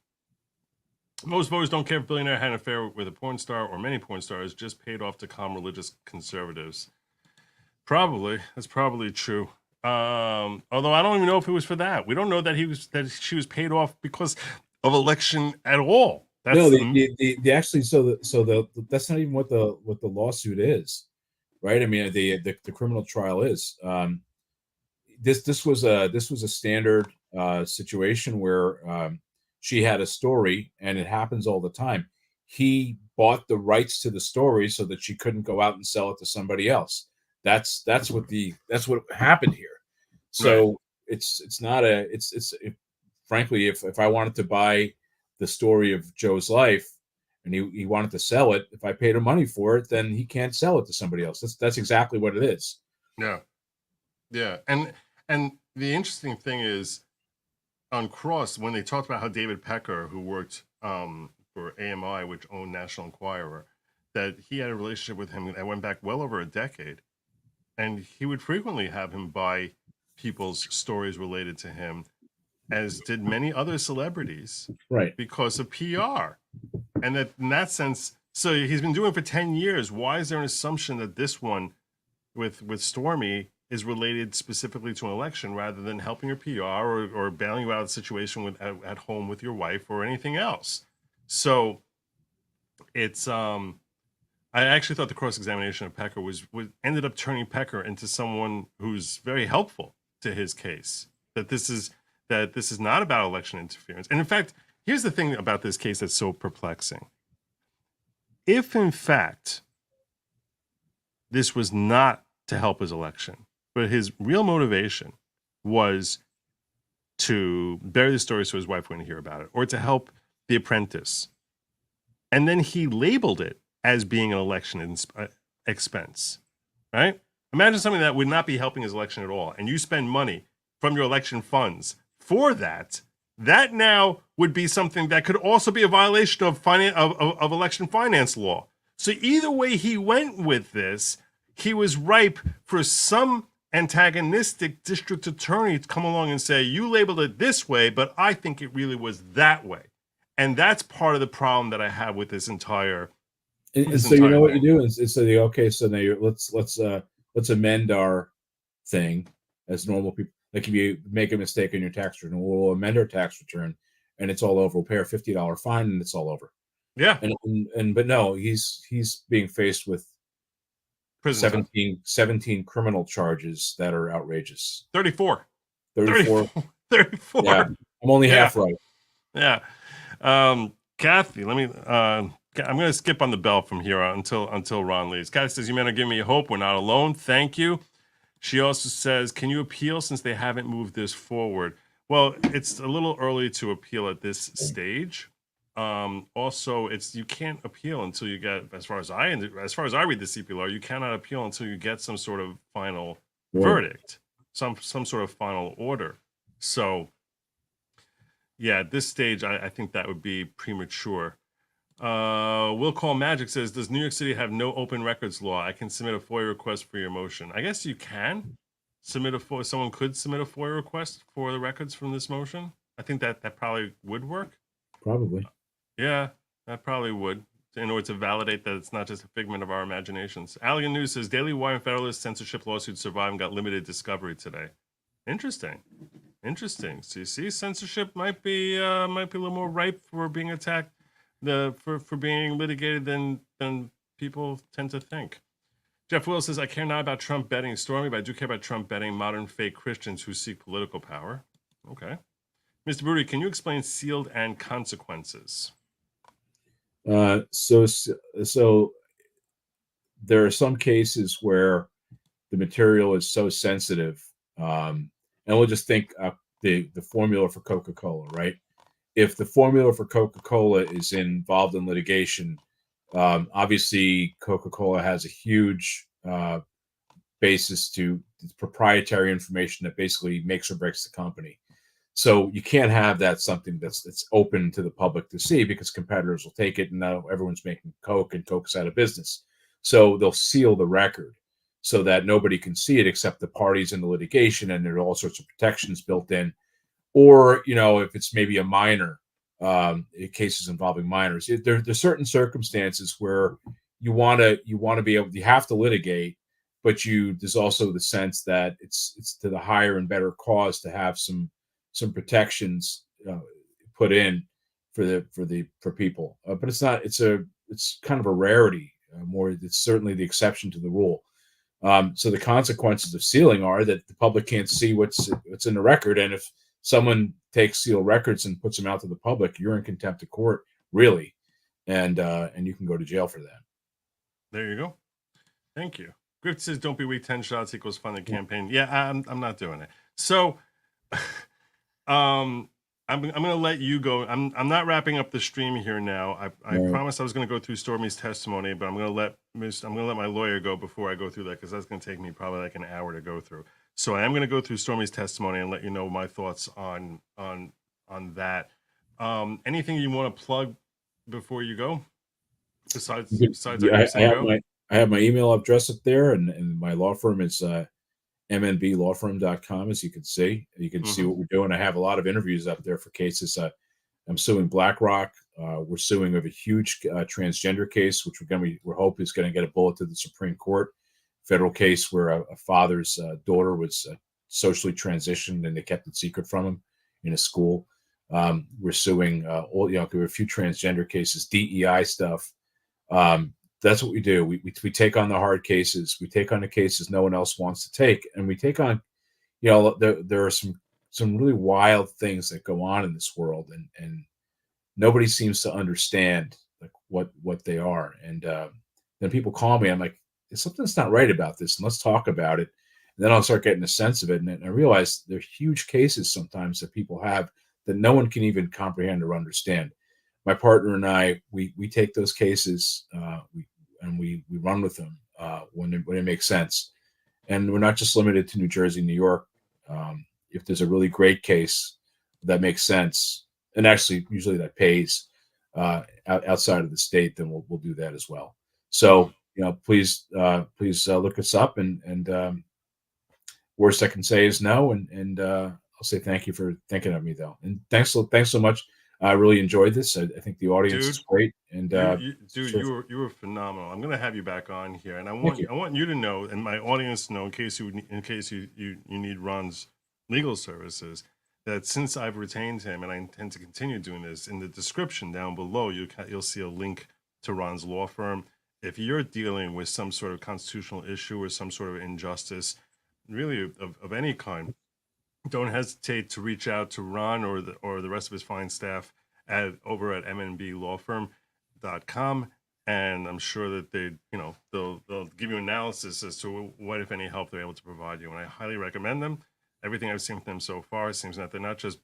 [SPEAKER 3] Most voters don't care if a billionaire had an affair with a porn star or many porn stars, just paid off to calm religious conservatives. That's probably true. Although I don't even know if it was for that. We don't know that she was paid off because of election at all. That's
[SPEAKER 2] that's not even what the lawsuit is, right? I mean, the criminal trial is. This was a standard situation where she had a story, and it happens all the time. He bought the rights to the story so that she couldn't go out and sell it to somebody else. That's what happened here. So right. Frankly, if I wanted to buy the story of Joe's life and he wanted to sell it, if I paid him money for it, then he can't sell it to somebody else. That's exactly what it is.
[SPEAKER 3] Yeah. And the interesting thing is, on Cross, when they talked about how David Pecker, who worked for AMI, which owned National Enquirer, that he had a relationship with him that went back well over a decade, and he would frequently have him buy people's stories related to him, as did many other celebrities,
[SPEAKER 2] right?
[SPEAKER 3] Because of PR, and that in that sense, so he's been doing it for 10 years. Why is there an assumption that this one with Stormy is related specifically to an election rather than helping your PR or bailing you out of the situation at home with your wife or anything else? So it's I actually thought the cross-examination of Pecker ended up turning Pecker into someone who's very helpful to his case. That this is not about election interference. And in fact, here's the thing about this case that's so perplexing. If in fact this was not to help his election, but his real motivation was to bury the story so his wife wouldn't hear about it, or to help The Apprentice. And then he labeled it as being an election expense, right? Imagine something that would not be helping his election at all, and you spend money from your election funds for that. That now would be something that could also be a violation of election finance law. So either way he went with this, he was ripe for some antagonistic district attorney to come along and say, you labeled it this way, but I think it really was that way. And that's part of the problem that I have with this entire.
[SPEAKER 2] And so you know what you do is say, okay, so now let's amend our thing as normal people. Like if you make a mistake on your tax return, we'll amend our tax return, and it's all over. We'll pay a $50 fine, and it's all over.
[SPEAKER 3] Yeah.
[SPEAKER 2] But no, he's being faced with 17 criminal charges that are outrageous.
[SPEAKER 3] 34.
[SPEAKER 2] 34.
[SPEAKER 3] 34.
[SPEAKER 2] Yeah, I'm only half right.
[SPEAKER 3] Yeah. Kathy, let me. I'm going to skip on the bell from here until Ron leaves. Kathy says, "You men are giving me hope. We're not alone. Thank you." She also says, "Can you appeal since they haven't moved this forward?" Well, it's a little early to appeal at this stage. Also, you can't appeal until you get, as far as I read the CPLR, you cannot appeal until you get some sort of final verdict, some sort of final order. So, yeah, at this stage, I think that would be premature. Will Call Magic says, "Does New York City have no open records law? I can submit a FOIA request for your motion." I guess you can submit someone could submit a FOIA request for the records from this motion. I think that probably would work.
[SPEAKER 2] Probably.
[SPEAKER 3] Yeah, that probably would, in order to validate that it's not just a figment of our imaginations. Allegan News says, "Daily Wire and Federalist censorship lawsuits survived and got limited discovery today." Interesting. So you see, censorship might be a little more ripe for being attacked, for being litigated than people tend to think. Jeff Will says, "I care not about Trump betting Stormy, but I do care about Trump betting modern fake Christians who seek political power." Okay. Mr. Berutti, can you explain sealed and consequences?
[SPEAKER 2] So there are some cases where the material is so sensitive, and we'll just think the formula for Coca-Cola, right? If the formula for Coca-Cola is involved in litigation, obviously Coca-Cola has a huge basis to proprietary information that basically makes or breaks the company. So you can't have that something that's open to the public to see, because competitors will take it, and now everyone's making Coke, and Coke's out of business. So they'll seal the record so that nobody can see it except the parties in the litigation, and there are all sorts of protections built in. Or, if it's maybe a minor, cases involving minors, there's certain circumstances where you want to be able, you have to litigate, but there's also the sense that it's to the higher and better cause to have some protections put in for people, but it's kind of a rarity. It's certainly the exception to the rule. So the consequences of sealing are that the public can't see what's in the record, and if someone takes sealed records and puts them out to the public, you're in contempt of court, really, and you can go to jail for that. There you go.
[SPEAKER 3] Thank you. Griff says, "Don't be weak. 10 shots equals fund the campaign." Yeah, I'm not doing it. So. I'm going to let you go. I'm not wrapping up the stream here now. I promised I was going to go through Stormy's testimony, but I'm going to let my lawyer go before I go through that, because that's going to take me probably like an hour to go through. So I am going to go through Stormy's testimony and let you know my thoughts on that. Anything you want to plug before you go? Besides,
[SPEAKER 2] I have my email address up there, and my law firm is mnblawfirm.com. As you can see see what we're doing. I have a lot of interviews up there for cases. I'm suing BlackRock. We're suing of a huge transgender case, which we hope is going to get a bullet to the Supreme Court. Federal case where a father's daughter was socially transitioned, and they kept it secret from him in a school. We're suing there are a few transgender cases, DEI stuff. That's what we do. We take on the hard cases. We take on the cases no one else wants to take, and we take on, there are some really wild things that go on in this world, and nobody seems to understand like what they are. And then people call me. I'm like, something's not right about this, and let's talk about it. then I'll start getting a sense of it. And I realize there are huge cases sometimes that people have that no one can even comprehend or understand. My partner and I, we take those cases, we run with them when it makes sense. And we're not just limited to New Jersey, New York. If there's a really great case that makes sense, and actually usually that pays outside of the state, then we'll do that as well. So please look us up, and worst I can say is no, and I'll say thank you for thinking of me though, and thanks so much. I really enjoyed this. I think the audience is great, and
[SPEAKER 3] you were phenomenal. I'm gonna have you back on here, and I
[SPEAKER 2] you.
[SPEAKER 3] want you to know, and my audience to know, in case you need Ron's legal services, that since I've retained him, and I intend to continue doing this, in the description down below, you'll see a link to Ron's law firm. If you're dealing with some sort of constitutional issue or some sort of injustice, really of any kind, don't hesitate to reach out to Ron or the rest of his fine staff over at mnblawfirm.com, and I'm sure that they'll give you analysis as to what, if any, help they're able to provide you. And I highly recommend them. Everything I've seen from them so far seems that they're not just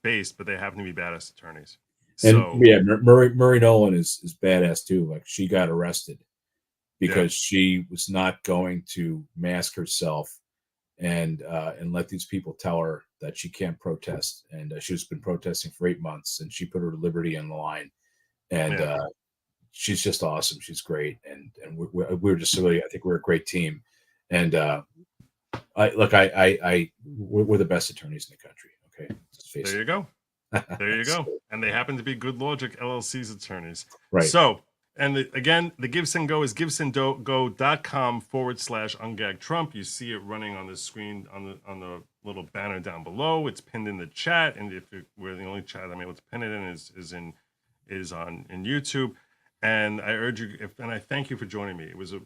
[SPEAKER 3] based, but they happen to be badass attorneys. So
[SPEAKER 2] Murray Nolan is badass too. Like, she got arrested because she was not going to mask herself and let these people tell her that she can't protest. And she's been protesting for 8 months, and she put her liberty on the line. And she's just awesome. She's great, and we're just really, I think we're a great team. And we're the best attorneys in the country. Okay,
[SPEAKER 3] there you go. There you go. And they happen to be Good Lawgic LLC's attorneys.
[SPEAKER 2] Right.
[SPEAKER 3] So, and again, the Gibson Go is gibsongo.com/ungag Trump. You see it running on the screen on the little banner down below. It's pinned in the chat, and we're the only chat I'm able to pin it in is on YouTube. And I urge you, and I thank you for joining me. It was a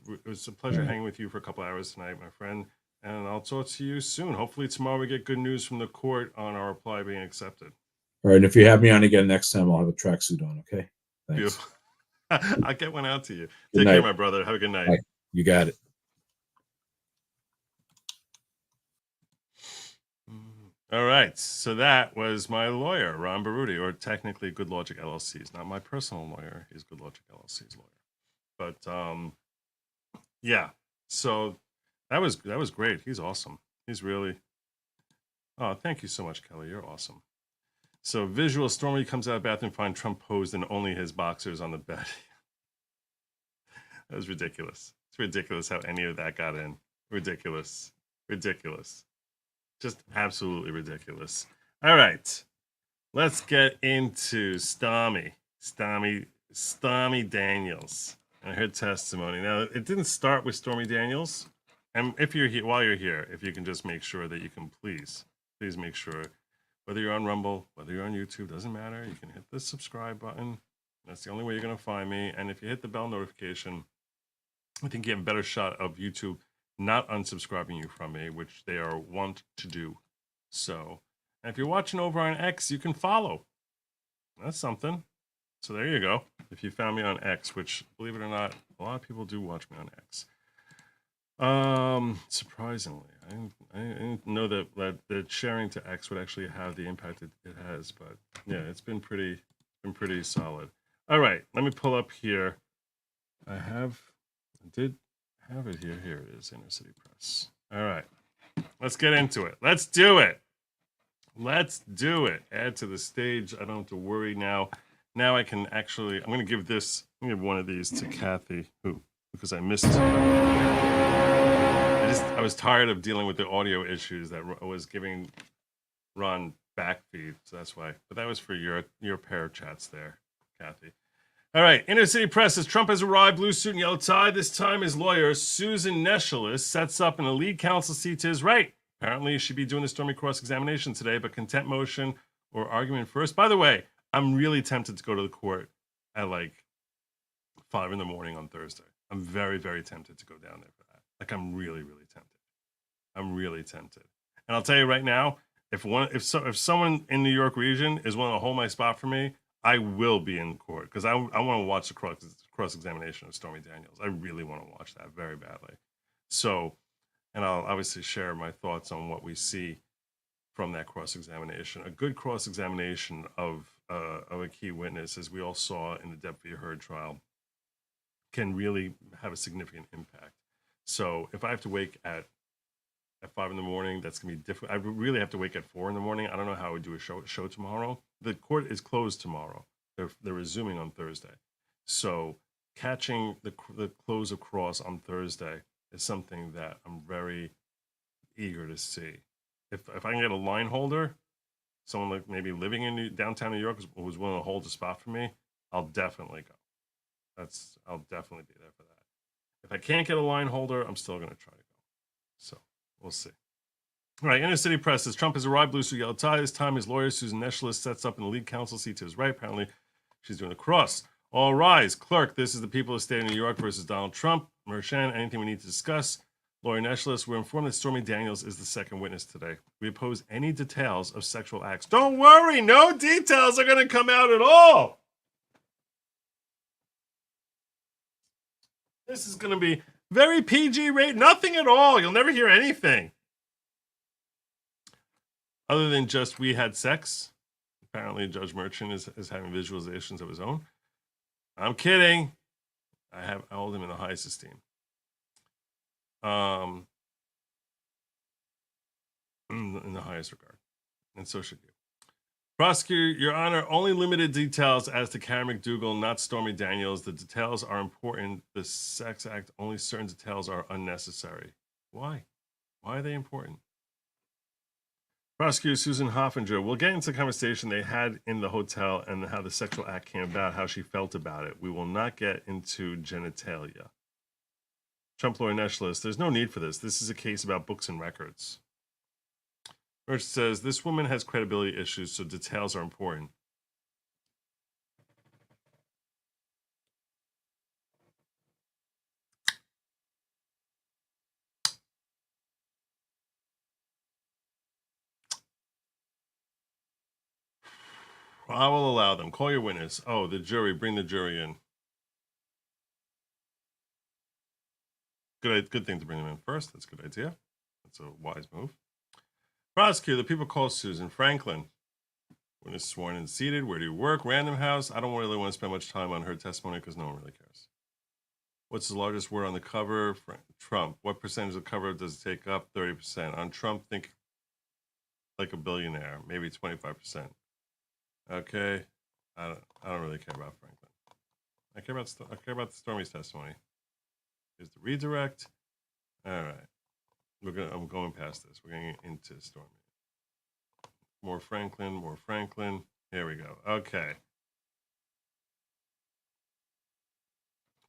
[SPEAKER 3] pleasure hanging with you for a couple hours tonight, my friend. And I'll talk to you soon. Hopefully tomorrow we get good news from the court on our reply being accepted.
[SPEAKER 2] All right. And if you have me on again next time, I'll have a tracksuit on. Okay. Thanks.
[SPEAKER 3] I'll get one out to you. Take care, my brother. Have a good night.
[SPEAKER 2] Bye. You got it.
[SPEAKER 3] All right. So that was my lawyer, Ron Berutti, or technically Good Lawgic LLC. He's not my personal lawyer. He's Good Lawgic LLC's lawyer. But yeah. So that was great. He's awesome. He's really. Oh, thank you so much, Kelly. You're awesome. So visual: Stormy comes out of the bathroom, find Trump posed in only his boxers on the bed. That was ridiculous. It's ridiculous how any of that got in. Ridiculous. Just absolutely ridiculous. All right. Let's get into Stormy Daniels and her testimony. Now, it didn't start with Stormy Daniels. And if you're here, while you're here, if you can just make sure that you can please make sure, whether you're on Rumble, whether you're on YouTube, doesn't matter. You can hit the subscribe button. That's the only way you're going to find me. And if you hit the bell notification, I think you have a better shot of YouTube not unsubscribing you from me, which they are wont to do. So, and if you're watching over on X, you can follow. That's something. So there you go. If you found me on X, which, believe it or not, a lot of people do watch me on X. Surprisingly, I didn't know that sharing to X would actually have the impact it has, but yeah, it's been pretty solid. All right, let me pull up here. I did have it here. Here it is, Inner City Press. All right, let's get into it. Let's do it. Add to the stage. I don't have to worry now. Now I can actually. I'm going to give one of these to Kathy, because I missed. I was tired of dealing with the audio issues that was giving Ron backfeed, so that's why. But that was for your pair of chats there, Kathy. All right, Inner City Press says Trump has arrived, blue suit and yellow tie. This time his lawyer, Susan Neschelis, sets up an elite counsel seat to his right. Apparently, she'd be doing the Stormy cross-examination today, but contempt motion or argument first. By the way, I'm really tempted to go to the court at like 5 a.m. on Thursday. I'm very, very tempted to go down there for that. Like, I'm really, really tempted. And I'll tell you right now, if someone in New York region is willing to hold my spot for me, I will be in court, because I want to watch the cross-examination of Stormy Daniels. I really want to watch that very badly. So, and I'll obviously share my thoughts on what we see from that cross-examination. A good cross-examination of a key witness, as we all saw in the Depp v. Heard trial, can really have a significant impact. So if I have to wake at 5 in the morning, that's gonna be difficult. I really have to wake at 4 in the morning. I don't know how I would do a show tomorrow. The court is closed tomorrow. They're resuming on Thursday. So catching the close of cross on Thursday is something that I'm very eager to see. If I can get a line holder, someone like maybe living in downtown New York who's willing to hold a spot for me, I'll definitely go. I'll definitely be there for that. If I can't get a line holder, I'm still going to try to go. So we'll see. All right, Inner City Press says Trump has arrived, blue suit, yellow tie. This time his lawyer, Susan Neschles, sets up in the lead counsel seat to his right. Apparently, she's doing a cross. All rise. Clerk, this is the people of the state of New York versus Donald Trump. Merchan, anything we need to discuss? Lawyer Neschles, we're informed that Stormy Daniels is the second witness today. We oppose any details of sexual acts. Don't worry, no details are going to come out at all. This is going to be very PG rate, nothing at all. You'll never hear anything. Other than just we had sex. Apparently, Judge Merchan is having visualizations of his own. I'm kidding. I hold him in the highest esteem. In the highest regard. And so should you. Prosecutor, Your Honor, only limited details as to Karen McDougal, not Stormy Daniels. The details are important. The Sex Act, only certain details are unnecessary. Why? Why are they important? Prosecutor Susan Hoffinger, we'll get into the conversation they had in the hotel and how the sexual act came about, how she felt about it. We will not get into genitalia. Trump lawyer Neschles, there's no need for this. This is a case about books and records. Merch says, this woman has credibility issues, so details are important. I will allow them. Call your witness. Oh, the jury. Bring the jury in. Good thing to bring them in first. That's a good idea. That's a wise move. Prosecutor, the people call Susan Franklin. Witness sworn and seated. Where do you work? Random House. I don't really want to spend much time on her testimony because no one really cares. What's the largest word on the cover? Trump. What percentage of the cover does it take up? 30%. On Trump, think like a billionaire. Maybe 25%. Okay. I don't really care about Franklin. I care about Stormy's testimony. Here's the redirect. All right. I'm going past this. We're getting into Stormy. More Franklin. Here we go. Okay.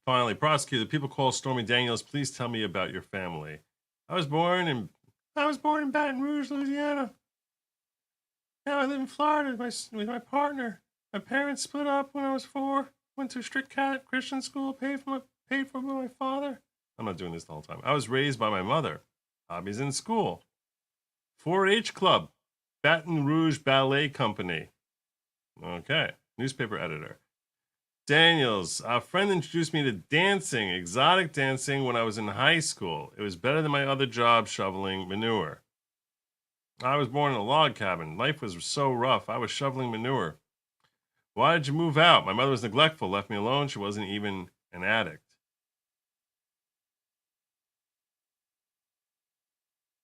[SPEAKER 3] Finally, prosecutor, people call Stormy Daniels. Please tell me about your family. I was born in Baton Rouge, Louisiana. Now I live in Florida with my partner. My parents split up when I was 4. Went to a strict Christian school, paid for by my father. I'm not doing this the whole time. I was raised by my mother. Hobbies in school. 4-H club. Baton Rouge Ballet Company. Okay. Newspaper editor. Daniels, a friend introduced me to dancing, exotic dancing, when I was in high school. It was better than my other job shoveling manure. I was born in a log cabin. Life was so rough. I was shoveling manure. Why did you move out? My mother was neglectful, left me alone. She wasn't even an addict.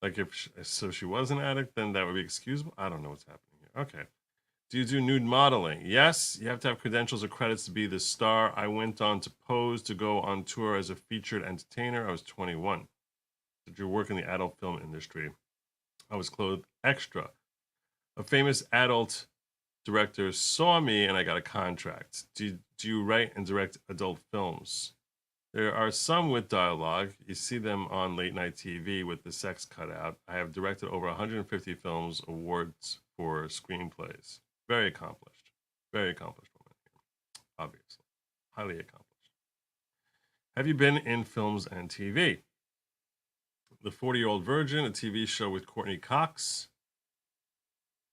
[SPEAKER 3] Like so she was an addict, then that would be excusable? I don't know what's happening here. Okay. Do you do nude modeling? Yes. You have to have credentials or credits to be the star. I went on to pose to go on tour as a featured entertainer. I was 21. Did you work in the adult film industry? I was clothed extra. A famous adult director saw me and I got a contract. Do you write and direct adult films? There are some with dialogue. You see them on late night TV with the sex cut out. I have directed over 150 films, awards for screenplays. Very accomplished. Very accomplished woman, obviously. Highly accomplished. Have you been in films and TV? The 40-Year-Old Virgin, a TV show with Courtney Cox.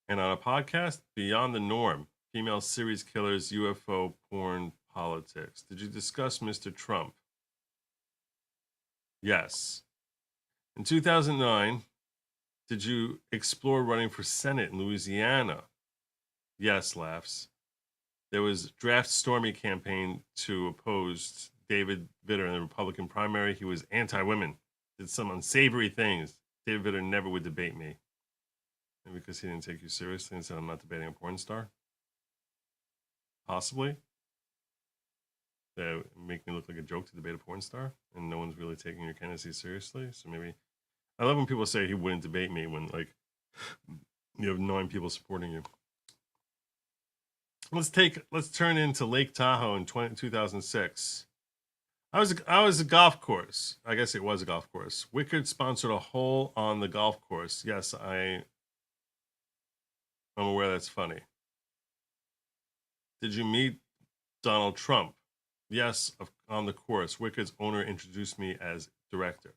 [SPEAKER 3] And on a podcast, Beyond the Norm, female series killers, UFO, porn, politics. Did you discuss Mr. Trump? Yes. In 2009, did you explore running for Senate in Louisiana? Yes, laughs. There was draft Stormy campaign to oppose David Vitter in the Republican primary. He was anti-women, did some unsavory things. David Vitter never would debate me. Maybe because he didn't take you seriously and said I'm not debating a porn star. Possibly. That would make me look like a joke to debate a porn star, and no one's really taking your candidacy seriously. So maybe I love when people say he wouldn't debate me when like you have 9 people supporting you. Let's turn into Lake Tahoe in 2006. I was a golf course. I guess it was a golf course. Wicked sponsored a hole on the golf course. Yes, I'm aware that's funny. Did you meet Donald Trump? Yes, on the course. Wicked's owner introduced me as director.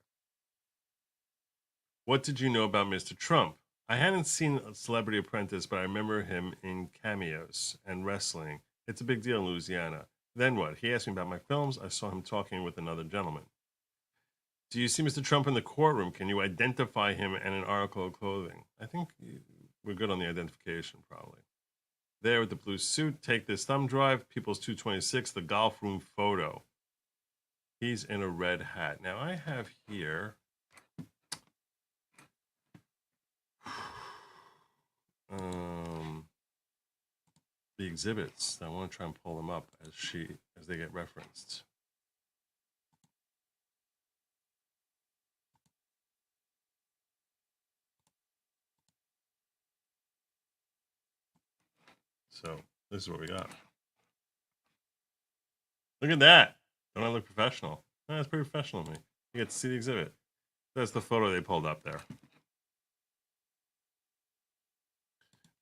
[SPEAKER 3] What did you know about Mr. Trump? I hadn't seen Celebrity Apprentice, but I remember him in cameos and wrestling. It's a big deal in Louisiana. Then what? He asked me about my films. I saw him talking with another gentleman. Do you see Mr. Trump in the courtroom? Can you identify him and an article of clothing? I think we're good on the identification, probably. There with the blue suit, take this thumb drive, People's 226, the golf room photo. He's in a red hat. Now I have here the exhibits. I want to try and pull them up as they get referenced. So this is what we got. Look at that. Don't I look professional? Oh, that's pretty professional of me. You get to see the exhibit. That's the photo they pulled up there.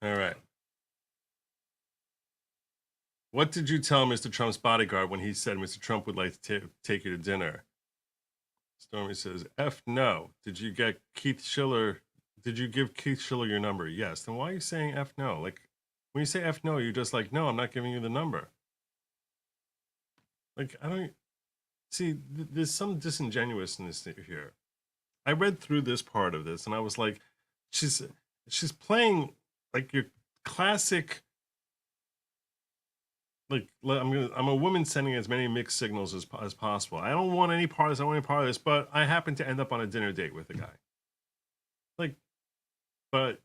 [SPEAKER 3] All right. What did you tell Mr. Trump's bodyguard when he said Mr. Trump would like to take you to dinner? Stormy says, F no. Did you give Keith Schiller your number? Yes. Then why are you saying F no? Like, when you say F no, you're just like, no, I'm not giving you the number. Like, I don't see, there's some disingenuousness here. I read through this part of this and I was like, she's playing like your classic, like, I'm a woman sending as many mixed signals as possible. I don't want any part of this, I don't want any part of this, but I happen to end up on a dinner date with a guy. Like, but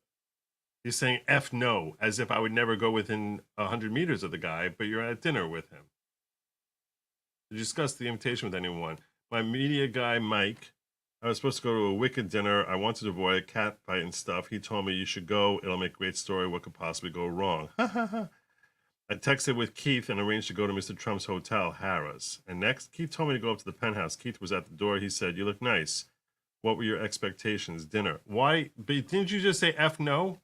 [SPEAKER 3] you're saying F no, as if I would never go within 100 meters of the guy, but you're at dinner with him. To discuss the invitation with anyone. My media guy, Mike, I was supposed to go to a Wicked dinner. I wanted to avoid a cat fight and stuff. He told me you should go. It'll make a great story. What could possibly go wrong? I texted with Keith and arranged to go to Mr. Trump's hotel, Harrah's. And next, Keith told me to go up to the penthouse. Keith was at the door. He said, you look nice. What were your expectations? Dinner. Why? But didn't you just say F no?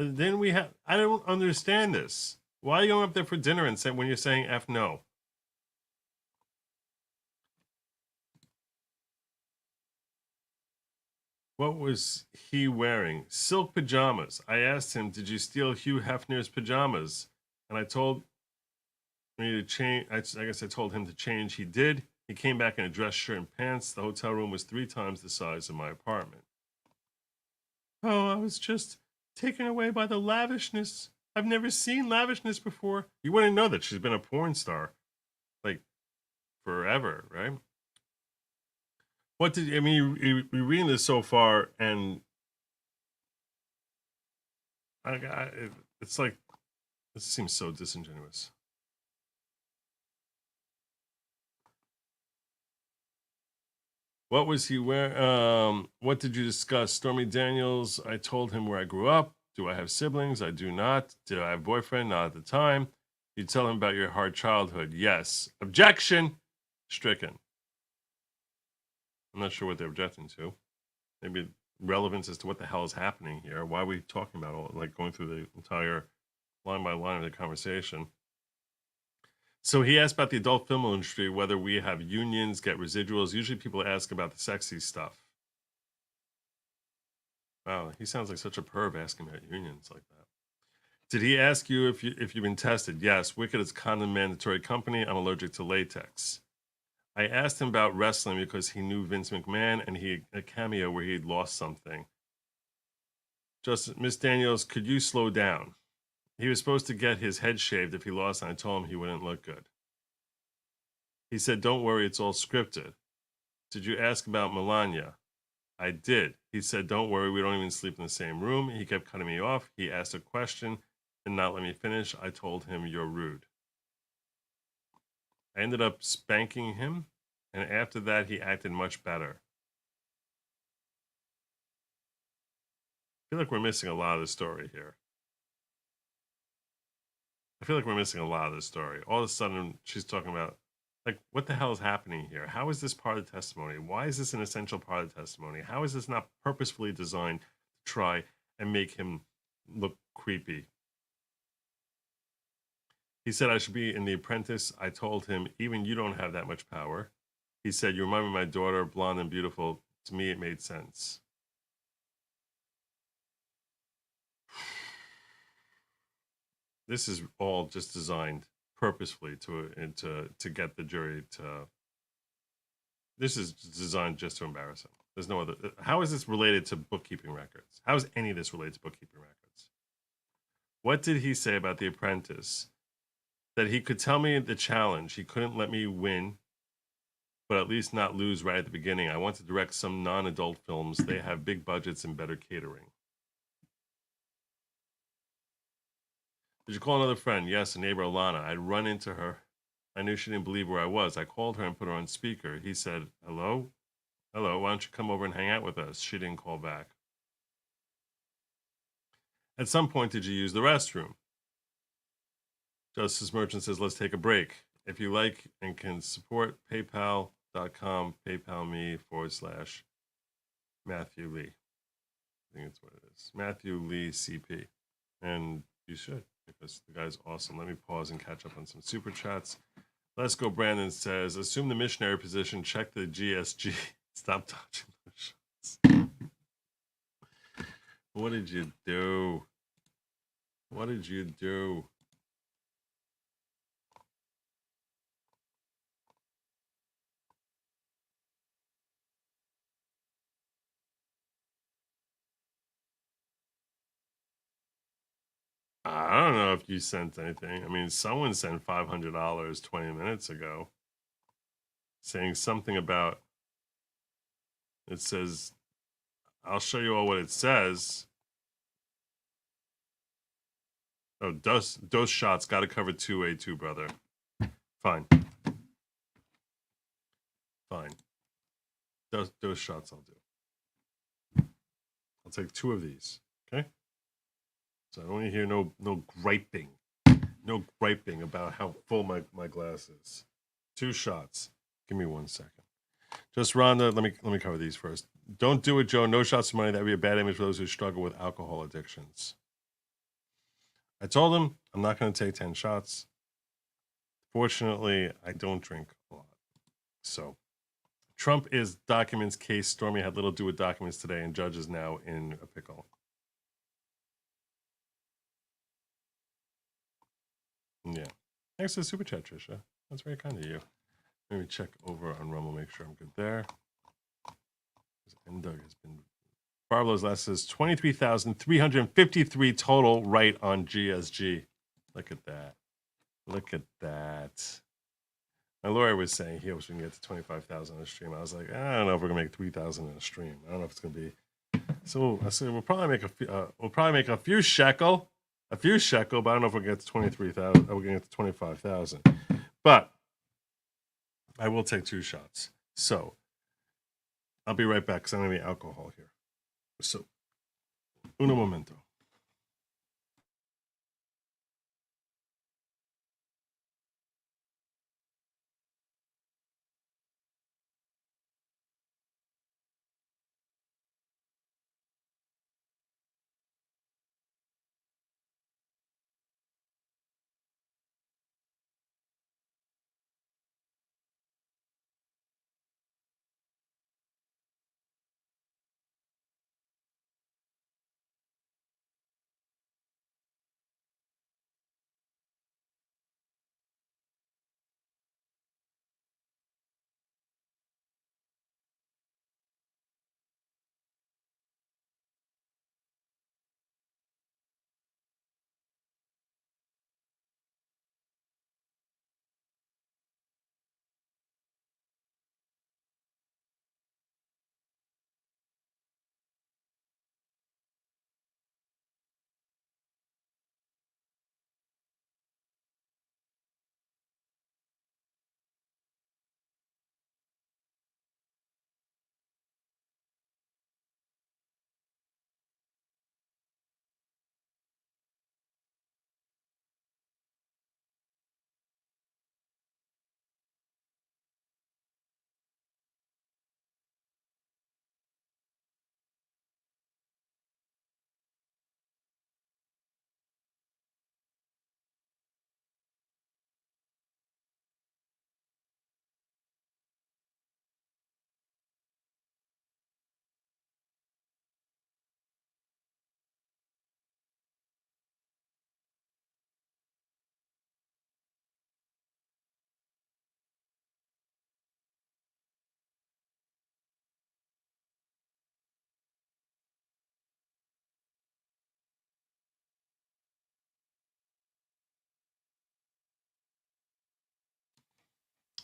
[SPEAKER 3] Then we have, I don't understand this. Why are you going up there for dinner and say when you're saying F no? What was he wearing? Silk pajamas. I asked him, did you steal Hugh Hefner's pajamas? And I told me to change. I guess I told him to change. He did. He came back in a dress shirt and pants. The hotel room was 3 times the size of my apartment. Oh, I was just taken away by the lavishness. I've never seen lavishness before. You wouldn't know that she's been a porn star, like, forever, right? What did I mean? You're reading this so far, and it's like this seems so disingenuous. What was he wearing? What did you discuss? Stormy Daniels. I told him where I grew up. Do I have siblings? I do not. Did I have a boyfriend? Not at the time. You tell him about your hard childhood. Yes. Objection. Stricken. I'm not sure what they're objecting to. Maybe relevance as to what the hell is happening here. Why are we talking about all, like, going through the entire line by line of the conversation? So he asked about the adult film industry, whether we have unions, get residuals. Usually people ask about the sexy stuff. Wow, he sounds like such a perv asking about unions like that. Did he ask you if you've been tested? Yes. Wicked is a condom mandatory company. I'm allergic to latex. I asked him about wrestling because he knew Vince McMahon and he had a cameo where he had lost something. Just, Miss Daniels, could you slow down? He was supposed to get his head shaved if he lost, and I told him he wouldn't look good. He said, don't worry, it's all scripted. Did you ask about Melania? I did. He said, don't worry, we don't even sleep in the same room. He kept cutting me off. He asked a question and not let me finish. I told him, you're rude. I ended up spanking him, and after that, he acted much better. I feel like we're missing a lot of the story here. All of a sudden, she's talking about, like, what the hell is happening here? How is this part of the testimony? Why is this an essential part of the testimony? How is this not purposefully designed to try and make him look creepy? He said I should be in The Apprentice. I told him, even you don't have that much power. He said, you remind me of my daughter, blonde and beautiful. To me, it made sense. This is all just designed purposefully to get the jury to. This is designed just to embarrass him. There's no other. How is this related to bookkeeping records? How is any of this related to bookkeeping records? What did he say about The Apprentice? That he could tell me the challenge. He couldn't let me win, but at least not lose right at the beginning. I want to direct some non-adult films. They have big budgets and better catering. Did you call another friend? Yes, a neighbor, Alana. I'd run into her. I knew she didn't believe where I was. I called her and put her on speaker. He said, hello? Hello, why don't you come over and hang out with us? She didn't call back. At some point, did you use the restroom? Justice Merchant says, let's take a break. If you like and can support, paypal.com, PayPal me /Matthew Lee. I think that's what it is. Matthew Lee CP. And you should, because the guy's awesome. Let me pause and catch up on some super chats. Let's go. Brandon says, assume the missionary position, check the GSG. Stop touching those shots. What did you do? What did you do? I don't know if you sent anything. I mean, someone sent $500 20 minutes ago saying something about, it says, I'll show you all what it says. Oh, dose shots. Got to cover 2A2, brother. Fine. Fine. Dose shots I'll do. I'll take 2 of these. Okay? So I don't want to hear no griping. No griping about how full my glass is. 2 shots. Give me 1 second. Just Rhonda, let me cover these first. Don't do it, Joe. No shots of money. That would be a bad image for those who struggle with alcohol addictions. I told him I'm not going to take 10 shots. Fortunately, I don't drink a lot. So, Trump is documents case. Stormy had little to do with documents today, and judge is now in a pickle. Yeah. Thanks for the super chat, Trisha. That's very kind of you. Let me check over on Rumble, make sure I'm good there. And Doug has been. Barbalo's last says 23,353 total right on GSG. Look at that. Look at that. My lawyer was saying he hopes we can get to 25,000 on a stream. I was like, I don't know if we're gonna make 3,000 in a stream. I don't know if it's gonna be. So I said we'll probably make a few shekel, but I don't know if we'll get to 23,000. We're gonna get to 25,000. But I will take 2 shots. So I'll be right back because I'm gonna be alcohol here. So, uno momento.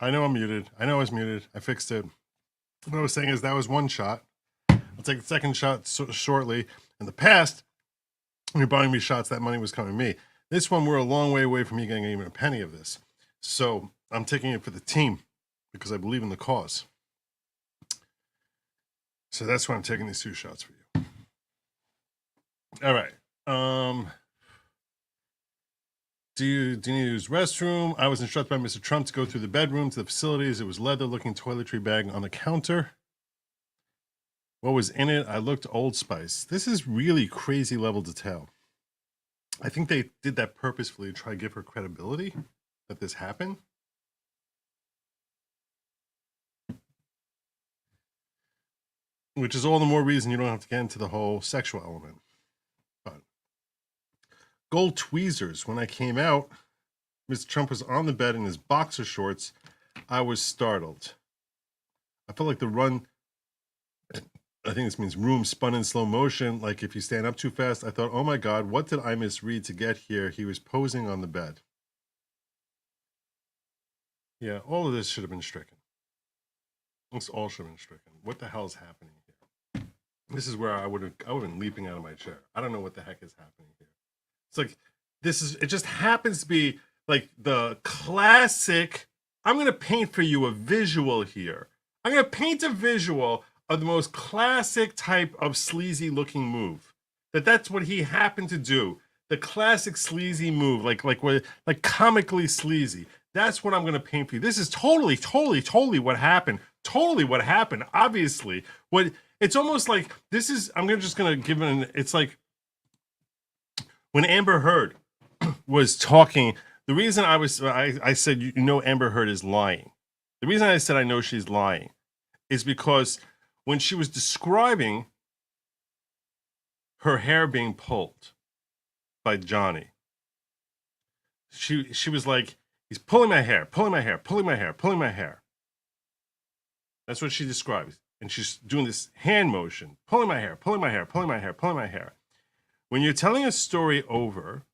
[SPEAKER 1] I know I'm muted. I know I was muted. I fixed it. What I was saying is that was one shot. I'll take the second shot shortly. In the past, when you're buying me shots, that money was coming to me. This one, we're a long way away from me getting even a penny of this. So I'm taking it for the team because I believe in the cause. So that's why I'm taking these 2 shots for you. All right. Do you need to use restroom? I was instructed by Mr. Trump to go through the bedroom to the facilities. It was leather-looking toiletry bag on the counter. What was in it? I looked Old Spice. This is really crazy level detail. I think they did that purposefully to try to give her credibility that this happened. Which is all the more reason you don't have to get into the whole sexual element. But gold tweezers. When I came out, Mr. Trump was on the bed in his boxer shorts. I was startled. I felt like the run, I think this means room, spun in slow motion. Like if you stand up too fast, I thought, oh my God, what did I misread to get here? He was posing on the bed. Yeah, all of this should have been stricken. This all should have been stricken. What the hell is happening here? This is where I would have been leaping out of my chair. I don't know what the heck is happening here. It's like, it just happens to be like the classic, I'm going to paint for you a visual here. I'm going to paint a visual of the most classic type of sleazy looking move. That's what he happened to do. The classic sleazy move, like comically sleazy. That's what I'm going to paint for you. This is totally what happened. Totally what happened. Obviously, it's almost like this is. Just going to give it. It's like when Amber Heard was talking. The reason I said you know Amber Heard is lying. The reason I said I know she's lying is because when she was describing her hair being pulled by Johnny, she was like, he's pulling my hair, pulling my hair, pulling my hair, pulling my hair. That's what she describes. And she's doing this hand motion, pulling my hair, pulling my hair, pulling my hair, pulling my hair. When you're telling a story over,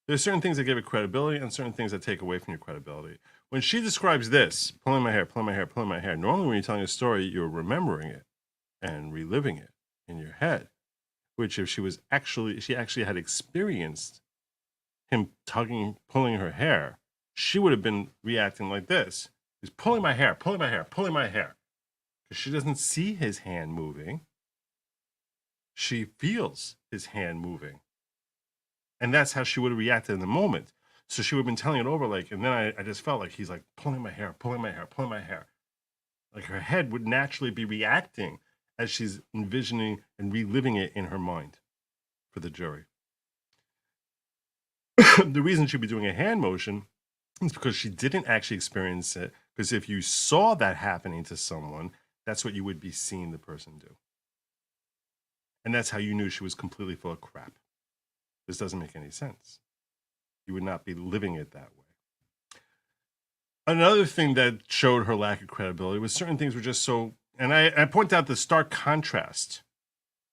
[SPEAKER 1] there's certain things that give it credibility and certain things that take away from your credibility. When she describes this, pulling my hair, pulling my hair, pulling my hair, normally when you're telling a story, you're remembering it and reliving it in your head. Which if she actually had experienced him pulling her hair, she would have been reacting like this. He's pulling my hair, pulling my hair, pulling my hair. Because she doesn't see his hand moving. She feels his hand moving. And that's how she would have reacted in the moment. So she would have been telling it over like, and then I just felt like he's like pulling my hair, pulling my hair, pulling my hair. Like her head would naturally be reacting as she's envisioning and reliving it in her mind for the jury. The reason she'd be doing a hand motion is because she didn't actually experience it. Because if you saw that happening to someone, that's what you would be seeing the person do. And that's how you knew she was completely full of crap. This doesn't make any sense. You would not be living it that way. Another thing that showed her lack of credibility was certain things were just so, and I point out the stark contrast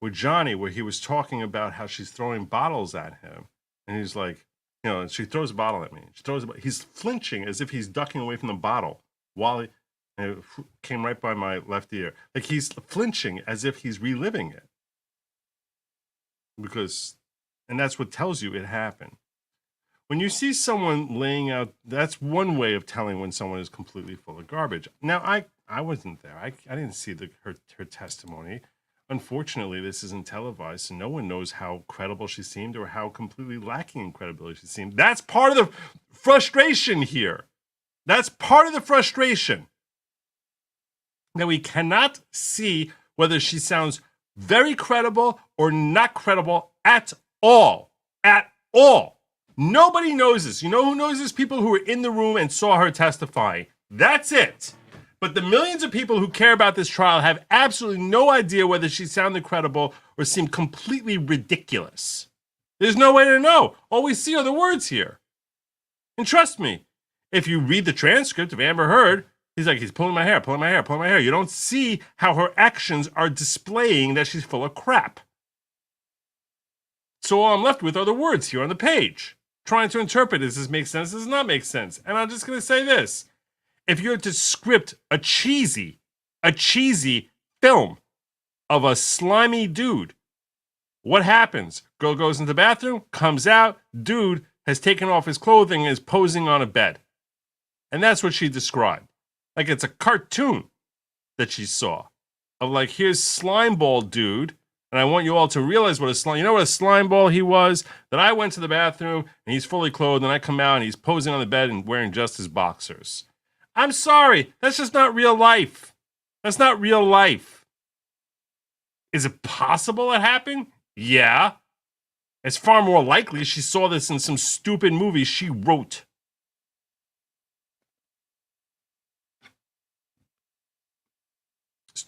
[SPEAKER 1] with Johnny, where he was talking about how she's throwing bottles at him. And he's like, and she throws a bottle at me. He's flinching as if he's ducking away from the bottle while it came right by my left ear. Like he's flinching as if he's reliving it. And that's what tells you it happened. When you see someone laying out, that's one way of telling when someone is completely full of garbage. Now, I wasn't there. I didn't see her testimony. Unfortunately, this isn't televised, so no one knows how credible she seemed or how completely lacking in credibility she seemed. That's part of the frustration here. That's part of the frustration. That we cannot see whether she sounds very credible or not credible at all. At all. Nobody knows this. You know who knows this? People who were in the room and saw her testify. That's it. But the millions of people who care about this trial have absolutely no idea whether she sounded credible or seemed completely ridiculous. There's no way to know. All we see are the words here. And trust me, if you read the transcript of Amber Heard, he's pulling my hair, pulling my hair, pulling my hair. You don't see how her actions are displaying that she's full of crap. So all I'm left with are the words here on the page, trying to interpret, does this make sense, does this not make sense? And I'm just going to say this.
[SPEAKER 3] if you're to script a cheesy film of a slimy dude, what happens? Girl goes into the bathroom, comes out, dude has taken off his clothing and is posing on a bed. And that's what she described. Like it's a cartoon that she saw of like, here's slime ball dude. And I want you all to realize what you know what a slime ball he was? That I went to the bathroom and he's fully clothed and I come out and he's posing on the bed and wearing just his boxers. I'm sorry. That's just not real life. That's not real life. Is it possible it happened? Yeah. It's far more likely she saw this in some stupid movie she wrote.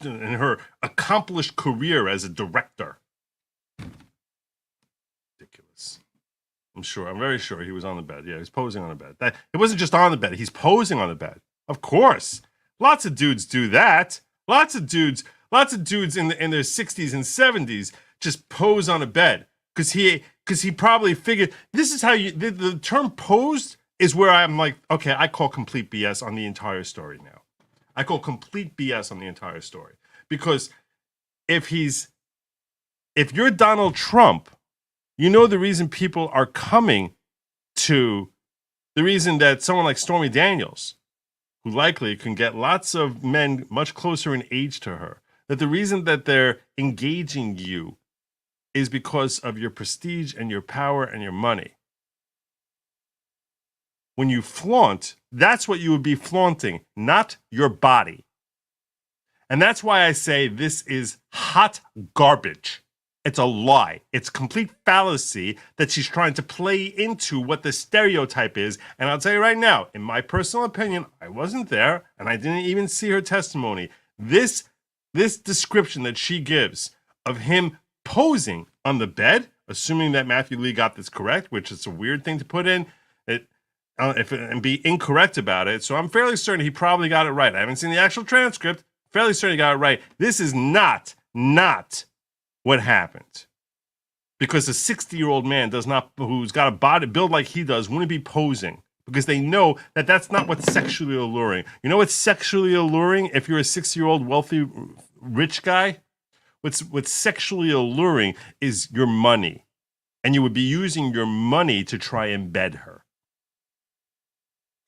[SPEAKER 3] In her accomplished career as a director. Ridiculous. I'm very sure he was on the bed. Yeah, he's posing on the bed. It wasn't just on the bed. He's posing on the bed. Of course. Lots of dudes do that. Lots of dudes in their 60s and 70s just pose on a bed. Because he probably figured this is how the term posed is where I'm like, okay, I call complete BS on the entire story now. I call complete BS on the entire story. Because if you're Donald Trump, you know the reason people are coming to the reason that someone like Stormy Daniels, who likely can get lots of men much closer in age to her, that the reason that they're engaging you is because of your prestige and your power and your money. When you flaunt, that's what you would be flaunting, not your body. And that's why I say this is hot garbage. It's a lie. It's complete fallacy that she's trying to play into what the stereotype is. And I'll tell you right now, in my personal opinion, I wasn't there and I didn't even see her testimony. This description that she gives of him posing on the bed, assuming that Matthew Lee got this correct, which is a weird thing to put in, and be incorrect about it. So I'm fairly certain he probably got it right. I haven't seen the actual transcript. Fairly certain he got it right. This is not what happened. Because a 60-year-old man who's got a body build like he does, wouldn't be posing. Because they know that that's not what's sexually alluring. You know what's sexually alluring if you're a 60-year-old wealthy rich guy? What's sexually alluring is your money. And you would be using your money to try and bed her.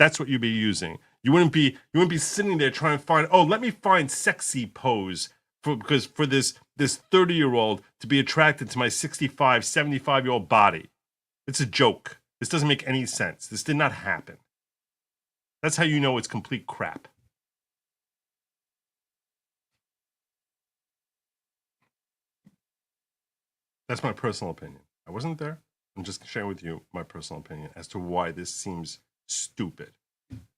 [SPEAKER 3] That's what you'd be using. You wouldn't be sitting there trying to find, let me find sexy pose because for this 30-year-old to be attracted to my 65, 75-year-old body. It's a joke. This doesn't make any sense. This did not happen. That's how you know it's complete crap. That's my personal opinion. I wasn't there. I'm just sharing with you my personal opinion as to why this seems stupid.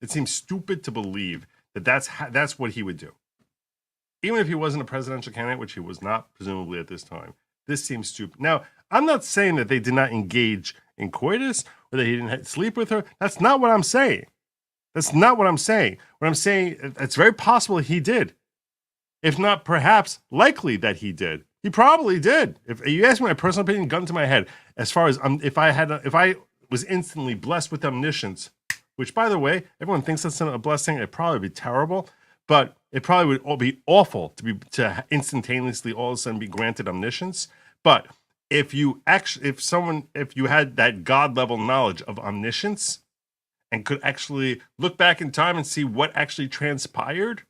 [SPEAKER 3] It seems stupid to believe that that's what he would do. Even if he wasn't a presidential candidate, which he was not, presumably at this time, this seems stupid. Now, I'm not saying that they did not engage in coitus or that he didn't sleep with her. That's not what I'm saying. That's not what I'm saying. What I'm saying, it's very possible he did. If not, perhaps likely that he did. He probably did. If you ask me my personal opinion, gun to my head, as far as if I was instantly blessed with omniscience, which, by the way, everyone thinks that's a blessing. It'd probably be terrible, but it probably would all be awful to instantaneously all of a sudden be granted omniscience. But if you had that God level knowledge of omniscience and could actually look back in time and see what actually transpired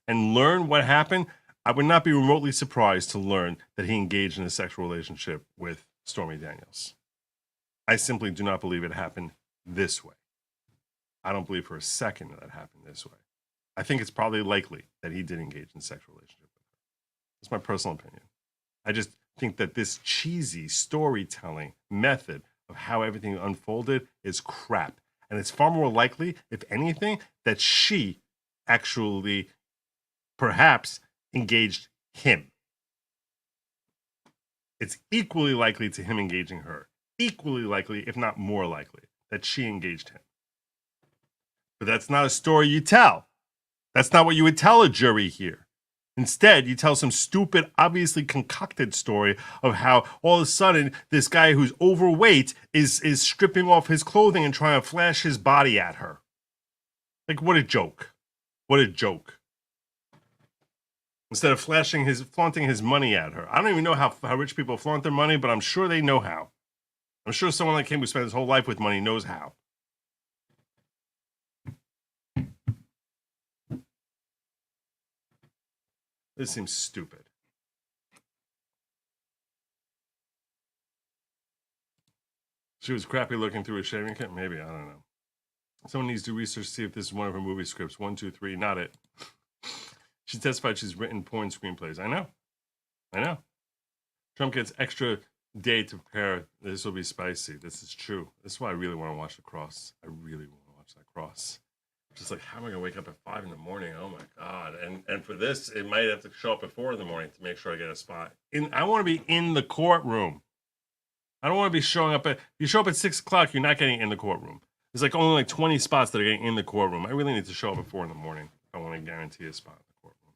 [SPEAKER 3] and learn what happened, I would not be remotely surprised to learn that he engaged in a sexual relationship with Stormy Daniels. I simply do not believe it happened this way. I don't believe for a second that happened this way. I think it's probably likely that he did engage in a sexual relationship with her. That's my personal opinion. I just think that this cheesy storytelling method of how everything unfolded is crap. And it's far more likely, if anything, that she actually perhaps engaged him. It's equally likely to him engaging her. Equally likely, if not more likely, that she engaged him. But that's not a story you tell. That's not what you would tell a jury here. Instead, you tell some stupid, obviously concocted story of how all of a sudden this guy who's overweight is stripping off his clothing and trying to flash his body at her. Like, what a joke. What a joke. Instead of flaunting his money at her. I don't even know how rich people flaunt their money, but I'm sure they know how. I'm sure someone like him who spent his whole life with money knows how. This seems stupid. She was crappy looking through a shaving kit? Maybe, I don't know. Someone needs to research to see if this is one of her movie scripts. 1, 2, 3, not it. She testified she's written porn screenplays. I know. Trump gets extra day to prepare. This will be spicy. This is true. This is why I really want to watch The Cross. I really want to watch that Cross. Just like, how am I going to wake up at 5 in the morning? Oh, my God. And for this, it might have to show up at 4 in the morning to make sure I get a spot. I want to be in the courtroom. I don't want to be showing up at... You show up at 6 o'clock, you're not getting in the courtroom. There's like only like 20 spots that are getting in the courtroom. I really need to show up at 4 in the morning. I want to guarantee a spot in the courtroom.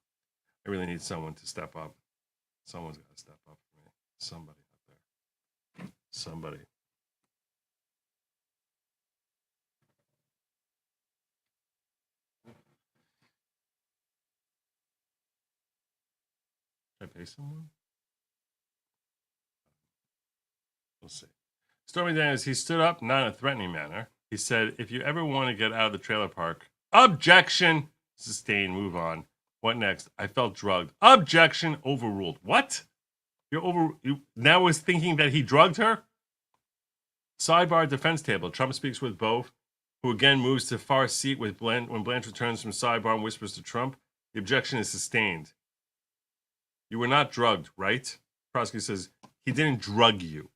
[SPEAKER 3] I really need someone to step up. Someone's got to step up for me. Somebody out there. Somebody. Should I pay someone? We'll see. Stormy Daniels, he stood up, not in a threatening manner. He said, if you ever want to get out of the trailer park, objection, sustained, move on. What next? I felt drugged. Objection, overruled. What? You now was thinking that he drugged her? Sidebar defense table. Trump speaks with Beau, who again moves to far seat with when Blanche returns from sidebar and whispers to Trump. The objection is sustained. You were not drugged, right? Prosecutor says, he didn't drug you.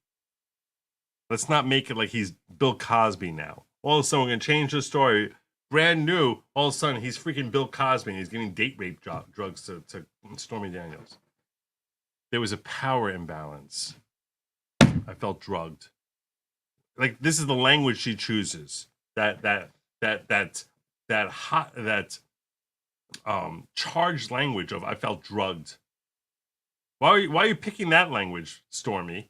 [SPEAKER 3] Let's not make it like he's Bill Cosby now. All of a sudden, we're going to change the story. Brand new, all of a sudden, he's freaking Bill Cosby and he's giving date rape drugs to Stormy Daniels. There was a power imbalance. I felt drugged. Like, this is the language she chooses. That charged language of I felt drugged. Why are you picking that language, Stormy?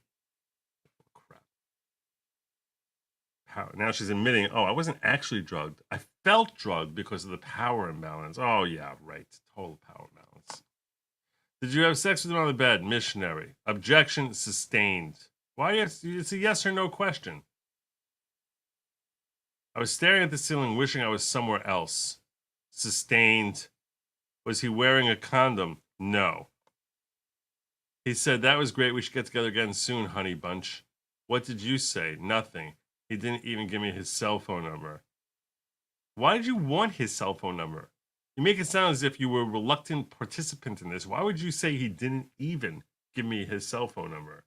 [SPEAKER 3] Now she's admitting, oh, I wasn't actually drugged. I felt drugged because of the power imbalance. Oh, yeah, right. Total power imbalance. Did you have sex with him on the bed? Missionary. Objection sustained. Why? It's a yes or no question. I was staring at the ceiling, wishing I was somewhere else. Sustained. Was he wearing a condom? No. He said, that was great. We should get together again soon, honey bunch. What did you say? Nothing. He didn't even give me his cell phone number. Why did you want his cell phone number? You make it sound as if you were a reluctant participant in this. Why would you say he didn't even give me his cell phone number?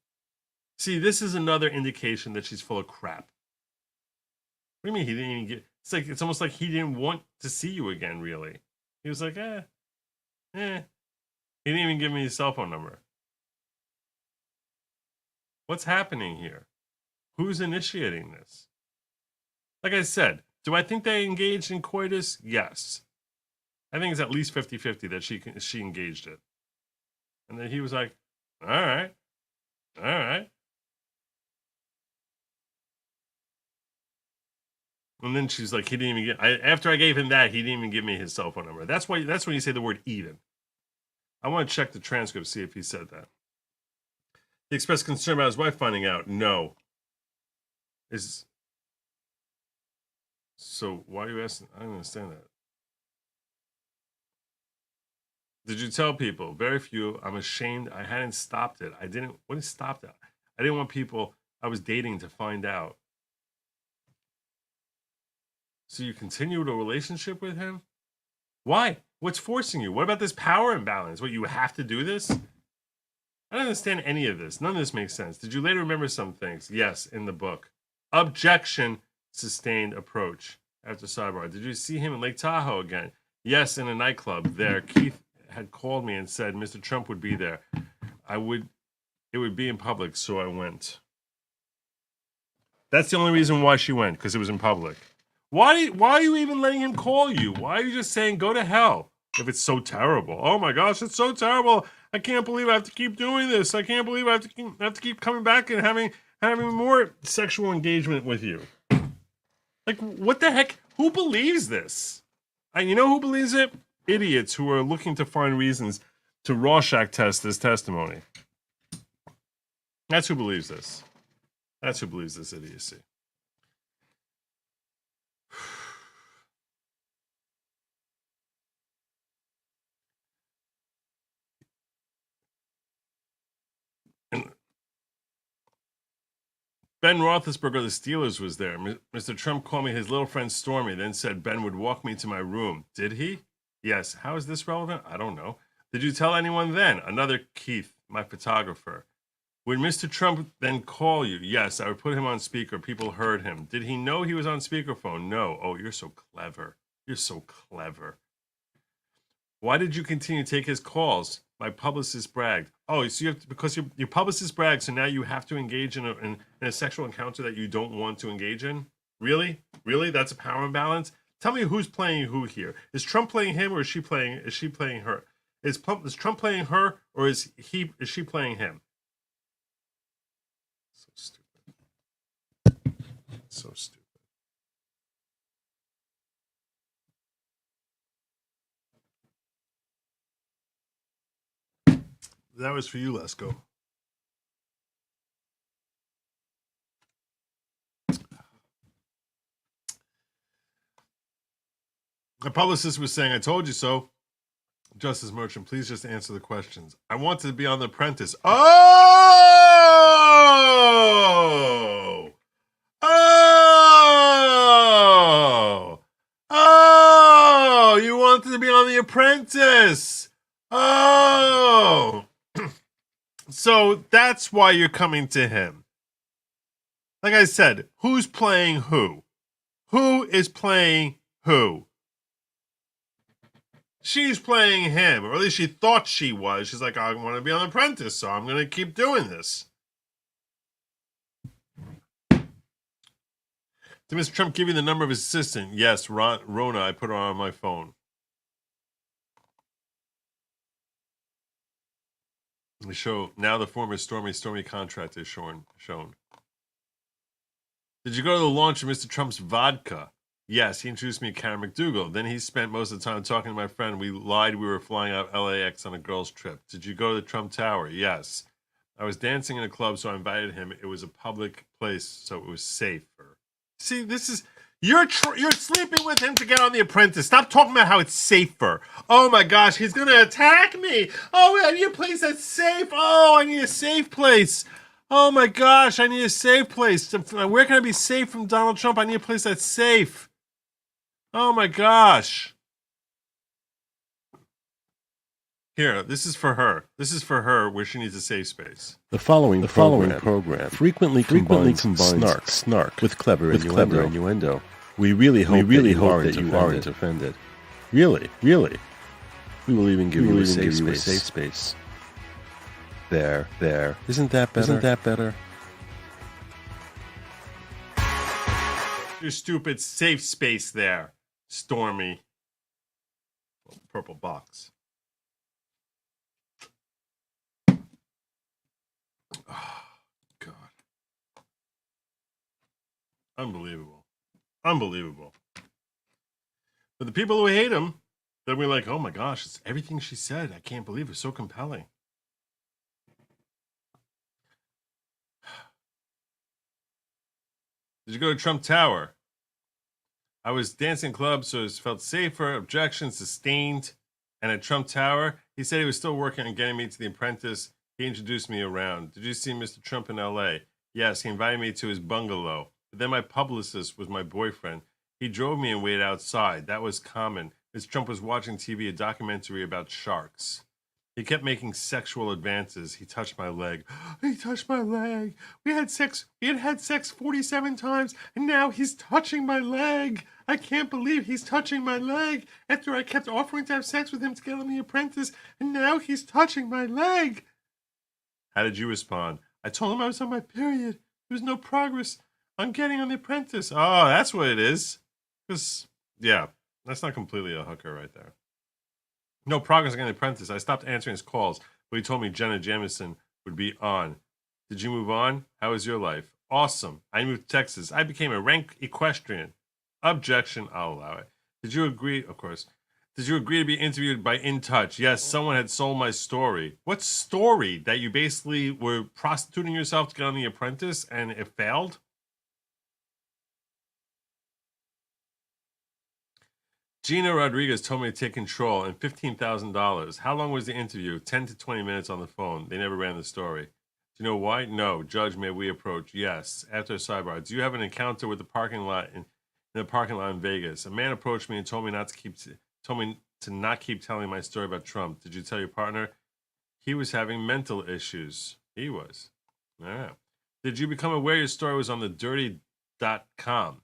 [SPEAKER 3] See, this is another indication that she's full of crap. What do you mean he didn't even get... It's almost like he didn't want to see you again, really. He was like, He didn't even give me his cell phone number. What's happening here? Who's initiating this? Like I said, do I think they engaged in coitus? Yes. I think it's at least 50-50 that she engaged it. And then he was like, all right. And then she's like, he didn't even after I gave him that, he didn't even give me his cell phone number. That's when you say the word even. I want to check the transcript, see if he said that. He expressed concern about his wife finding out. No. So why are you asking? I don't understand that. Did you tell people? Very few. I'm ashamed. I hadn't stopped it. What is stopped it? I didn't want people I was dating to find out. So you continued a relationship with him? Why? What's forcing you? What about this power imbalance? What, you have to do this? I don't understand any of this. None of this makes sense. Did you later remember some things? Yes, in the book. Objection, sustained approach. After sidebar, did you see him in Lake Tahoe again? Yes, in a nightclub there. Keith had called me and said Mr. Trump would be there. It would be in public, so I went. That's the only reason why she went, because it was in public. Why are you even letting him call you? Why are you just saying go to hell if it's so terrible? Oh my gosh, it's so terrible. I can't believe I have to keep doing this. I can't believe I have to keep coming back and having more sexual engagement with you. Like, what the heck? Who believes this? And you know who believes it? Idiots who are looking to find reasons to Rorschach test this testimony. That's who believes this. That's who believes this idiocy. Ben Roethlisberger of the Steelers was there. Mr. Trump called me his little friend Stormy, then said Ben would walk me to my room. Did he? Yes. How is this relevant? I don't know. Did you tell anyone then? Another Keith, my photographer. Would Mr. Trump then call you? Yes, I would put him on speaker. People heard him. Did he know he was on speakerphone? No. Oh, you're so clever. You're so clever. Why did you continue to take his calls? My publicist bragged. Oh, so you have to, because your publicist bragged, so now you have to engage in a sexual encounter that you don't want to engage in? Really? Really? That's a power imbalance? Tell me who's playing who here. Is Trump playing him or is she playing her? Is Trump playing her or is she playing him? So stupid. So stupid. That was for you, Lesko. The publicist was saying, I told you so. Justice Merchant, please just answer the questions. I wanted to be on The Apprentice. Oh! Oh! Oh! You wanted to be on The Apprentice. Oh! So that's why you're coming to him. Like I said, who's playing who? Who is playing who? She's playing him, or at least she thought she was. She's like, I want to be on Apprentice, so I'm going to keep doing this. Did Mr. Trump give you the number of his assistant? Yes, Rona, I put her on my phone. The show, now the former Stormy contract is shown. Did you go to the launch of Mr. Trump's vodka? Yes, he introduced me to Karen McDougal. Then he spent most of the time talking to my friend. We lied we were flying out of LAX on a girls' trip. Did you go to the Trump Tower? Yes. I was dancing in a club, so I invited him. It was a public place, so it was safer. See, this is... You're sleeping with him to get on The Apprentice. Stop talking about how it's safer. Oh my gosh, he's going to attack me. Oh, I need a place that's safe. Oh, I need a safe place. Oh my gosh, I need a safe place. Where can I be safe from Donald Trump? I need a place that's safe. Oh my gosh. Here, this is for her. This is for her where she needs a safe space.
[SPEAKER 1] The following program frequently combines snark with clever innuendo. We really hope that you aren't offended. Really. We will even give you a safe space. There. Isn't that better?
[SPEAKER 3] Your stupid safe space there, Stormy. Purple box. Oh, God. Unbelievable. But the people who hate him, they'll be like, oh my gosh, it's everything she said. I can't believe it's so compelling. Did you go to Trump Tower? I was dancing club, so it felt safer. Objection sustained. And at Trump Tower, he said he was still working on getting me to The Apprentice. He introduced me around. Did you see Mr. Trump in L.A.? Yes, he invited me to his bungalow. But then my publicist was my boyfriend. He drove me and waited outside. That was common. Mr. Trump was watching TV, a documentary about sharks. He kept making sexual advances. He touched my leg. He touched my leg. We had sex 47 times, and now he's touching my leg. I can't believe he's touching my leg. After I kept offering to have sex with him to get on The Apprentice, and now he's touching my leg. How did you respond? I told him I was on my period. There was no progress on getting on The Apprentice. Oh, that's what it is. Because, yeah, that's not completely a hooker right there. No progress on getting The Apprentice. I stopped answering his calls, but he told me Jenna Jameson would be on. Did you move on? How was your life? Awesome. I moved to Texas. I became a rank equestrian. Objection. I'll allow it. Did you agree? Of course. Did you agree to be interviewed by In Touch? Yes, someone had sold my story. What story? That you basically were prostituting yourself to get on The Apprentice and it failed? Gina Rodriguez told me to take control and $15,000. How long was the interview? 10 to 20 minutes on the phone. They never ran the story. Do you know why? No. Judge, may we approach? Yes. After a sidebar, do you have an encounter with the parking lot in the parking lot in Vegas? A man approached me and told me to not keep telling my story about Trump. Did you tell your partner? He was having mental issues. He was. All right. Did you become aware your story was on the dirty.com?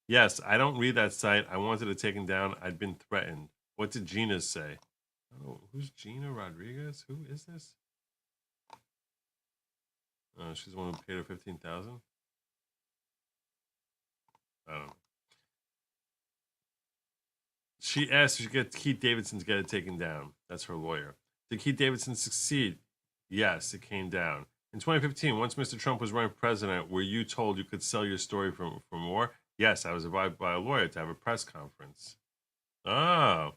[SPEAKER 3] Yes, I don't read that site. I wanted it taken down. I'd been threatened. What did Gina say? Oh, who's Gina Rodriguez? Who is this? She's the one who paid her $15,000. I don't know. She asked if she could get Keith Davidson to get it taken down. That's her lawyer. Did Keith Davidson succeed? Yes, it came down. In 2015, once Mr. Trump was running for president, were you told you could sell your story for more? Yes, I was advised by a lawyer to have a press conference. Oh,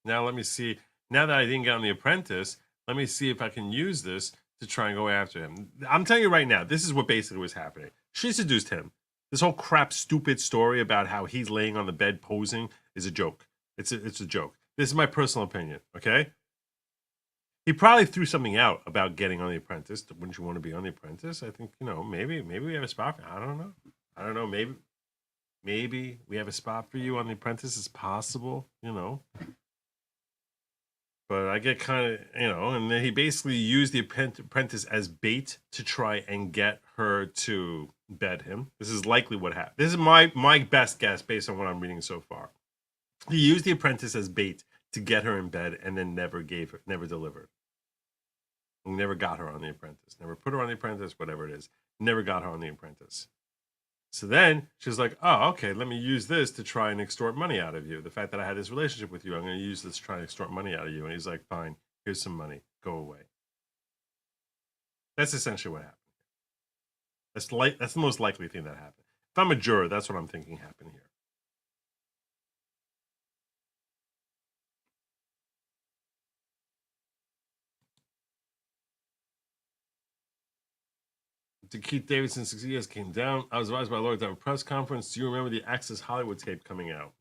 [SPEAKER 3] now let me see. Now that I didn't get on The Apprentice, let me see if I can use this to try and go after him. I'm telling you right now, this is what basically was happening. She seduced him. This whole crap, stupid story about how he's laying on the bed posing is a joke. It's a joke. This is my personal opinion, okay? He probably threw something out about getting on The Apprentice. Wouldn't you want to be on The Apprentice? I think, maybe we have a spot for, I don't know. Maybe we have a spot for you on The Apprentice. It's possible, But I get kind of, and then he basically used The Apprentice as bait to try and get her to bed him. This is likely what happened. This is my best guess based on what I'm reading so far. He used The Apprentice as bait to get her in bed and then never delivered. He never got her on The Apprentice. Never put her on The Apprentice, whatever it is. Never got her on The Apprentice. So then she's like, oh, okay, let me use this to try and extort money out of you. The fact that I had this relationship with you, I'm going to use this to try and extort money out of you. And he's like, fine, here's some money. Go away. That's essentially what happened. That's the most likely thing that happened. If I'm a juror, that's what I'm thinking happened here. Did Keith Davidson succeed? Yes, came down. I was advised by a lawyer to have a press conference. Do you remember the Access Hollywood tape coming out?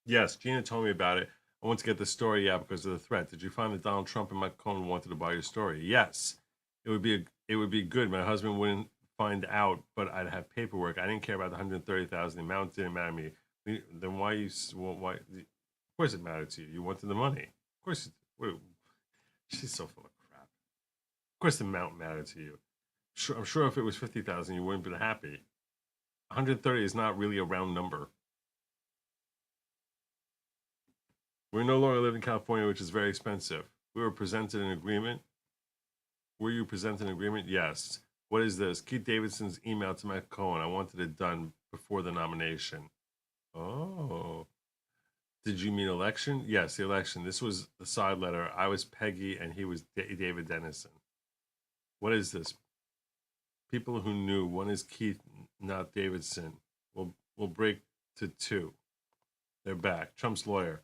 [SPEAKER 3] Yes, Gina told me about it. I want to get the story out because of the threat. Did you find that Donald Trump and Mike Cohen wanted to buy your story? Yes. It would be good. My husband wouldn't find out, but I'd have paperwork. I didn't care about the $130,000. The amount didn't matter to me. Then why? Of course it mattered to you. You wanted the money. Of course. She's so full of crap. Of course the amount mattered to you. I'm sure if it was 50,000, you wouldn't be happy. 130 is not really a round number. We no longer live in California, which is very expensive. We were presented an agreement. Were you presented an agreement? Yes. What is this? Keith Davidson's email to Mike Cohen. I wanted it done before the nomination. Oh. Did you mean election? Yes, the election. This was the side letter. I was Peggy and he was David Dennison. What is this? People who knew. One is Keith, not Davidson. We'll break to 2. They're back. Trump's lawyer.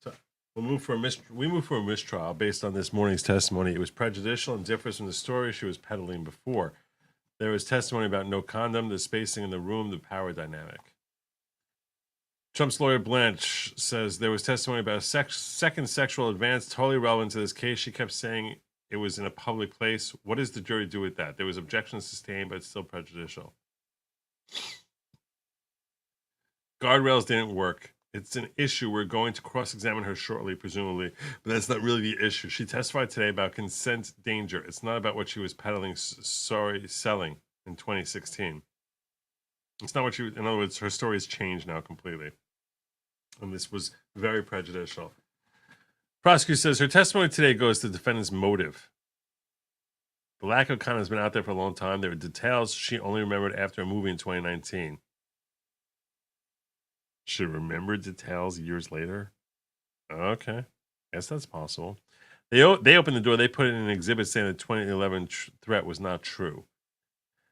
[SPEAKER 3] So we move for a mistrial based on this morning's testimony. It was prejudicial and differs from the story she was peddling before. There was testimony about no condom, the spacing in the room, the power dynamic. Trump's lawyer Blanche says there was testimony about a second sexual advance, totally relevant to this case. She kept saying it was in a public place. What does the jury do with that? There was objections sustained, but it's still prejudicial. Guardrails didn't work. It's an issue. We're going to cross-examine her shortly, presumably, but that's not really the issue. She testified today about consent danger. It's not about what she was selling in 2016. It's not what she, in other words, her story has changed now completely. And this was very prejudicial. Prosecutor says her testimony today goes to the defendant's motive. The lack of condom has been out there for a long time. There were details she only remembered after a movie in 2019. She remembered details years later? Okay. Guess that's possible. They opened the door. They put in an exhibit saying the 2011 threat was not true.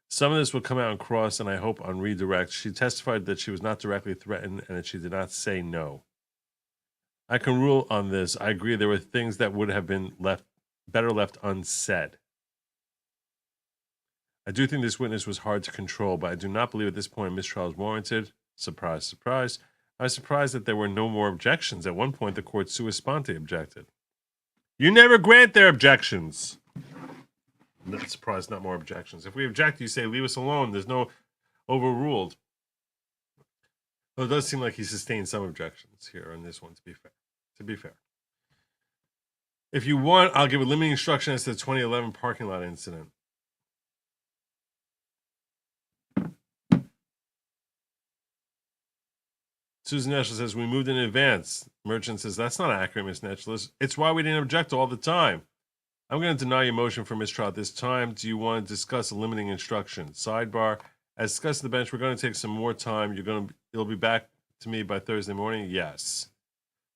[SPEAKER 3] Some of this will come out in cross, and I hope on redirect. She testified that she was not directly threatened and that she did not say no. I can rule on this. I agree there were things that would have been better left unsaid. I do think this witness was hard to control, but I do not believe at this point a mistrial is warranted. Surprise, surprise. I was surprised that there were no more objections. At one point, the court sua sponte objected. You never grant their objections. Not surprised, not more objections. If we object, you say, leave us alone. There's no overruled. Well, it does seem like he sustained some objections here on this one, to be fair. If you want, I'll give a limiting instruction as to the 2011 parking lot incident. Susan Netchel says, we moved in advance. Merchant says, that's not accurate, Miss Netchel. It's why we didn't object all the time. I'm going to deny your motion for mistrial at this time. Do you want to discuss a limiting instruction? Sidebar, as discussed at the bench, we're going to take some more time. It'll be back to me by Thursday morning? Yes.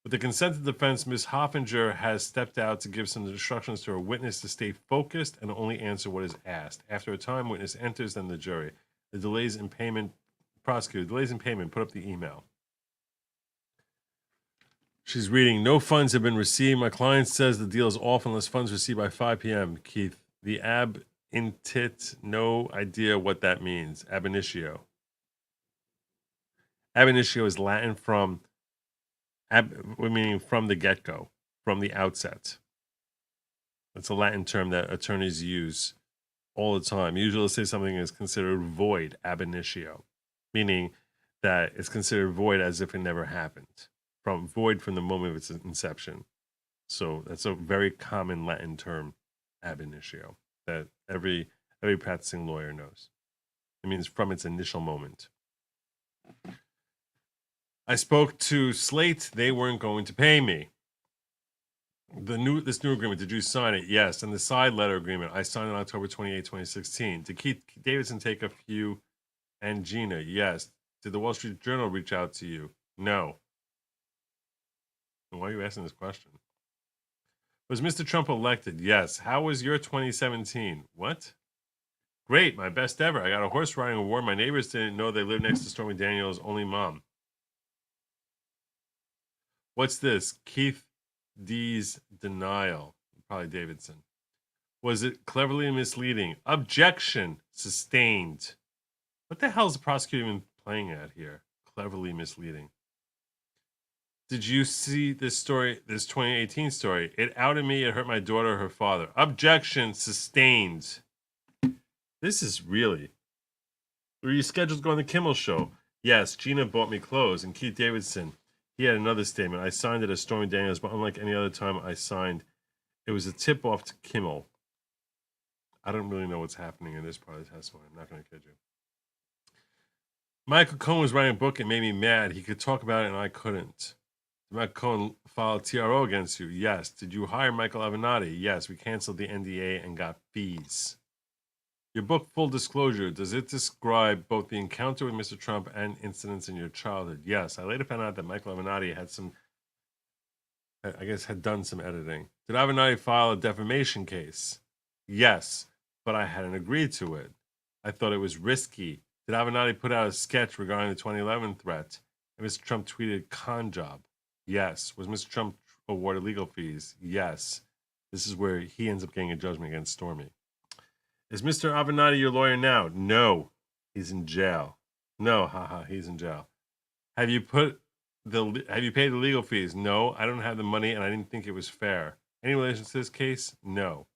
[SPEAKER 3] With the consent of the defense, Ms. Hoffinger has stepped out to give some instructions to her witness to stay focused and only answer what is asked. After a time, witness enters, then the jury. The delays in payment, prosecutor, delays in payment, put up the email. She's reading, no funds have been received. My client says the deal is off unless funds received by 5 p.m. Keith, the ab intit, no idea what that means. Ab initio. Ab initio is Latin from, meaning from the get-go, from the outset. That's a Latin term that attorneys use all the time. Usually they'll say something is considered void, ab initio, meaning that it's considered void as if it never happened. From void from the moment of its inception. So that's a very common Latin term, ab initio, that every practicing lawyer knows. It means from its initial moment. I spoke to Slate. They weren't going to pay me. This new agreement, did you sign it? Yes. And the side letter agreement, I signed on October 28, 2016. Did Keith Davidson take a few? And Gina, yes. Did the Wall Street Journal reach out to you? No. Why are you asking this question? Was Mr. Trump elected? Yes. How was your 2017? What? Great, my best ever. I got a horse riding award. My neighbors didn't know they lived next to Stormy Daniels' only mom. What's this? Keith D's denial. Probably Davidson. Was it cleverly misleading? Objection sustained. What the hell is the prosecutor even playing at here? Cleverly misleading. Did you see this story, this 2018 story? It outed me. It hurt my daughter, her father. Objection sustained. This is really. Were you scheduled to go on the Kimmel show? Yes, Gina bought me clothes. And Keith Davidson, he had another statement. I signed it as Stormy Daniels, but unlike any other time I signed, it was a tip-off to Kimmel. I don't really know what's happening in this part of the testimony. I'm not going to kid you. Michael Cohen was writing a book. It made me mad. He could talk about it, and I couldn't. Did Michael Cohen file a TRO against you? Yes. Did you hire Michael Avenatti? Yes. We canceled the NDA and got fees. Your book, Full Disclosure, does it describe both the encounter with Mr. Trump and incidents in your childhood? Yes. I later found out that Michael Avenatti had done some editing. Did Avenatti file a defamation case? Yes, but I hadn't agreed to it. I thought it was risky. Did Avenatti put out a sketch regarding the 2011 threat? And Mr. Trump tweeted, con job. Yes. Was Mr. Trump awarded legal fees? Yes. This is where he ends up getting a judgment against Stormy. Is Mr. Avenatti your lawyer now? No. He's in jail. No, he's in jail. Have you paid the legal fees? No, I don't have the money and I didn't think it was fair. Any relation to this case? No.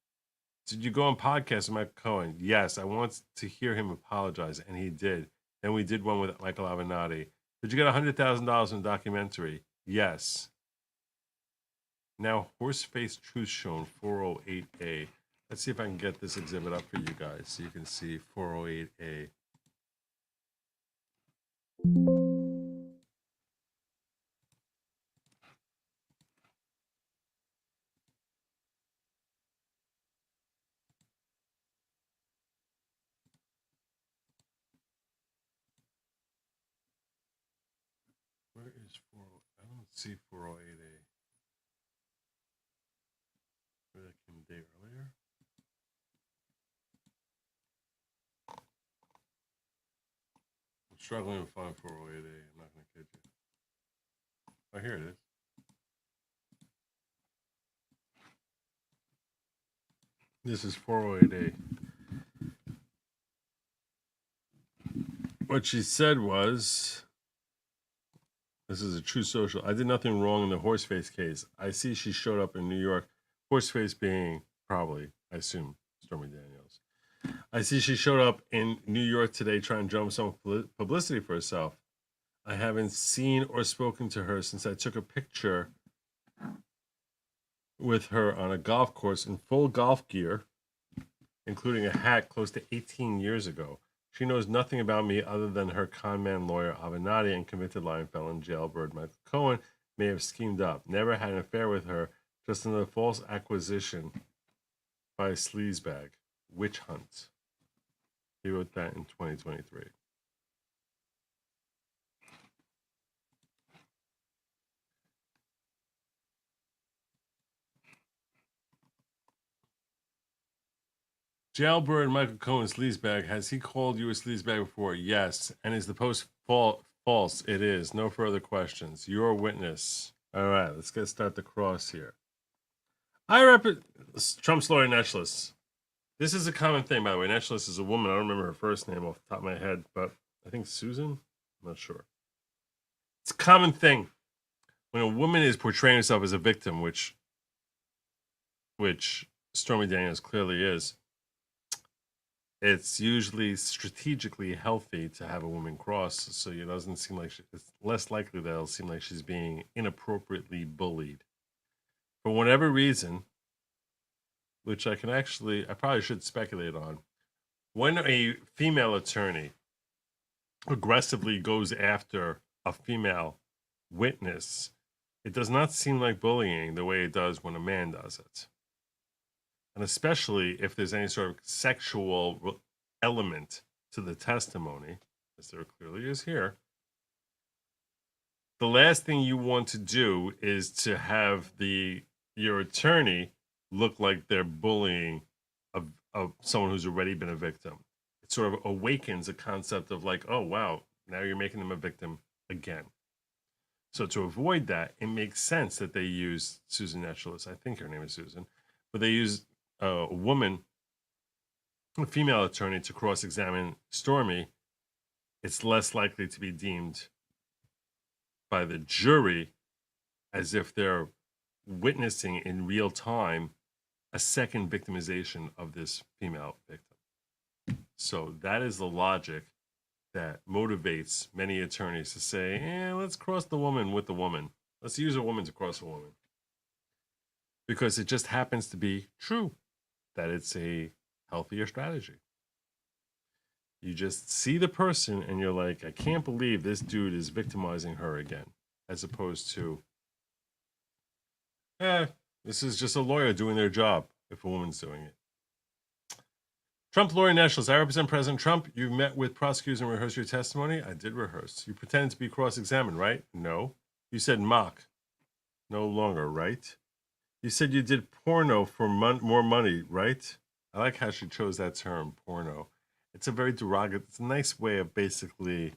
[SPEAKER 3] Did you go on podcast with Michael Cohen? Yes, I want to hear him apologize, and he did. Then we did one with Michael Avenatti. Did you get $100,000 in a documentary? Yes. Now, Horseface Truth Shown 408A. Let's see if I can get this exhibit up for you guys so you can see 408A. Where is 40? I don't see 408A. Where that came a day earlier. I'm struggling to find 408A. I'm not going to kid you. Oh, here it is. This is 408A. What she said was, this is a true social. I did nothing wrong in the Horseface case. I see she showed up in New York. Horseface being probably, I assume, Stormy Daniels. I see she showed up in New York today trying to drum some publicity for herself. I haven't seen or spoken to her since I took a picture with her on a golf course in full golf gear, including a hat close to 18 years ago. She knows nothing about me other than her conman lawyer Avenatti and convicted lying felon jailbird Michael Cohen may have schemed up. Never had an affair with her, just another false acquisition by a sleazebag. Witch hunt. He wrote that in 2023. Jailbird Michael Cohen sleazebag. Has he called you a sleazebag before? Yes. And is the post false? It is. No further questions. Your witness. All right, let's start the cross here. I represent Trump's lawyer, Netchless. This is a common thing, by the way. Netchless is a woman. I don't remember her first name off the top of my head, but I think Susan. I'm not sure. It's a common thing when a woman is portraying herself as a victim, which Stormy Daniels clearly is. It's usually strategically healthy to have a woman cross, so it doesn't seem like it's less likely that it'll seem like she's being inappropriately bullied. For whatever reason, which I probably should speculate on, when a female attorney aggressively goes after a female witness, it does not seem like bullying the way it does when a man does it. And especially if there's any sort of sexual element to the testimony, as there clearly is here, the last thing you want to do is to have your attorney look like they're bullying of someone who's already been a victim. It sort of awakens a concept of like, oh, wow, now you're making them a victim again. So to avoid that, it makes sense that they use Susan Netchless. I think her name is Susan, but they use a woman, a female attorney, to cross-examine Stormy. It's less likely to be deemed by the jury as if they're witnessing in real time a second victimization of this female victim. So that is the logic that motivates many attorneys to say, let's cross the woman with the woman. Let's use a woman to cross a woman. Because it just happens to be true that it's a healthier strategy. You just see the person and you're like, I can't believe this dude is victimizing her again, as opposed to, this is just a lawyer doing their job if a woman's doing it. Trump lawyer Netchless. I represent President Trump. You met with prosecutors and rehearsed your testimony? I did rehearse. You pretended to be cross-examined, right? No. You said mock. No longer, right? You said you did porno for more money, right? I like how she chose that term, porno. It's a very derogatory, it's a nice way of basically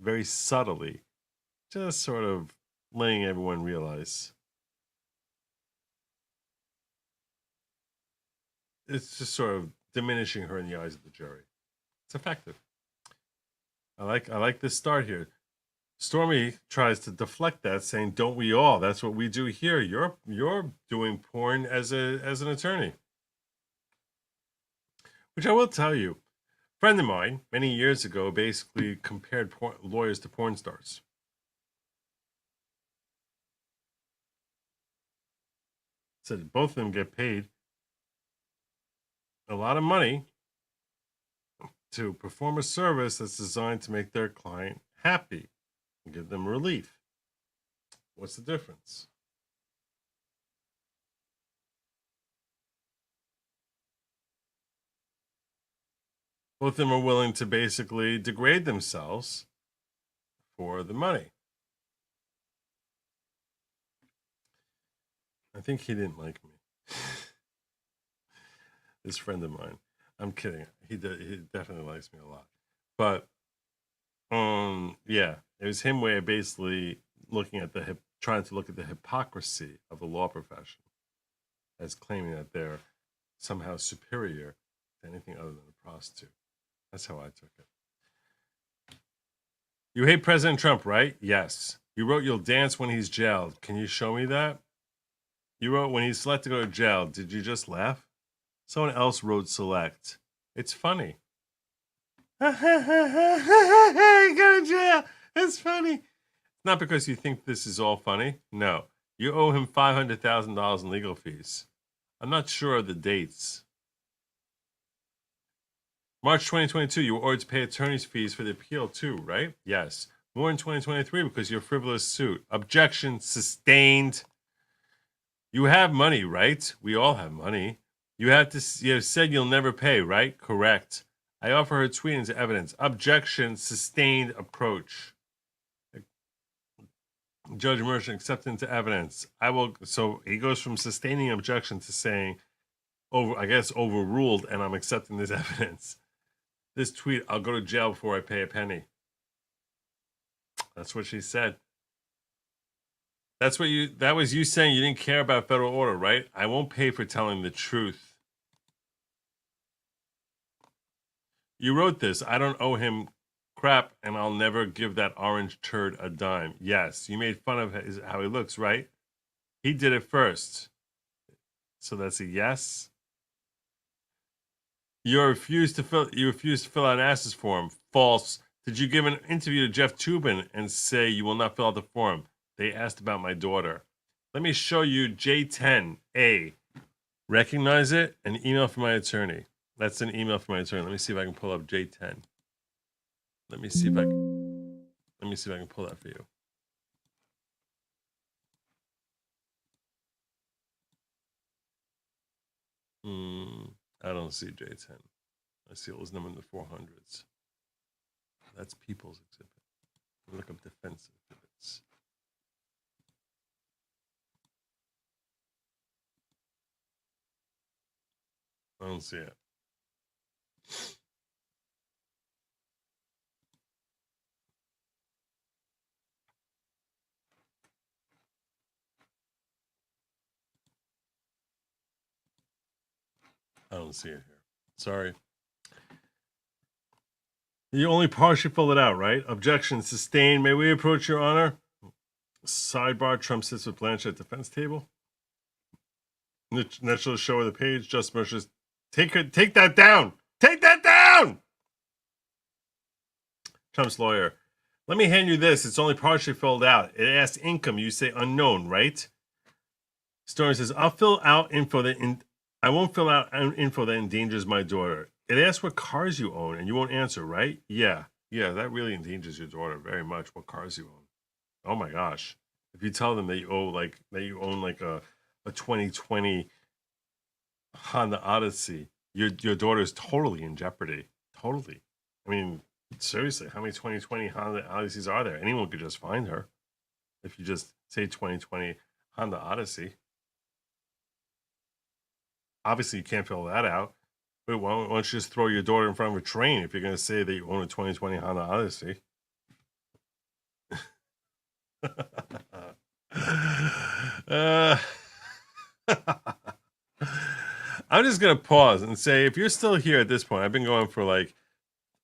[SPEAKER 3] very subtly, just sort of letting everyone realize. It's just sort of diminishing her in the eyes of the jury. It's effective. I like this start here. Stormy tries to deflect that, saying, "Don't we all? That's what we do here. You're doing porn as an attorney." Which I will tell you, a friend of mine many years ago basically compared lawyers to porn stars. Said both of them get paid a lot of money to perform a service that's designed to make their client happy and give them relief. What's the difference? Both of them are willing to basically degrade themselves for the money. I think he didn't like me. This friend of mine. I'm kidding. He definitely likes me a lot. But yeah, it was him way of basically looking at trying to look at the hypocrisy of the law profession. as claiming that they're somehow superior to anything other than a prostitute. That's how I took it. You hate President Trump, right? Yes. You wrote you'll dance when he's jailed. Can you show me that? You wrote when he's selected to go to jail. Did you just laugh? Someone else wrote select. It's funny. Go to jail. It's funny. Not because you think this is all funny. No. You owe him $500,000 in legal fees. I'm not sure of the dates. March 2022, you were ordered to pay attorney's fees for the appeal too, right? Yes. More in 2023 because of your frivolous suit. Objection sustained. You have money, right? We all have money. You have said you'll never pay, right? Correct. I offer her tweet as evidence. Objection sustained approach. Judge Merchant accepting to evidence. So he goes from sustaining objection to saying, overruled, and I'm accepting this evidence. This tweet, I'll go to jail before I pay a penny. That's what she said. That was you saying you didn't care about federal order, right? I won't pay for telling the truth. You wrote this. I don't owe him crap, and I'll never give that orange turd a dime. Yes, you made fun of how he looks, right? He did it first. So that's a yes. You refused to fill out an access form. False. Did you give an interview to Jeff Toobin and say you will not fill out the form? They asked about my daughter. Let me show you J10A. Recognize it? An email from my attorney. That's an email from my attorney. Let me see if I can pull up J10. Let me see if I can pull that for you. I don't see J10. I see it was number in the 400s. That's People's Exhibit. Look up defense exhibits. I don't see it. I don't see it here. Sorry. You only partially filled it out, right? Objection sustained. May we approach, Your Honor? Sidebar, Trump sits with Blanche at defense table. Natural show of the page. Just Merchants. Take that down. Take that down. Trump's lawyer. Let me hand you this. It's only partially filled out. It asks income. You say unknown, right? Stormy says, I'll fill out info that I won't fill out info that endangers my daughter. It asks what cars you own, and you won't answer, right? Yeah, that really endangers your daughter very much. What cars you own? Oh my gosh! If you tell them that you own like a 2020 Honda Odyssey, your daughter is totally in jeopardy. Totally. I mean, seriously, how many 2020 Honda Odysseys are there? Anyone could just find her if you just say 2020 Honda Odyssey. Obviously, you can't fill that out. But why don't you just throw your daughter in front of a train if you're going to say that you own a 2020 Honda Odyssey? I'm just going to pause and say, if you're still here at this point, I've been going for like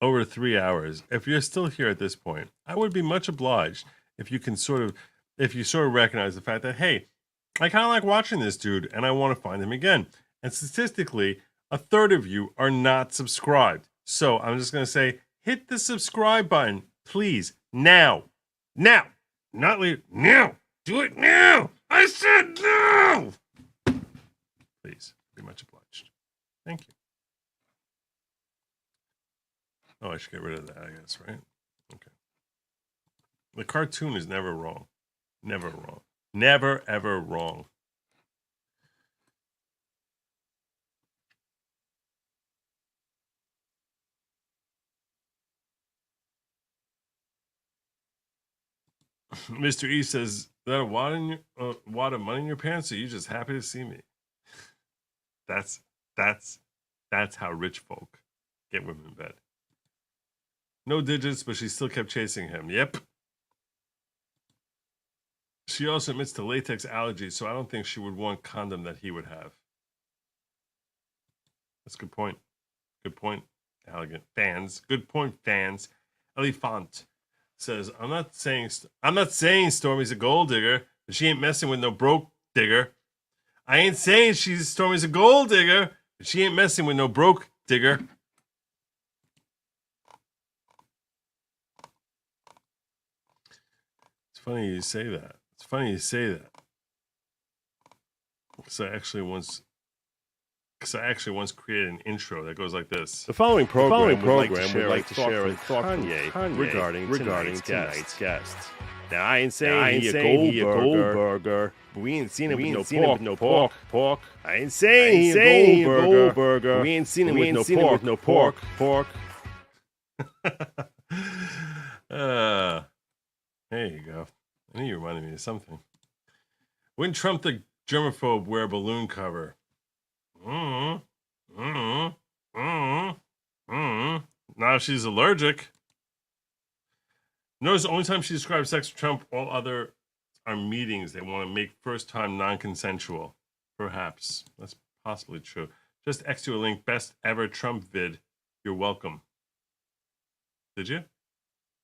[SPEAKER 3] over 3 hours. If you're still here at this point, I would be much obliged if you sort of recognize the fact that, hey, I kind of like watching this dude and I want to find him again. And statistically, a third of you are not subscribed. So I'm just going to say, hit the subscribe button, please. Now. Not later. Now. Do it now. I said now. Please. Be much obliged. Thank you. Oh, I should get rid of that, I guess, right? Okay. The cartoon is never wrong. Never wrong. Never, ever wrong. Mr. E says, is that a wad of money in your pants, or are you just happy to see me? That's how rich folk get women in bed. No digits, but she still kept chasing him. Yep. She also admits to latex allergies, so I don't think she would want condom that he would have. That's a good point. Good point, elegant fans. Good point, fans. Elefant says, I'm not saying Stormy's a gold digger, but she ain't messing with no broke digger. I ain't saying Stormy's a gold digger, but she ain't messing with no broke digger. It's funny you say that. Because I actually once created an intro that goes like this.
[SPEAKER 1] The following program would like to share a thought from
[SPEAKER 3] Kanye
[SPEAKER 1] Kanye regarding tonight's guest. Now, I ain't saying
[SPEAKER 3] I ain't
[SPEAKER 1] he
[SPEAKER 3] saying
[SPEAKER 1] a gold burger, but we ain't seen him with no pork. I ain't saying he a gold burger, but we ain't seen him with no pork.
[SPEAKER 3] There you go. I knew you reminded me of something. Wouldn't Trump the germaphobe wear a balloon cover? Now if she's allergic. Notice the only time she describes sex with Trump, all other are meetings they want to make first time non-consensual. Perhaps. That's possibly true. Just X you a link, best ever Trump vid. You're welcome. Did you?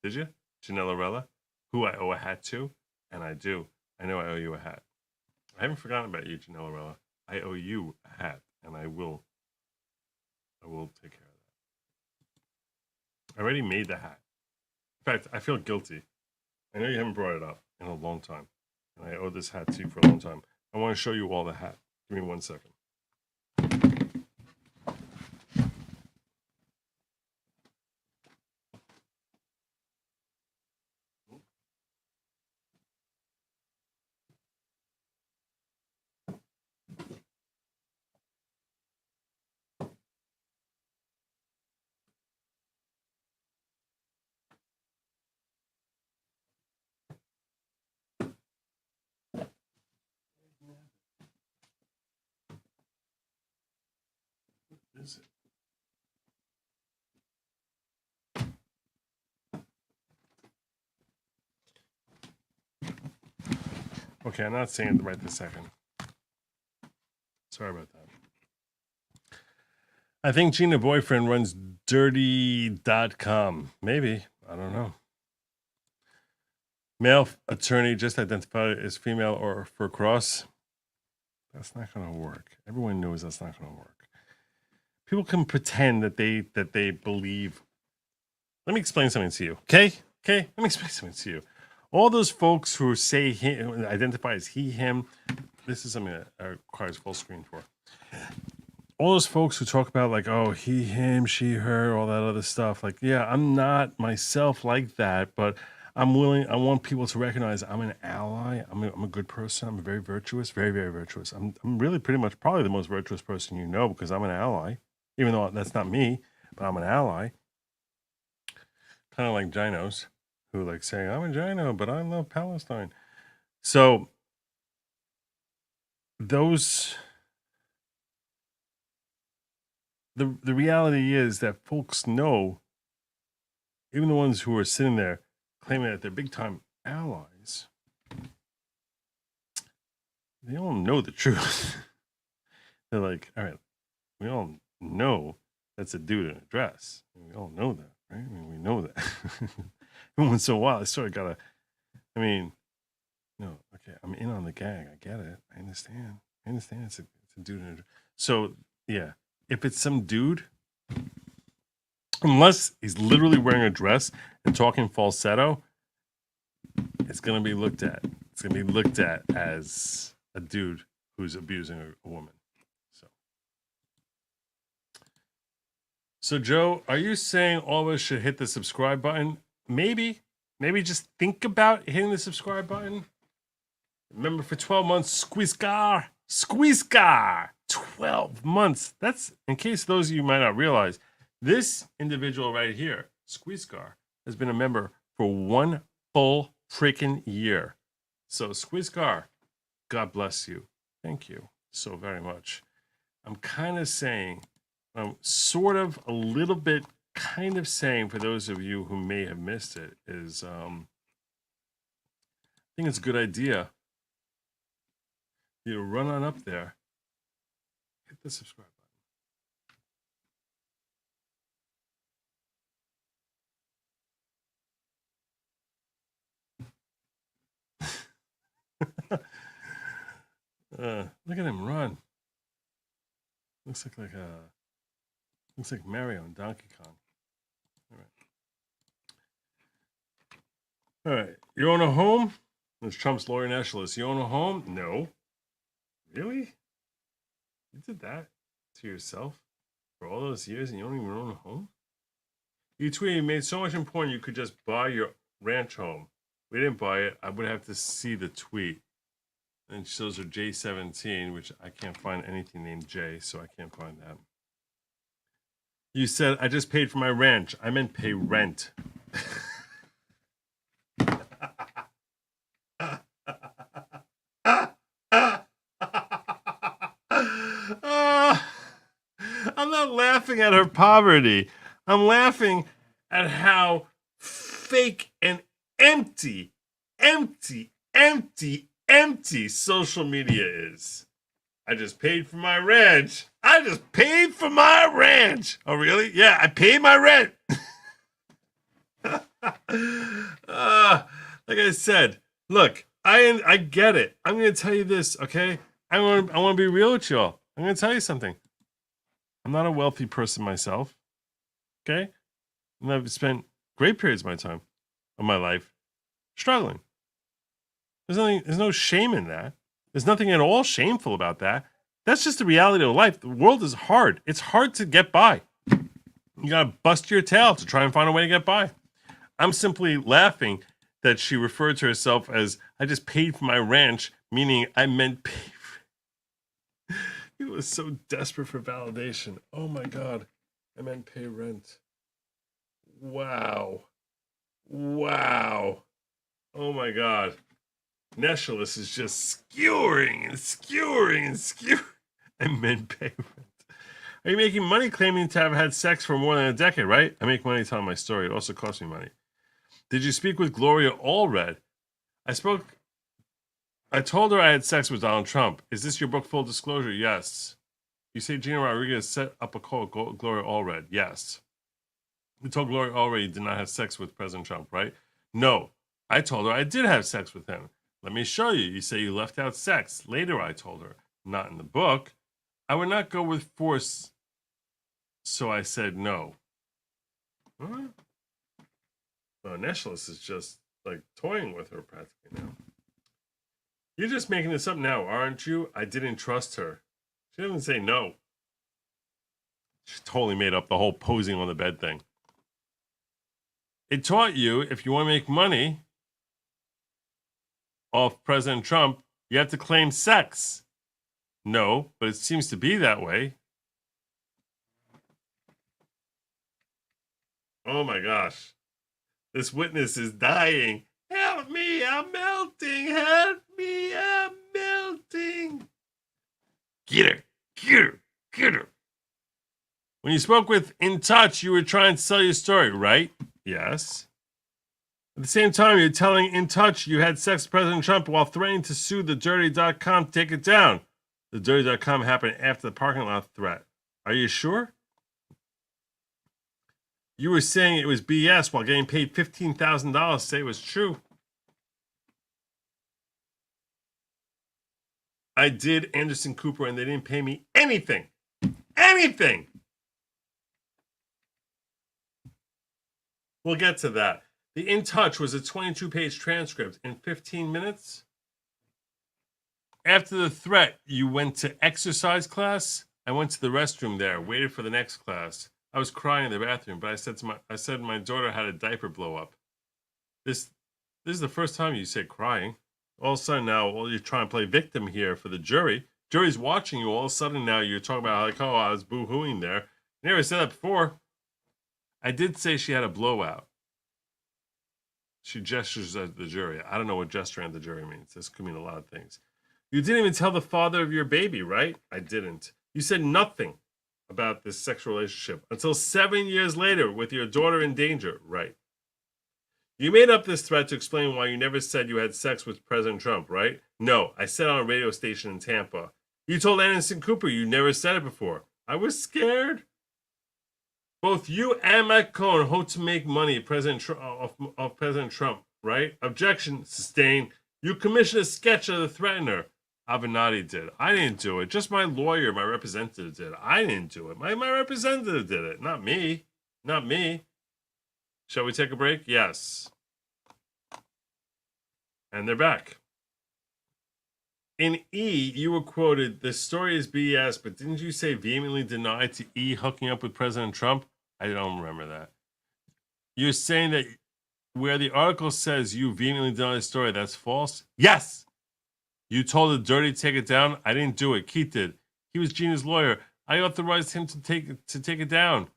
[SPEAKER 3] Janellarella, who I owe a hat to, and I do. I know I owe you a hat. I haven't forgotten about you, Janellarella. I owe you a hat, and I will take care of that. I already made the hat. In fact, I feel guilty. I know you haven't brought it up in a long time, and I owe this hat to you for a long time. I want to show you all the hat. Give me 1 second. What is it? Okay, I'm not saying it right this second. Sorry about that. I think Gina Boyfriend runs dirty.com. Maybe. I don't know. Male attorney just identified as female or for cross. That's not going to work. Everyone knows that's not going to work. People can pretend that they believe. Let me explain something to you. Okay? Let me explain something to you. All those folks who say him, identify as he, him, this is something that requires full screen for. All those folks who talk about like, oh, he, him, she, her, all that other stuff. Like, yeah, I'm not myself like that, but I'm willing. I want people to recognize I'm an ally. I'm a good person. I'm very virtuous, very, very virtuous. I'm really pretty much probably the most virtuous person you know because I'm an ally, even though that's not me, but I'm an ally. Kind of like Ginos, who like saying, I'm a Gino, but I love Palestine. So those, the reality is that folks know, even the ones who are sitting there claiming that they're big time allies, they all know the truth. They're like, all right, we all know that's a dude in a dress. We all know that, right? I mean, we know that. Every once in a while, I sort of gotta, no, okay, I'm in on the gag. I get it. I understand. It's a dude in a dress. So, yeah, if it's some dude, unless he's literally wearing a dress and talking falsetto, it's going to be looked at. It's going to be looked at as a dude who's abusing a woman. So, Joe, are you saying all of us should hit the subscribe button? Maybe just think about hitting the subscribe button. Remember, for 12 months, Squeezcar, 12 months. That's, in case those of you might not realize, this individual right here, Squeezcar, has been a member for 1 full freaking year. So, Squeezcar, God bless you. Thank you so very much. I'm kind of saying, sort of a little bit kind of saying, for those of you who may have missed it, is I think it's a good idea. You run on up there, hit the subscribe Look at him run. Looks like Mario and Donkey Kong. All right. You own a home? That's Trump's lawyer nationalist. You own a home? No. Really? You did that to yourself for all those years and you don't even own a home? You tweeted, you made so much important you could just buy your ranch home. We didn't buy it. I would have to see the tweet. And those are J17, which I can't find anything named J, so I can't find that. You said, I just paid for my ranch. I meant pay rent. I'm not laughing at her poverty. I'm laughing at how fake and empty social media is. I just paid for my ranch. Oh, really? Yeah, I paid my rent. Like I said, look, I get it. I'm going to tell you this, okay? I want to be real with y'all. I'm going to tell you something. I'm not a wealthy person myself, okay? And I've spent great periods of my life struggling. There's no shame in that. There's nothing at all shameful about that. That's just the reality of life. The world is hard. It's hard to get by. You got to bust your tail to try and find a way to get by. I'm simply laughing that she referred to herself as, I just paid for my ranch, meaning I meant pay for. He was so desperate for validation. Oh my God. I meant pay rent. Wow. Oh my God. Neshalis is just skewering. I meant pay rent. Are you making money claiming to have had sex for more than a decade, right? I make money telling my story. It also costs me money. Did you speak with Gloria Allred? I told her I had sex with Donald Trump. Is this your book full disclosure? Yes. You say Gina Rodriguez set up a call with Gloria Allred? Yes. You told Gloria Allred you did not have sex with President Trump, right? No. I told her I did have sex with him. Let me show you. You say you left out sex. Later, I told her. Not in the book. I would not go with force, so I said no. Huh? Well, Neshalis is just like toying with her practically now. You're just making this up now, aren't you? I didn't trust her. She doesn't say no. She totally made up the whole posing on the bed thing. It taught you if you want to make money off President Trump, you have to claim sex. No, but it seems to be that way. Oh my gosh. This witness is dying. Help me, I'm melting. Help me, I'm melting. Get her. When you spoke with In Touch, you were trying to sell your story, right? Yes. At the same time, you're telling In Touch you had sex with President Trump while threatening to sue the Dirty.com to take it down. The Dirty.com happened after the parking lot threat. Are you sure? You were saying it was BS while getting paid $15,000 to say it was true. I did Anderson Cooper and they didn't pay me anything. Anything! We'll get to that. The In Touch was a 22-page transcript in 15 minutes. After the threat, you went to exercise class. I went to the restroom there, waited for the next class. I was crying in the bathroom, but I said my daughter had a diaper blow up. This is the first time you said crying. All of a sudden now, you're trying to play victim here for the jury. Jury's watching you. All of a sudden now you're talking about like, oh, I was boo-hooing there. You never said that before. I did say she had a blowout. She gestures at the jury. I don't know what gesturing at the jury means. This could mean a lot of things. You didn't even tell the father of your baby, right? I didn't. You said nothing about this sexual relationship until 7 years later with your daughter in danger, right? You made up this threat to explain why you never said you had sex with President Trump, right? No, I said on a radio station in Tampa. You told Anderson Cooper you never said it before. I was scared. Both you and Matt Cohen hope to make money off President Trump, right? Objection, sustained. You commissioned a sketch of the threatener. Avenatti did. I didn't do it. Just my lawyer, my representative did. I didn't do it. My representative did it. Not me. Not me. Shall we take a break? Yes. And they're back. In E, you were quoted, the story is BS, but didn't you say vehemently denied to E hooking up with President Trump? I don't remember that. You're saying that where the article says you vehemently deny the story, that's false? Yes! You told the Dirty to take it down? I didn't do it. Keith did. He was Gina's lawyer. I authorized him to take it down.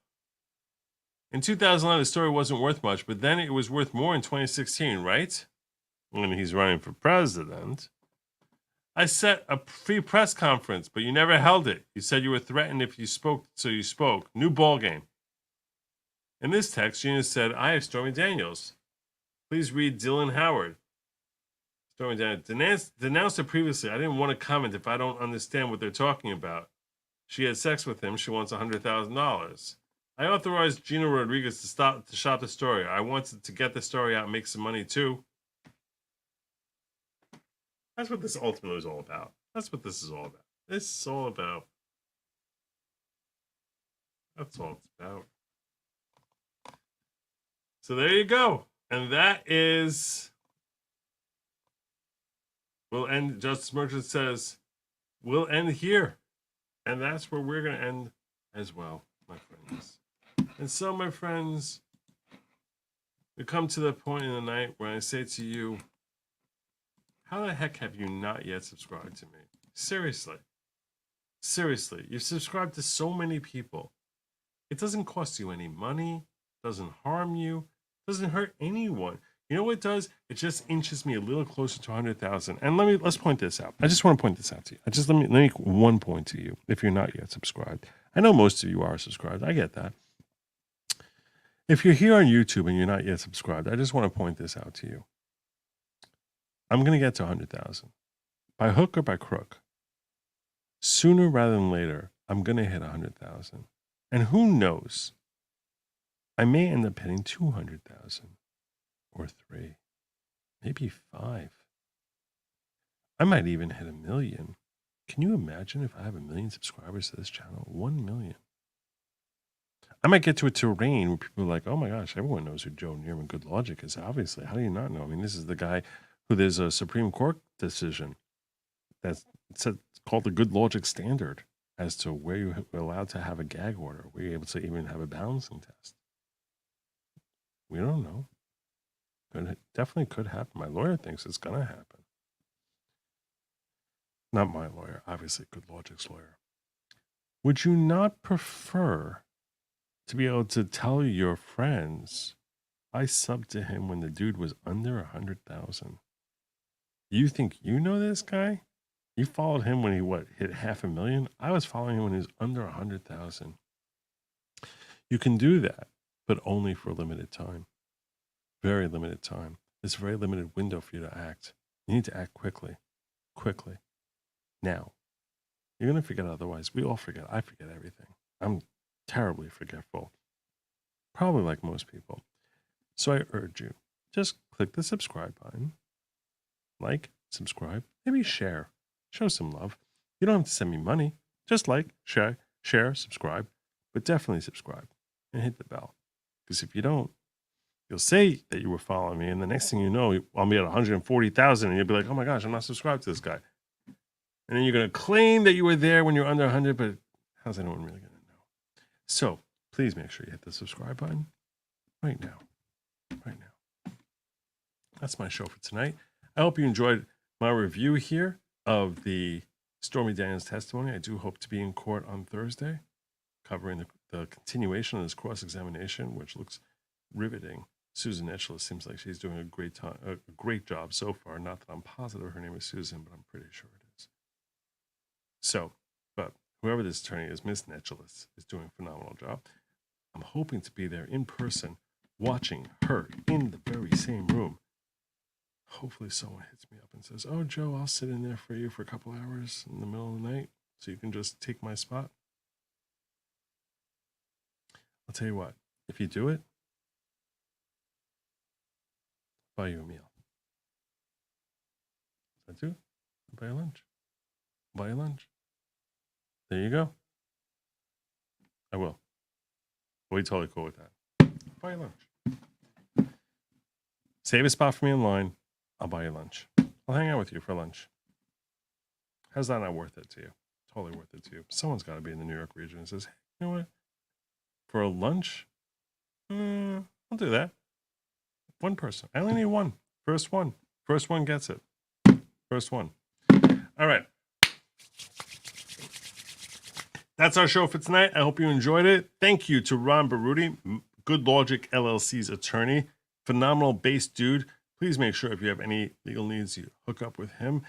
[SPEAKER 3] In 2011, the story wasn't worth much, but then it was worth more in 2016, right? When he's running for president. I set a free press conference, but you never held it. You said you were threatened if you spoke, so you spoke. New ball game. In this text, Gina said, I have Stormy Daniels. Please read Dylan Howard. Stormy Daniels denounced it previously. I didn't want to comment if I don't understand what they're talking about. She had sex with him. She wants $100,000. I authorized Gina Rodriguez to shop the story. I wanted to get the story out and make some money too. That's what this ultimately is all about. That's what this is all about. This is all about. That's all it's about. So there you go. And that is. We'll end. Justice Merchant says, we'll end here. And that's where we're going to end as well, my friends. And so, my friends, we come to the point in the night where I say to you, how the heck have you not yet subscribed to me? Seriously. Seriously. You've subscribed to so many people. It doesn't cost you any money. Doesn't harm you. Doesn't hurt anyone. You know what it does? It just inches me a little closer to 100,000. And let's point this out. I just want to point this out to you. Let me make one point to you if you're not yet subscribed. I know most of you are subscribed. I get that. If you're here on YouTube and you're not yet subscribed, I just want to point this out to you. I'm going to get to 100,000. By hook or by crook. Sooner rather than later, I'm going to hit 100,000. And who knows? I may end up hitting 200,000 or 3, maybe 5. I might even hit 1 million. Can you imagine if I have 1 million subscribers to this channel? 1 million. I might get to a terrain where people are like, oh my gosh, everyone knows who Joe Neerman Good Lawgic is. Obviously, how do you not know? I mean, this is the guy who there's a Supreme Court decision that's called the Good Lawgic standard as to where you're allowed to have a gag order, where you're able to even have a balancing test. We don't know. It definitely could happen. My lawyer thinks it's going to happen. Not my lawyer, obviously, Good Lawgic's lawyer. Would you not prefer to be able to tell your friends, I subbed to him when the dude was under 100,000? You think you know this guy? You followed him when he hit 500,000? I was following him when he was under 100,000. You can do that, but only for a limited time. Very limited time. It's a very limited window for you to act. You need to act quickly. Quickly. Now. You're going to forget otherwise. We all forget. I forget everything. I'm terribly forgetful. Probably like most people. So I urge you, just click the subscribe button. Like, subscribe, maybe share. Show some love. You don't have to send me money. Just like, share, subscribe. But definitely subscribe and hit the bell. Because if you don't, you'll say that you were following me, and the next thing you know, I'll be at 140,000, and you'll be like, oh my gosh, I'm not subscribed to this guy. And then you're going to claim that you were there when you're under 100, but how's anyone really going to know? So please make sure you hit the subscribe button right now. Right now. That's my show for tonight. I hope you enjoyed my review here of the Stormy Daniels testimony. I do hope to be in court on Thursday, covering the continuation of this cross-examination, which looks riveting. Susan Etchell seems like she's doing a great job so far. Not that I'm positive her name is Susan, but I'm pretty sure it is. So, but whoever this attorney is, Miss Netchelis, is doing a phenomenal job. I'm hoping to be there in person, watching her in the very same room. Hopefully someone hits me up and says, oh, Joe, I'll sit in there for you for a couple hours in the middle of the night so you can just take my spot. I'll tell you what, if you do it, I'll buy you a meal. If I do, I'll buy you lunch. I'll buy you lunch. There you go. I will. We'll be totally cool with that. I'll buy you lunch. Save a spot for me in line. I'll buy you lunch. I'll hang out with you for lunch. How's that not worth it to you? Totally worth it to you. Someone's got to be in the New York region and says, hey, you know what? For a lunch, I'll do that. One person. I only need one. First one. First one gets it. First one. All right. That's our show for tonight. I hope you enjoyed it. Thank you to Ron Berutti, Good Lawgic LLC's attorney. Phenomenal bass dude. Please make sure if you have any legal needs, you hook up with him.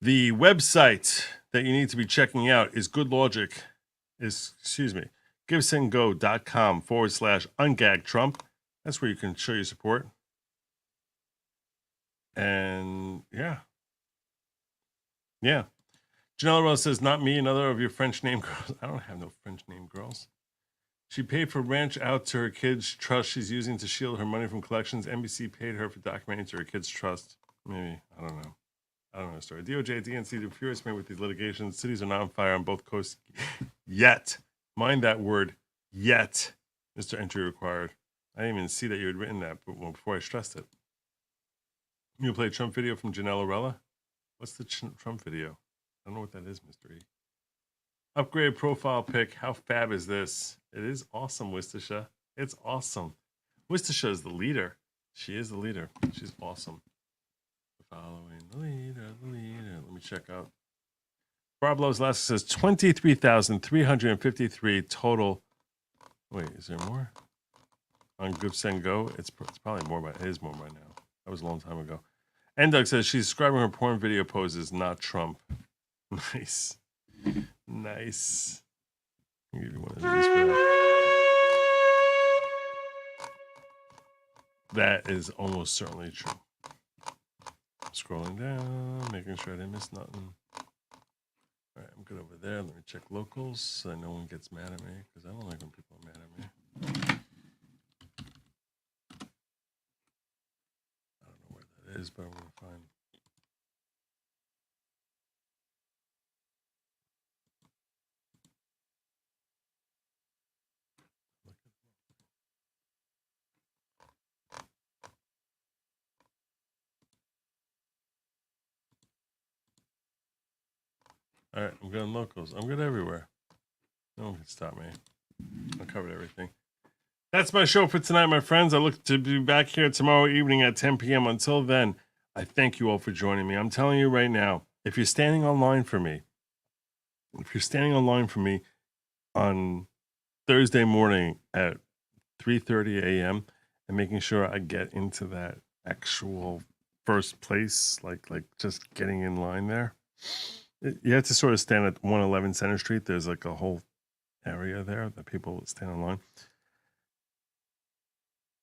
[SPEAKER 3] The website that you need to be checking out is givesendgo.com/ungagtrump. That's where you can show your support. And yeah. Janelle Rose says, not me, another of your French name girls. I don't have no French name girls. She paid for ranch out to her kids' trust she's using to shield her money from collections. NBC paid her for documenting to her kids' trust. Maybe. I don't know. I don't know the story. DOJ, DNC, the furious man with these litigations. Cities are not on fire on both coasts yet. Mind that word, yet. Mr. Entry required. I didn't even see that you had written that before I stressed it. You play a Trump video from Janelle Orella? What's the Trump video? I don't know what that is, Mr. E. Upgrade profile pic. How fab is this? It is awesome, Wistisha. It's awesome. Wistisha is the leader. She is the leader. She's awesome. Following the leader. Let me check out. Barb Lowe's last says 23,353 total. Wait, is there more? On Give Send Go, it's probably more by. It is more by now. That was a long time ago. And Doug says she's describing her porn video poses, not Trump. Nice. Nice. I'll give you one of these for that. That is almost certainly true. Scrolling down, making sure I didn't miss nothing. All right, I'm good over there. Let me check locals so that no one gets mad at me, because I don't like when people are mad at me. I don't know where that is, but I'm going to find. All right, I'm good on locals. I'm good everywhere. No one can stop me. I covered everything. That's my show for tonight, my friends. I look to be back here tomorrow evening at 10 p.m. Until then, I thank you all for joining me. I'm telling you right now, if you're standing online for me on Thursday morning at 3:30 a.m. and making sure I get into that actual first place, like just getting in line there, you have to sort of stand at 111 Center Street. There's like a whole area there that people stand in line.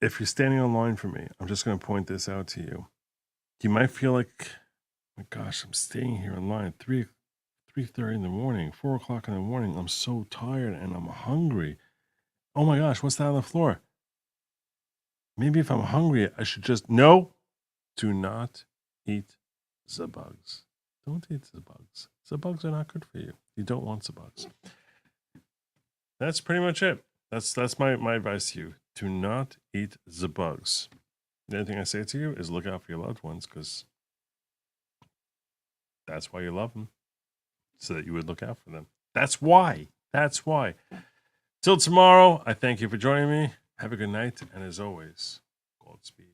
[SPEAKER 3] If you're standing in line for me, I'm just going to point this out to you. You might feel like, my gosh, I'm staying here in line 3:30 in the morning, 4 o'clock in the morning. I'm so tired and I'm hungry. Oh my gosh, what's that on the floor? Maybe if I'm hungry, I should just, no, do not eat the bugs. Don't eat the bugs. The bugs are not good for you. You don't want the bugs. That's pretty much it. That's my advice to you. Do not eat the bugs. The only thing I say to you is look out for your loved ones, because that's why you love them, so that you would look out for them. That's why. That's why. Till tomorrow, I thank you for joining me. Have a good night, and as always, Godspeed.